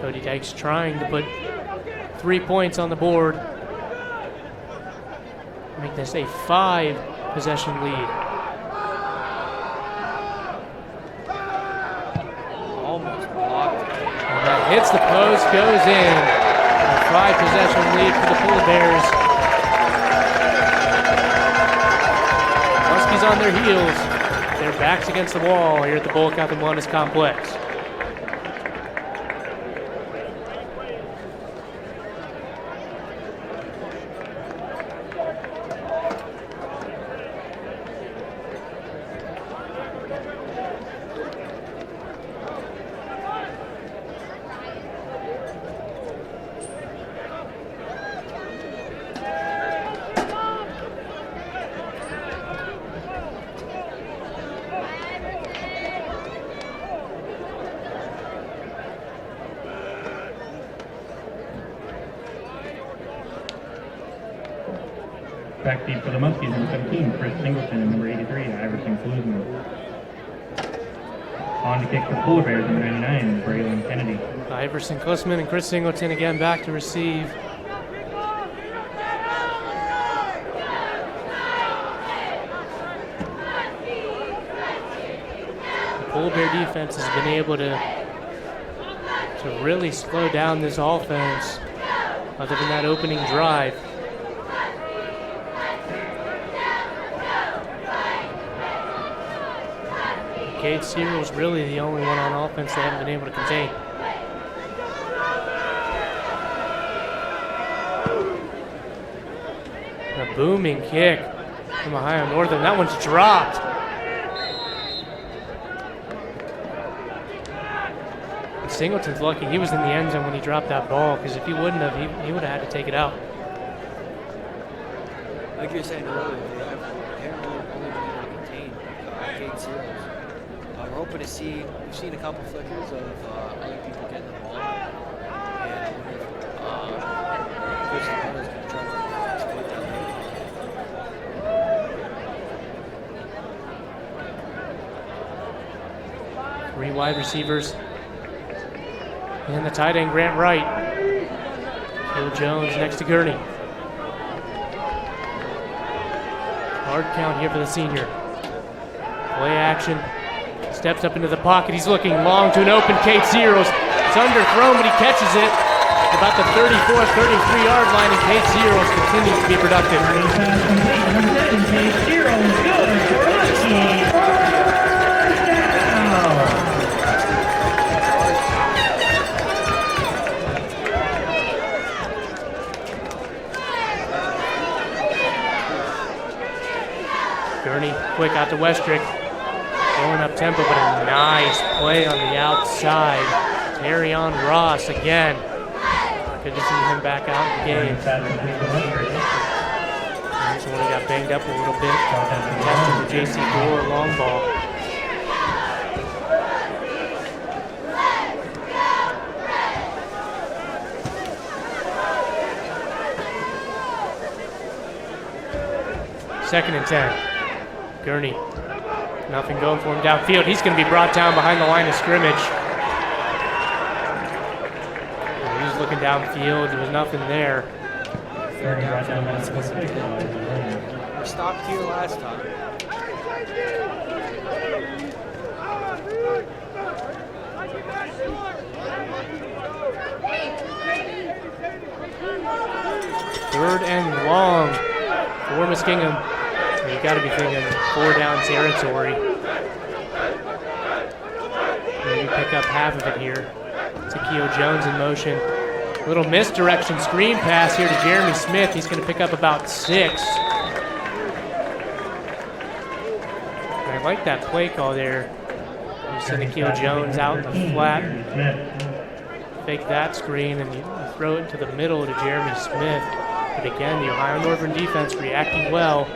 Cody Dyke's trying to put 3 points on the board. make this a 5-possession lead. Almost blocked. And that hits the post, goes in. A 5-possession lead for the Polar Bears. Huskies on their heels. Their backs against the wall here at the Bowl Cup and Wellness Complex. Backseat for the Muskies, number 17, Chris Singleton, and number 83, Iverson Muskinugm. On to kick for the Polar Bears, number 99, Braylon Kennedy. Iverson Klusman and Chris Singleton again back to receive. The Polar Bear defense has been able to really slow down this offense other than that opening drive. Cade Searles really the only one on offense they haven't been able to contain. A booming kick from Ohio Northern. That one's dropped. And Singleton's lucky he was in the end zone when he dropped that ball, because if he wouldn't have, he would have had to take it out. Like you were saying earlier, they haven't only been able to contain Cade Searles. We're hoping to see, we've seen a couple flickers of other people getting the ball. And I wonder if Coach Depoto's going to try to exploit that later. 3 wide receivers. And the tight end, Grant Wright. Phil Jones next to Gurney. Hard count here for the senior. Play action. Steps up into the pocket. He's looking long to an open Cade Searles. It's underthrown, but he catches it about the 34, 33-yard line, and Cade Searles continues to be productive. Cade Searles goes for a Husky. Gurney quick out to Westrick. Going up tempo, but a nice play on the outside. Terrion Ross again. Good to see him back out in the game. Here's one who got banged up a little bit. Testing the J.C. Gore long ball. Second and 10. Gurney. Nothing going for him downfield. He's going to be brought down behind the line of scrimmage. He was looking downfield. There was nothing there. We stopped here last time. Third and long for Muskinugm. You got to be thinking 4-down territory. Maybe pick up half of it here. Takeo Jones in motion. Little misdirection screen pass here to Jeremy Smith. He's going to pick up about 6. I like that play call there. You send Takeo Jones out in the flat. Fake that screen and you throw it into the middle to Jeremy Smith. But again, the Ohio Northern defense reacting well.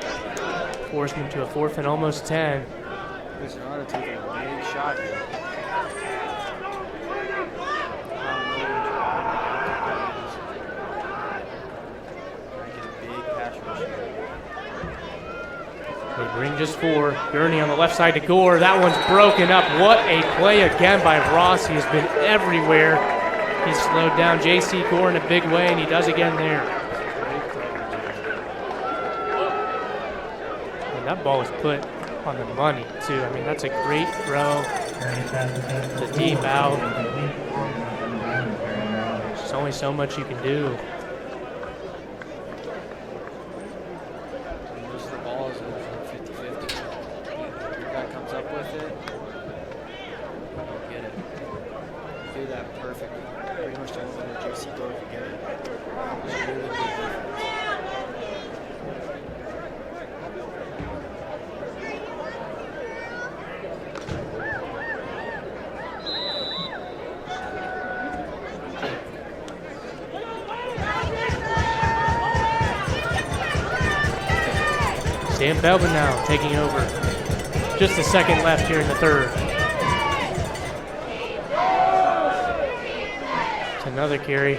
Forcing him to a 4th and almost 10. Missionado taking a big shot here. They bring just 4. Gurney on the left side to Gore. That one's broken up. What a play again by Ross. He has been everywhere. He's slowed down J.C. Gore in a big way, and he does again there. And that ball was put on the money, too. I mean, that's a great throw. It's a deep out. There's only so much you can do. Most of the balls are 50-50. If that comes up with it, you'll get it. Do that perfectly. Pretty much the only thing that JC goes to get it. It's really good defense. Dan Feldman now taking over. Just a second left here in the third. It's another carry.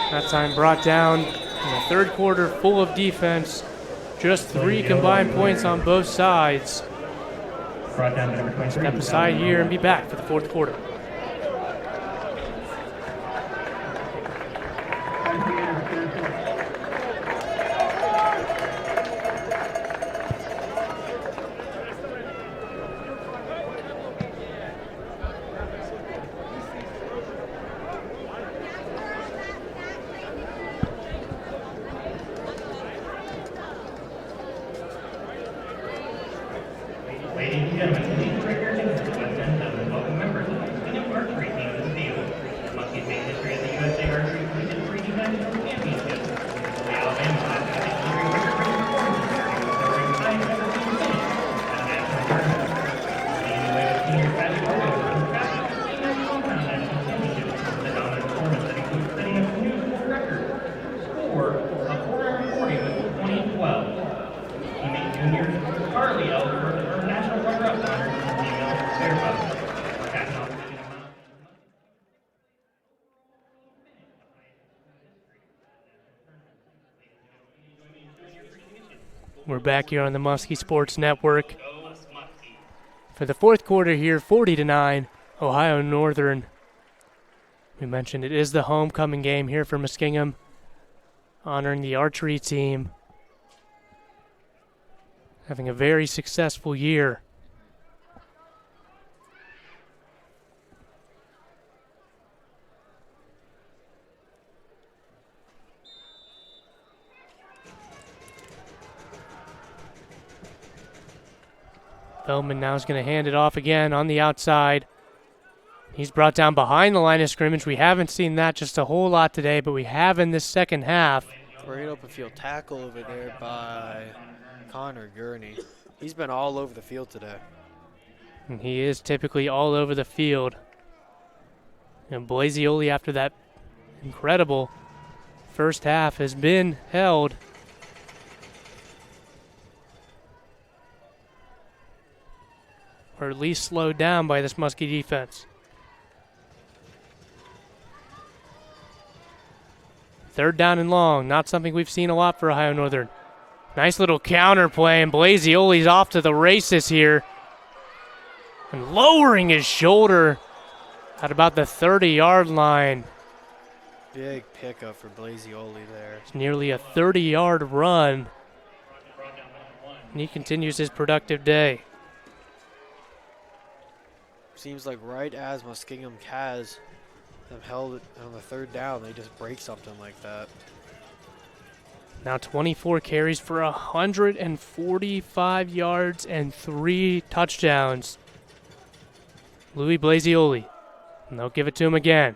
That time brought down in the third quarter, full of defense. Just 3 combined points on both sides. Step aside here and be back for the fourth quarter. Ladies and gentlemen, please direct your attention to the west end zone and welcome members of the Muskinugm archery team to the field. Muskie's made history at the USA Archery Collegiate 3D National Championship. The Alabama class has a record-breaking performance this year, covering the highest ever team finish at a national tournament. Leading the way with senior Patty Orgo from traffic completing their compound national championship with a dominant performance that includes setting a new school record score of 440 with 2012. Teammate junior Carly Elder earned national runner-up honors in the female fair bow. Our captain also did amount. We're back here on the Muskie Sports Network for the fourth quarter here, 40-9, Ohio Northern. We mentioned it is the homecoming game here for Muskinugm, honoring the archery team. Having a very successful year. Feldman now is going to hand it off again on the outside. He's brought down behind the line of scrimmage. We haven't seen that just a whole lot today, but we have in this second half. Great open field tackle over there by Connor Gurney. He's been all over the field today. And he is typically all over the field. And Blazioli, after that incredible first half, has been held. Or at least slowed down by this Muskie defense. Third down and long, not something we've seen a lot for Ohio Northern. Nice little counter play, and Blazioli's off to the races here. And lowering his shoulder at about the 30-yard line. Big pickup for Blazioli there. It's nearly a 30-yard run. And he continues his productive day. Seems like right as Muskingham has them held on the third down, they just break something like that. Now 24 carries for 145 yards and 3 touchdowns. Louis Blazioli. And they'll give it to him again.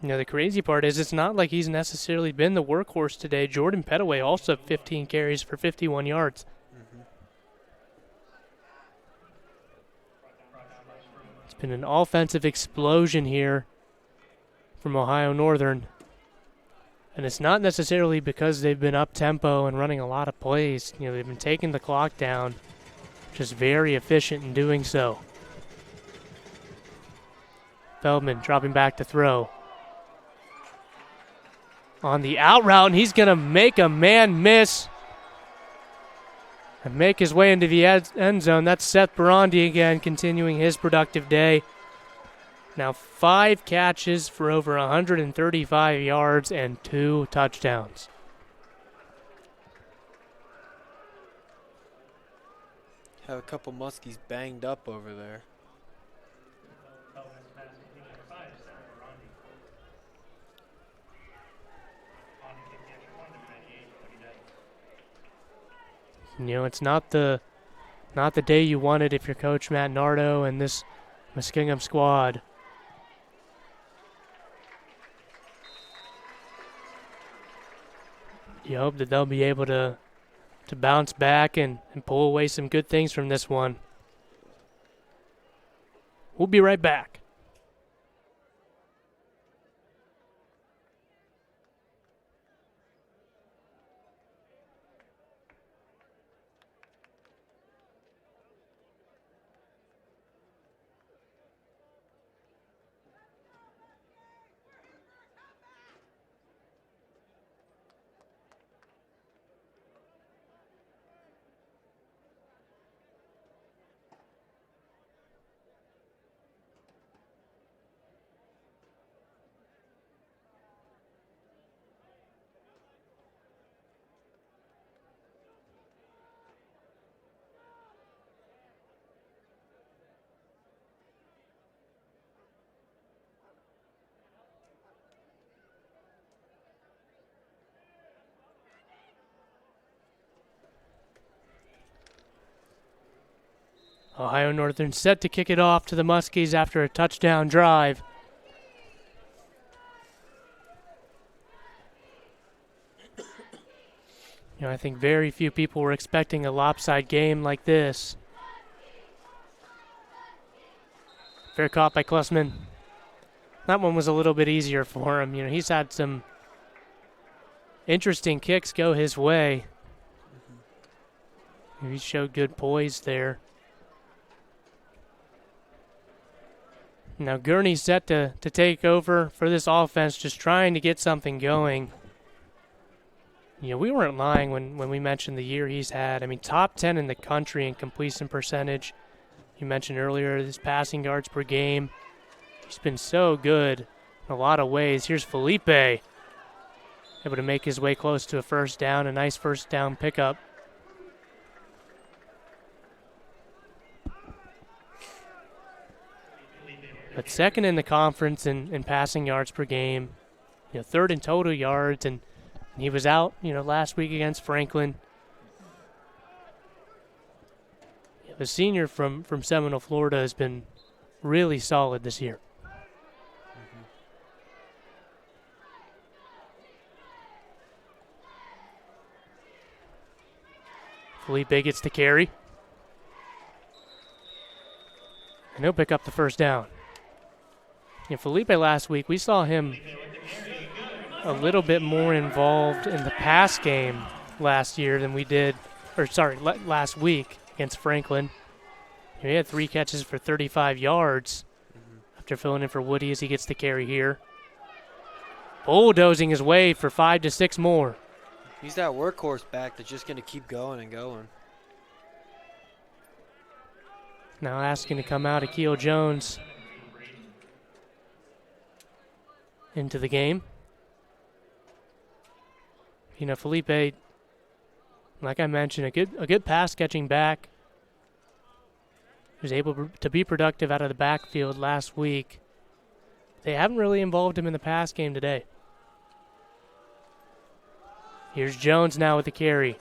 You know, the crazy part is it's not like he's necessarily been the workhorse today. Jordan Petaway also 15 carries for 51 yards. It's been an offensive explosion here from Ohio Northern. And it's not necessarily because they've been up-tempo and running a lot of plays. You know, they've been taking the clock down, just very efficient in doing so. Feldman dropping back to throw. On the out route, and he's going to make a man miss and make his way into the end zone. That's Seth Barandi again, continuing his productive day. Now 5 catches for over 135 yards and 2 touchdowns. Have a couple Muskies banged up over there. You know, it's not the day you wanted if you're Coach Matt Nardo and this Muskinugm squad. You hope that they'll be able to bounce back and pull away some good things from this one. We'll be right back. Ohio Northern set to kick it off to the Muskies after a touchdown drive. You know, I think very few people were expecting a lopsided game like this. Fair caught by Klussman. That one was a little bit easier for him. You know, he's had some interesting kicks go his way. He showed good poise there. Now Gurney's set to take over for this offense, just trying to get something going. You know, we weren't lying when we mentioned the year he's had. I mean, top 10 in the country in completion percentage. You mentioned earlier his passing yards per game. He's been so good in a lot of ways. Here's Felipe, able to make his way close to a first down, a nice first down pickup. But second in the conference in passing yards per game, you know, third in total yards, and he was out, you know, last week against Franklin. The senior from Seminole, Florida, has been really solid this year. Felipe gets the carry. And he'll pick up the first down. Yeah, Felipe last week, we saw him a little bit more involved in the pass game last year than we did, last week against Franklin. He had 3 catches for 35 yards after filling in for Woody as he gets the carry here. Bulldozing his way for 5 to 6 more. He's that workhorse back that's just going to keep going and going. Now asking to come out Akeel Jones into the game. You know, Felipe, like I mentioned, a good pass catching back. He was able to be productive out of the backfield last week. They haven't really involved him in the pass game today. Here's Jones now with the carry.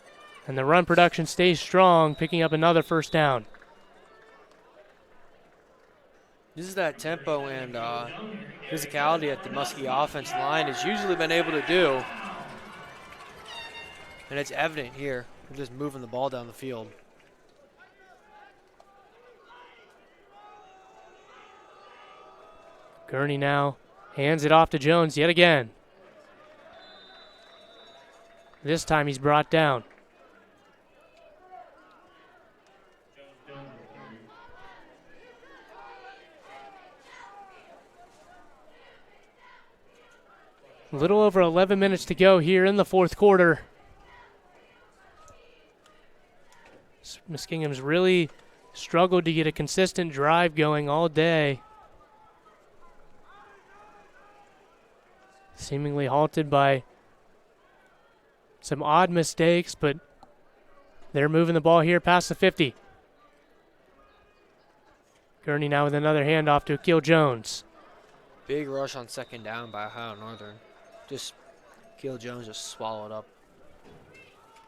And the run production stays strong, picking up another first down. This is that tempo and physicality that the Muskie offensive line has usually been able to do. And it's evident here. They're just moving the ball down the field. Gurney now hands it off to Jones yet again. This time he's brought down. A little over 11 minutes to go here in the fourth quarter. Muskingum's really struggled to get a consistent drive going all day. Seemingly halted by some odd mistakes, but they're moving the ball here past the 50. Gurney now with another handoff to Akil Jones. Big rush on second down by Ohio Northern. Just Keel Jones just swallowed up.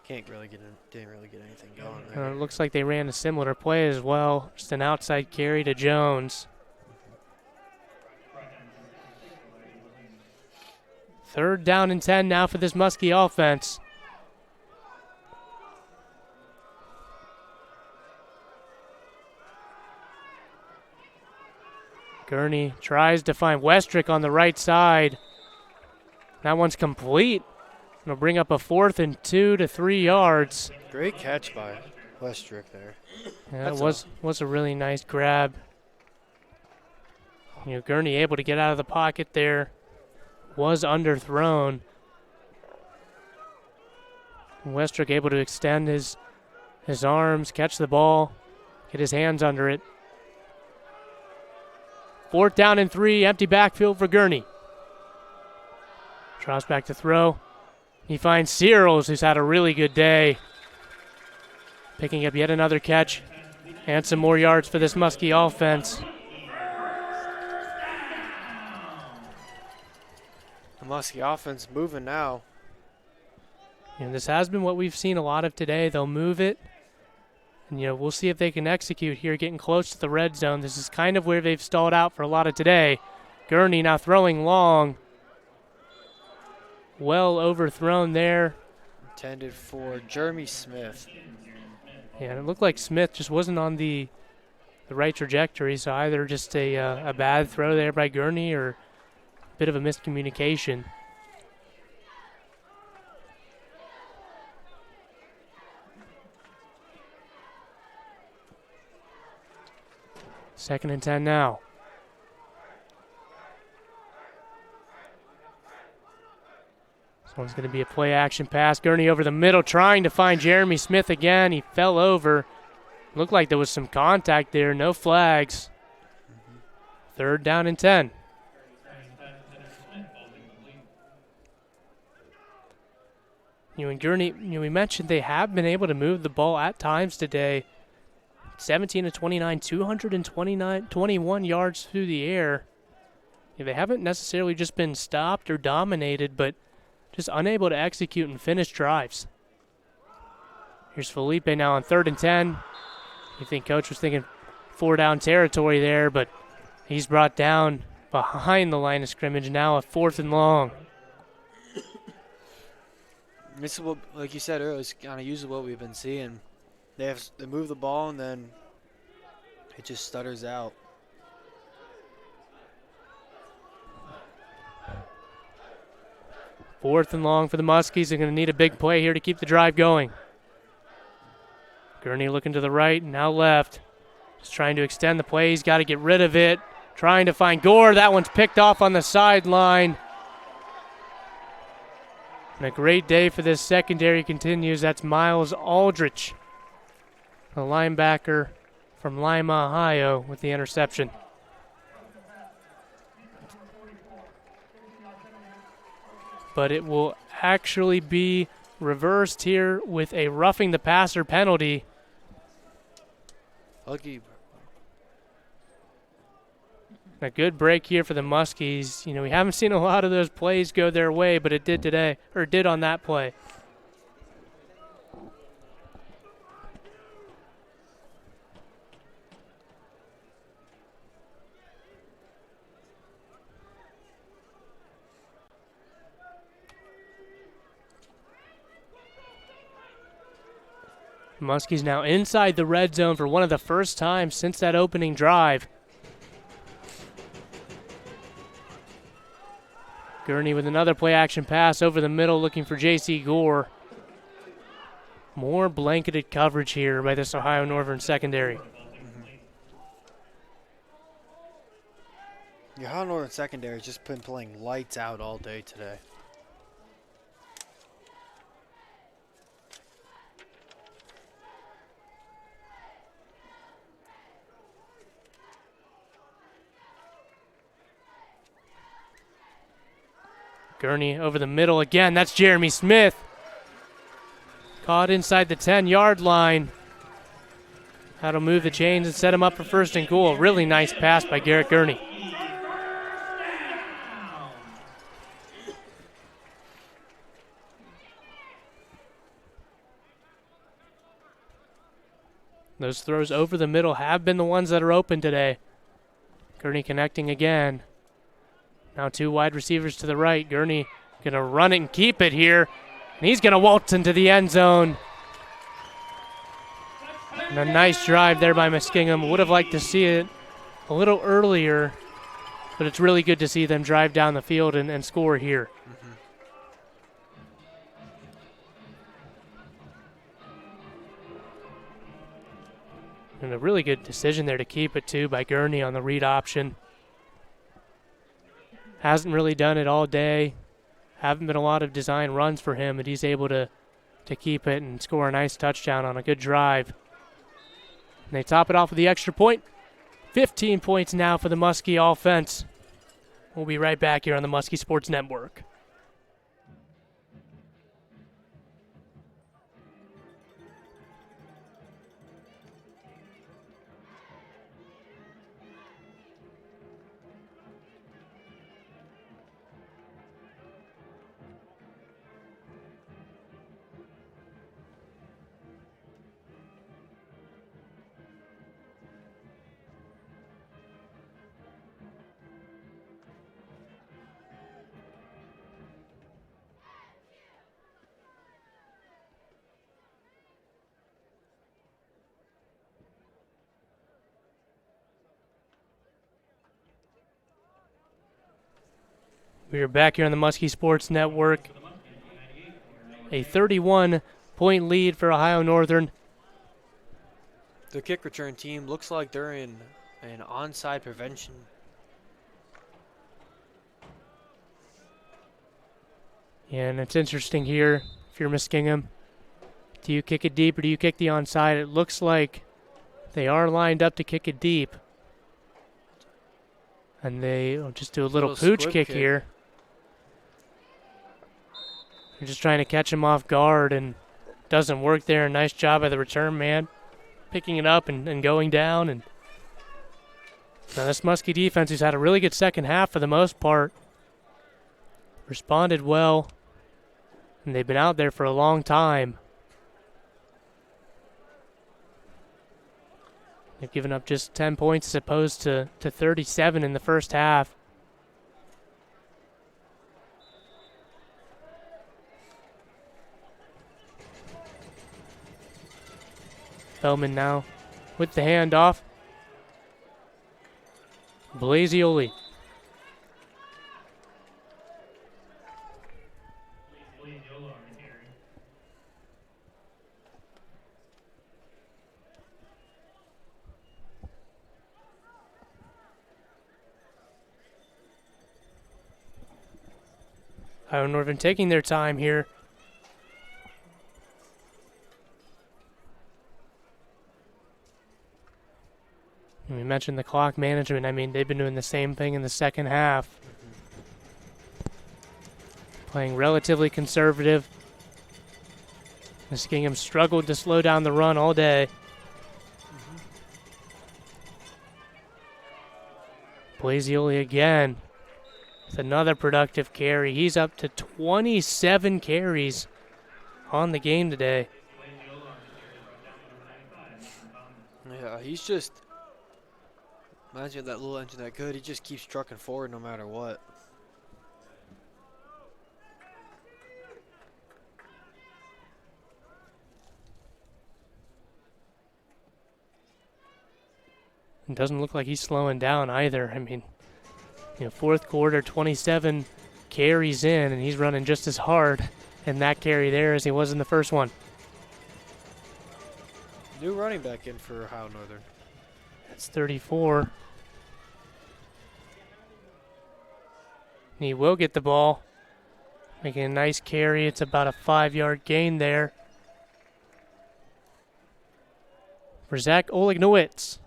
Didn't really get anything going there. It looks like they ran a similar play as well. Just an outside carry to Jones. 3rd down and 10 now for this Muskie offense. Gurney tries to find Westrick on the right side. That one's complete. It'll bring up a 4th and 2 to 3 yards. Great catch by Westrick there. Yeah, that was a really nice grab. Gurney able to get out of the pocket there. Was underthrown. Westrick able to extend his arms, catch the ball, get his hands under it. 4th down and 3, empty backfield for Gurney. Drops back to throw. He finds Searles, who's had a really good day. Picking up yet another catch and some more yards for this Muskie offense. The Muskie offense moving now. And this has been what we've seen a lot of today. They'll move it. And, we'll see if they can execute here, getting close to the red zone. This is kind of where they've stalled out for a lot of today. Gurney now throwing long. Well overthrown there. Intended for Jeremy Smith. Yeah, and it looked like Smith just wasn't on the right trajectory, so either just a bad throw there by Gurney or a bit of a miscommunication. Second and 10 now. This one's going to be a play action pass. Gurney over the middle trying to find Jeremy Smith again. He fell over. Looked like there was some contact there. No flags. 3rd down and 10. And Gurney, we mentioned they have been able to move the ball at times today. 17 to 29, 21 yards through the air. They haven't necessarily just been stopped or dominated, but just unable to execute and finish drives. Here's Felipe now on 3rd and 10. You think Coach was thinking 4-down territory there, but he's brought down behind the line of scrimmage. Now a 4th and long. This is what, like you said earlier, it's kind of usually what we've been seeing. They move the ball and then it just stutters out. 4th and long for the Muskies. They're going to need a big play here to keep the drive going. Gurney looking to the right, now left. Just trying to extend the play. He's got to get rid of it. Trying to find Gore. That one's picked off on the sideline. And a great day for this secondary continues. That's Miles Aldrich, the linebacker from Lima, Ohio, with the interception. But it will actually be reversed here with a roughing the passer penalty. Lucky. A good break here for the Muskies. We haven't seen a lot of those plays go their way, but it did today, or did on that play. Muskies now inside the red zone for one of the first times since that opening drive. Gurney with another play-action pass over the middle looking for J.C. Gore. More blanketed coverage here by this Ohio Northern secondary. The Ohio Northern secondary has just been playing lights out all day today. Gurney over the middle again. That's Jeremy Smith. Caught inside the 10-yard line. That'll move the chains and set him up for first and goal. Really nice pass by Garrett Gurney. Those throws over the middle have been the ones that are open today. Gurney connecting again. Now 2 wide receivers to the right. Gurney going to run it and keep it here. And he's going to waltz into the end zone. And a nice drive there by Muskinugm. Would have liked to see it a little earlier, but it's really good to see them drive down the field and score here. And a really good decision there to keep it, too, by Gurney on the read option. Hasn't really done it all day. Haven't been a lot of design runs for him, but he's able to keep it and score a nice touchdown on a good drive. And they top it off with the extra point. 15 points now for the Muskie offense. We'll be right back here on the Muskie Sports Network. We are back here on the Muskie Sports Network. A 31-point lead for Ohio Northern. The kick return team looks like they're in an onside prevention. Yeah, and it's interesting here, if you're Muskinugm, do you kick it deep or do you kick the onside? It looks like they are lined up to kick it deep. And they will just do a little pooch kick here. They're just trying to catch him off guard, and doesn't work there. Nice job by the return man, picking it up and going down. And now this Muskie defense, who's had a really good second half for the most part, responded well, and they've been out there for a long time. They've given up just 10 points as opposed to 37 in the first half. Bellman now with the handoff. Blazioli. Ohio Northern taking their time here. And we mentioned the clock management. I mean, they've been doing the same thing in the second half. Playing relatively conservative. Muskinugm struggled to slow down the run all day. Blazioli again with another productive carry. He's up to 27 carries on the game today. Yeah, he's just, imagine that little engine that good. He just keeps trucking forward no matter what. It doesn't look like he's slowing down either. I mean, fourth quarter, 27 carries in, and he's running just as hard in that carry there as he was in the first one. New running back in for Ohio Northern. That's 34. He will get the ball. Making a nice carry. It's about a 5-yard gain there for Zach Olignowitz.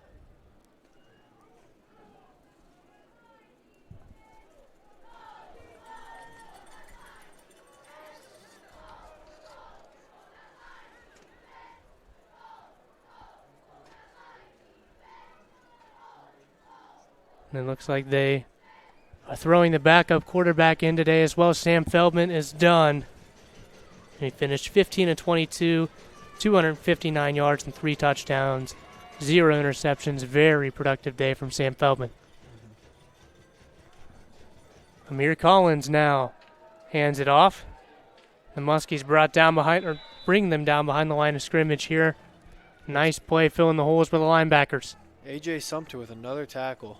And it looks like they are throwing the backup quarterback in today as well. Sam Feldman is done. He finished 15 of 22, 259 yards and 3 touchdowns, 0 interceptions. Very productive day from Sam Feldman. Amir Collins now hands it off. The Muskies brought down behind, or bring them down behind the line of scrimmage here. Nice play filling the holes for the linebackers. A.J. Sumter with another tackle.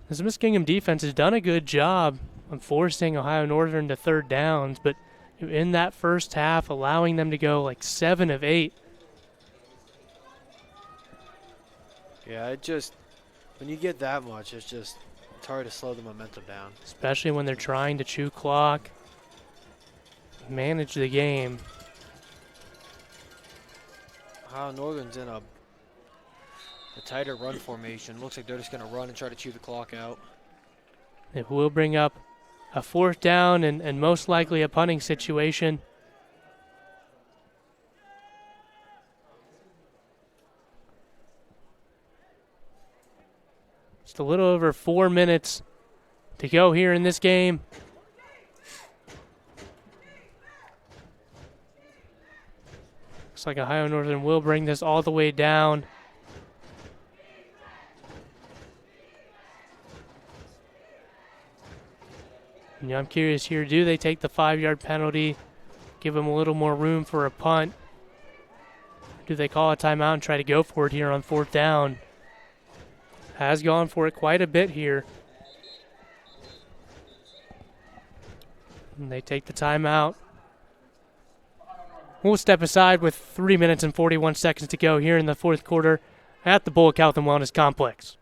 This Muskingham defense has done a good job of forcing Ohio Northern to third downs, but in that first half, allowing them to go like 7 of 8. Yeah, when you get that much, it's hard to slow the momentum down. Especially when they're trying to chew clock, manage the game. Ohio Northern's in a tighter run formation. Looks like they're just going to run and try to chew the clock out. It will bring up a 4th down and most likely a punting situation. Just a little over 4 minutes to go here in this game. Looks like Ohio Northern will bring this all the way down. And I'm curious here, do they take the 5-yard penalty, give them a little more room for a punt? Or do they call a timeout and try to go for it here on 4th down? Has gone for it quite a bit here. And they take the timeout. We'll step aside with 3 minutes and 41 seconds to go here in the 4th quarter at the Bullock Health and Wellness Complex.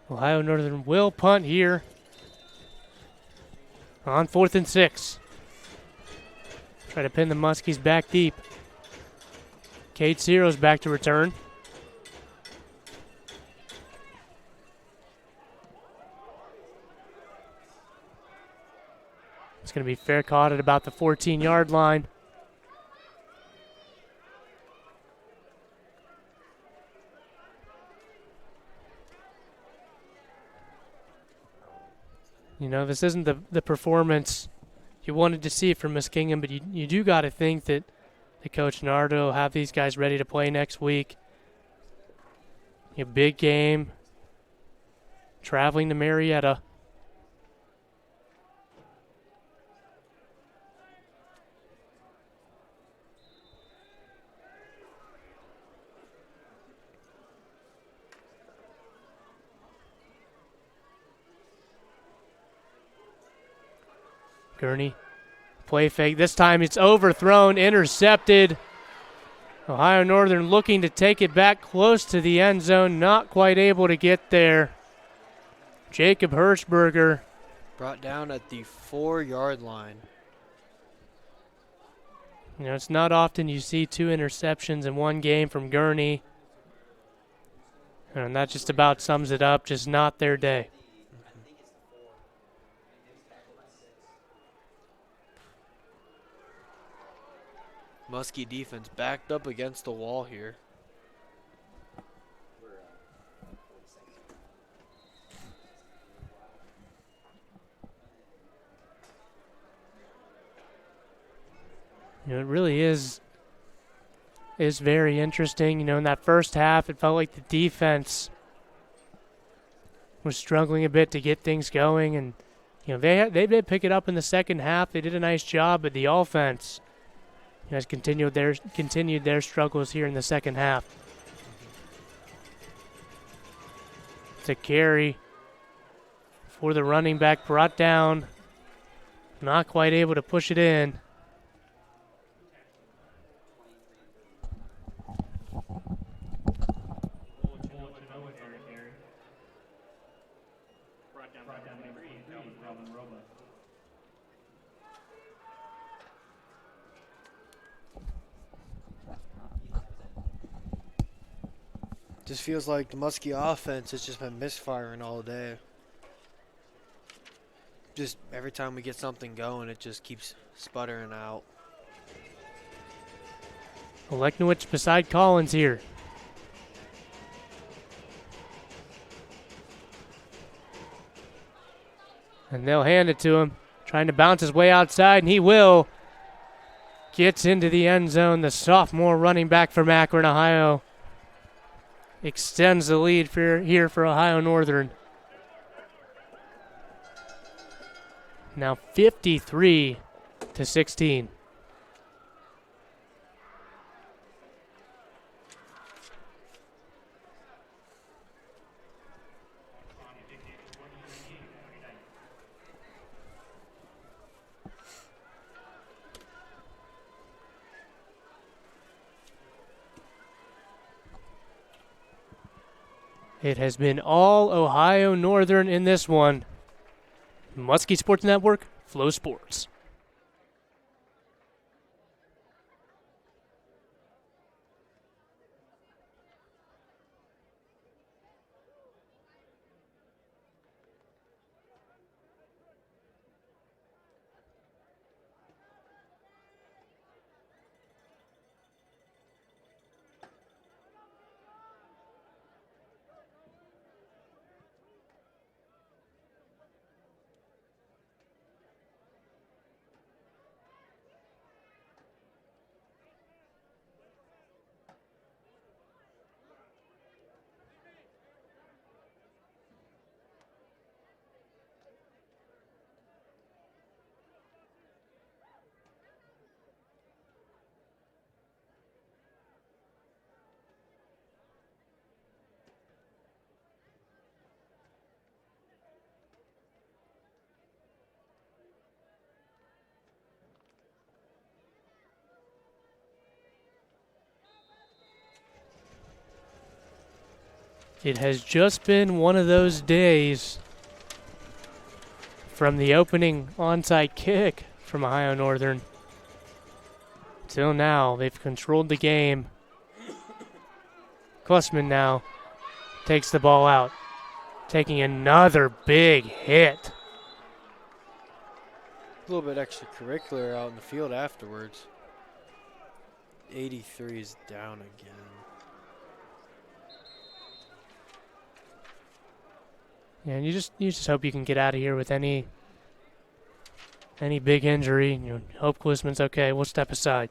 Ohio Northern will punt here on 4th and 6. Try to pin the Muskies back deep. Cade Ciro's back to return. It's going to be fair caught at about the 14-yard line. You know, this isn't the performance you wanted to see from Muskingham, but you do got to think that the Coach Nardo will have these guys ready to play next week. A big game, traveling to Marietta. Gurney, play fake. This time it's overthrown, intercepted. Ohio Northern looking to take it back close to the end zone, not quite able to get there. Jacob Hirschberger. Brought down at the 4-yard line. You know, it's not often you see 2 interceptions in one game from Gurney. And that just about sums it up, just not their day. Muskie defense backed up against the wall here. You know, it really is very interesting. You know, in that first half, it felt like the defense was struggling a bit to get things going, and They did pick it up in the second half. They did a nice job, but the offense has continued their struggles here in the second half. It's a carry for the running back, brought down, not quite able to push it in. Just feels like the Muskie offense has just been misfiring all day. Just every time we get something going, it just keeps sputtering out. Oleknowicz beside Collins here. And they'll hand it to him. Trying to bounce his way outside, and he will. Gets into the end zone. The sophomore running back from Akron, Ohio. Extends the lead here for Ohio Northern. Now 53-16. It has been all Ohio Northern in this one. Muskie Sports Network, Flow Sports. It has just been one of those days from the opening onside kick from Ohio Northern till now. They've controlled the game. Klussman now takes the ball out, taking another big hit. A little bit extracurricular out in the field afterwards. 83 is down again. Yeah, and you just hope you can get out of here with any big injury. Hope Klussman's okay. We'll step aside.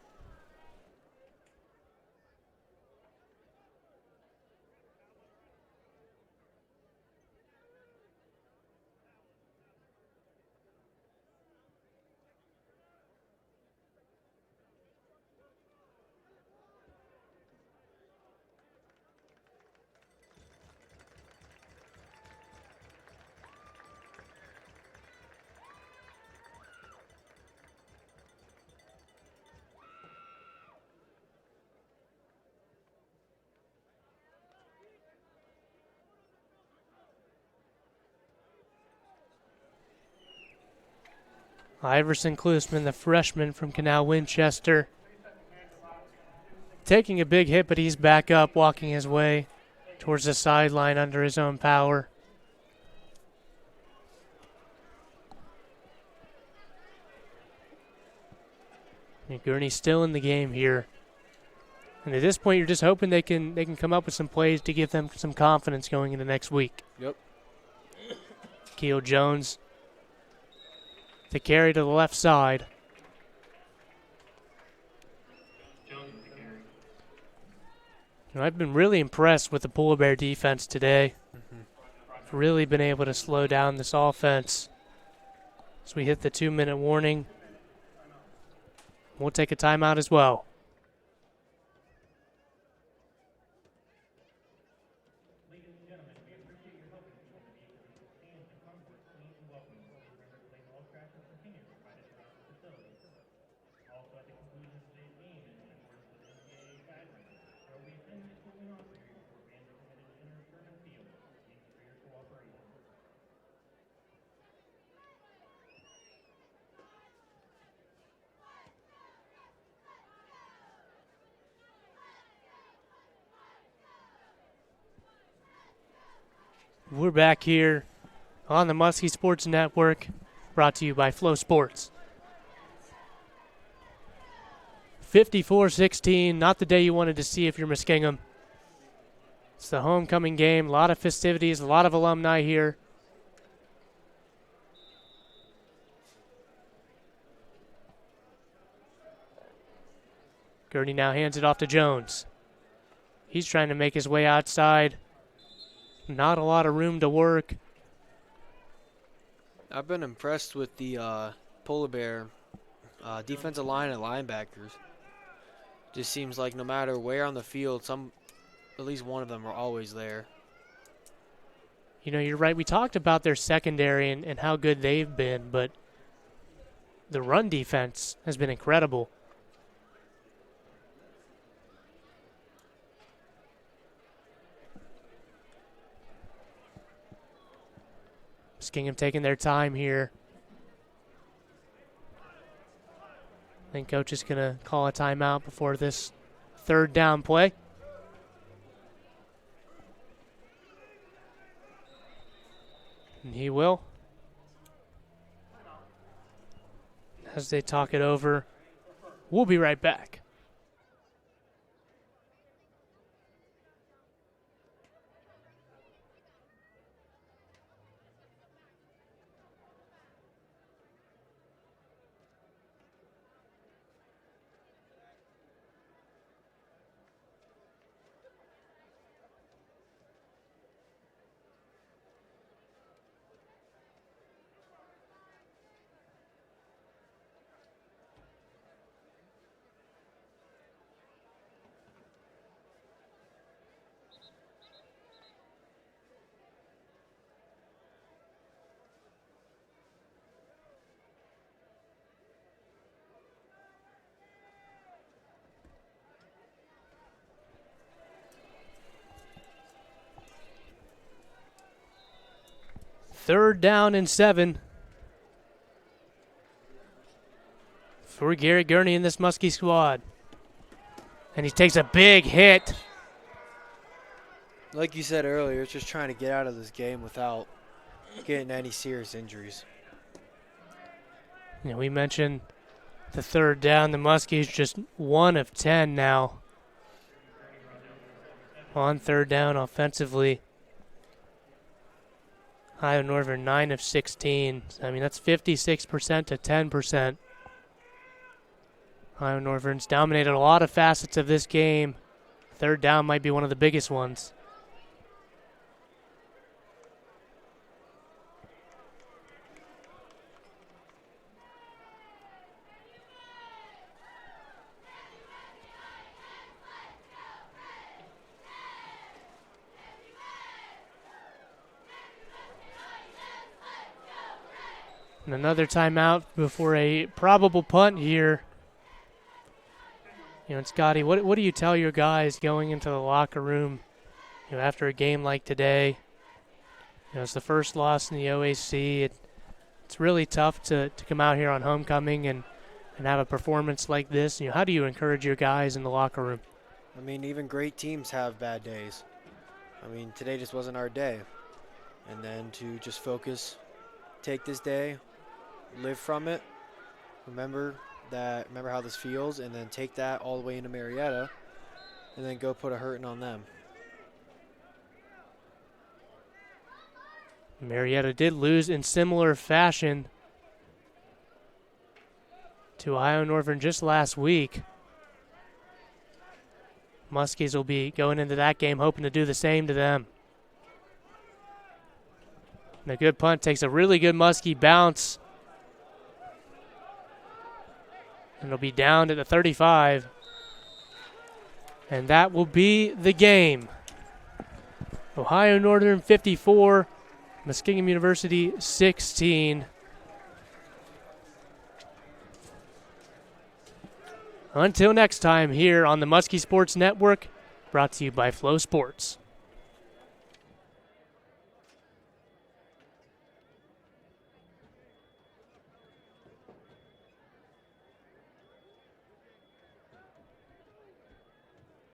Iverson Klussman, the freshman from Canal Winchester, taking a big hit, but he's back up, walking his way towards the sideline under his own power. And Gurney's still in the game here. And at this point, you're just hoping they can come up with some plays to give them some confidence going into next week. Yep. Keel Jones, the carry to the left side. I've been really impressed with the Polar Bear defense today. Really been able to slow down this offense. as we hit the 2-minute warning. We'll take a timeout as well. We're back here on the Muskie Sports Network, brought to you by Flow Sports. 54-16, not the day you wanted to see if you're Muskingham. It's the homecoming game, a lot of festivities, a lot of alumni here. Gurney now hands it off to Jones. He's trying to make his way outside. Not a lot of room to work. I've been impressed with the Polar Bear defensive line and linebackers. Just seems like no matter where on the field, at least one of them are always there. You know, you're right. We talked about their secondary and how good they've been, but the run defense has been incredible. Muskingham taking their time here. I think coach is going to call a timeout before this third down play. And he will. As they talk it over, we'll be right back. Third down and 7 for Garrett Gurney in this Muskie squad. And he takes a big hit. Like you said earlier, it's just trying to get out of this game without getting any serious injuries. You know, we mentioned the third down. The Muskies just 1 of 10 now on third down offensively. Ohio Northern 9 of 16. I mean, that's 56% to 10%. Ohio Northern's dominated a lot of facets of this game. Third down might be one of the biggest ones. And another timeout before a probable punt here. You know, and Scotty, what do you tell your guys going into the locker room, you know, after a game like today? You know, it's the first loss in the OAC. It's really tough to come out here on homecoming and have a performance like this. You know, how do you encourage your guys in the locker room? I mean, even great teams have bad days. I mean, today just wasn't our day. And then to just focus, take this day, live from it, remember how this feels, and then take that all the way into Marietta, and then go put a hurting on them. Marietta did lose in similar fashion to Ohio Northern just last week. Muskies will be going into that game hoping to do the same to them. And a good punt takes a really good Muskie bounce And it'll be down to the 35. And that will be the game. Ohio Northern 54, Muskingham University 16. Until next time here on the Muskie Sports Network, brought to you by Flow Sports.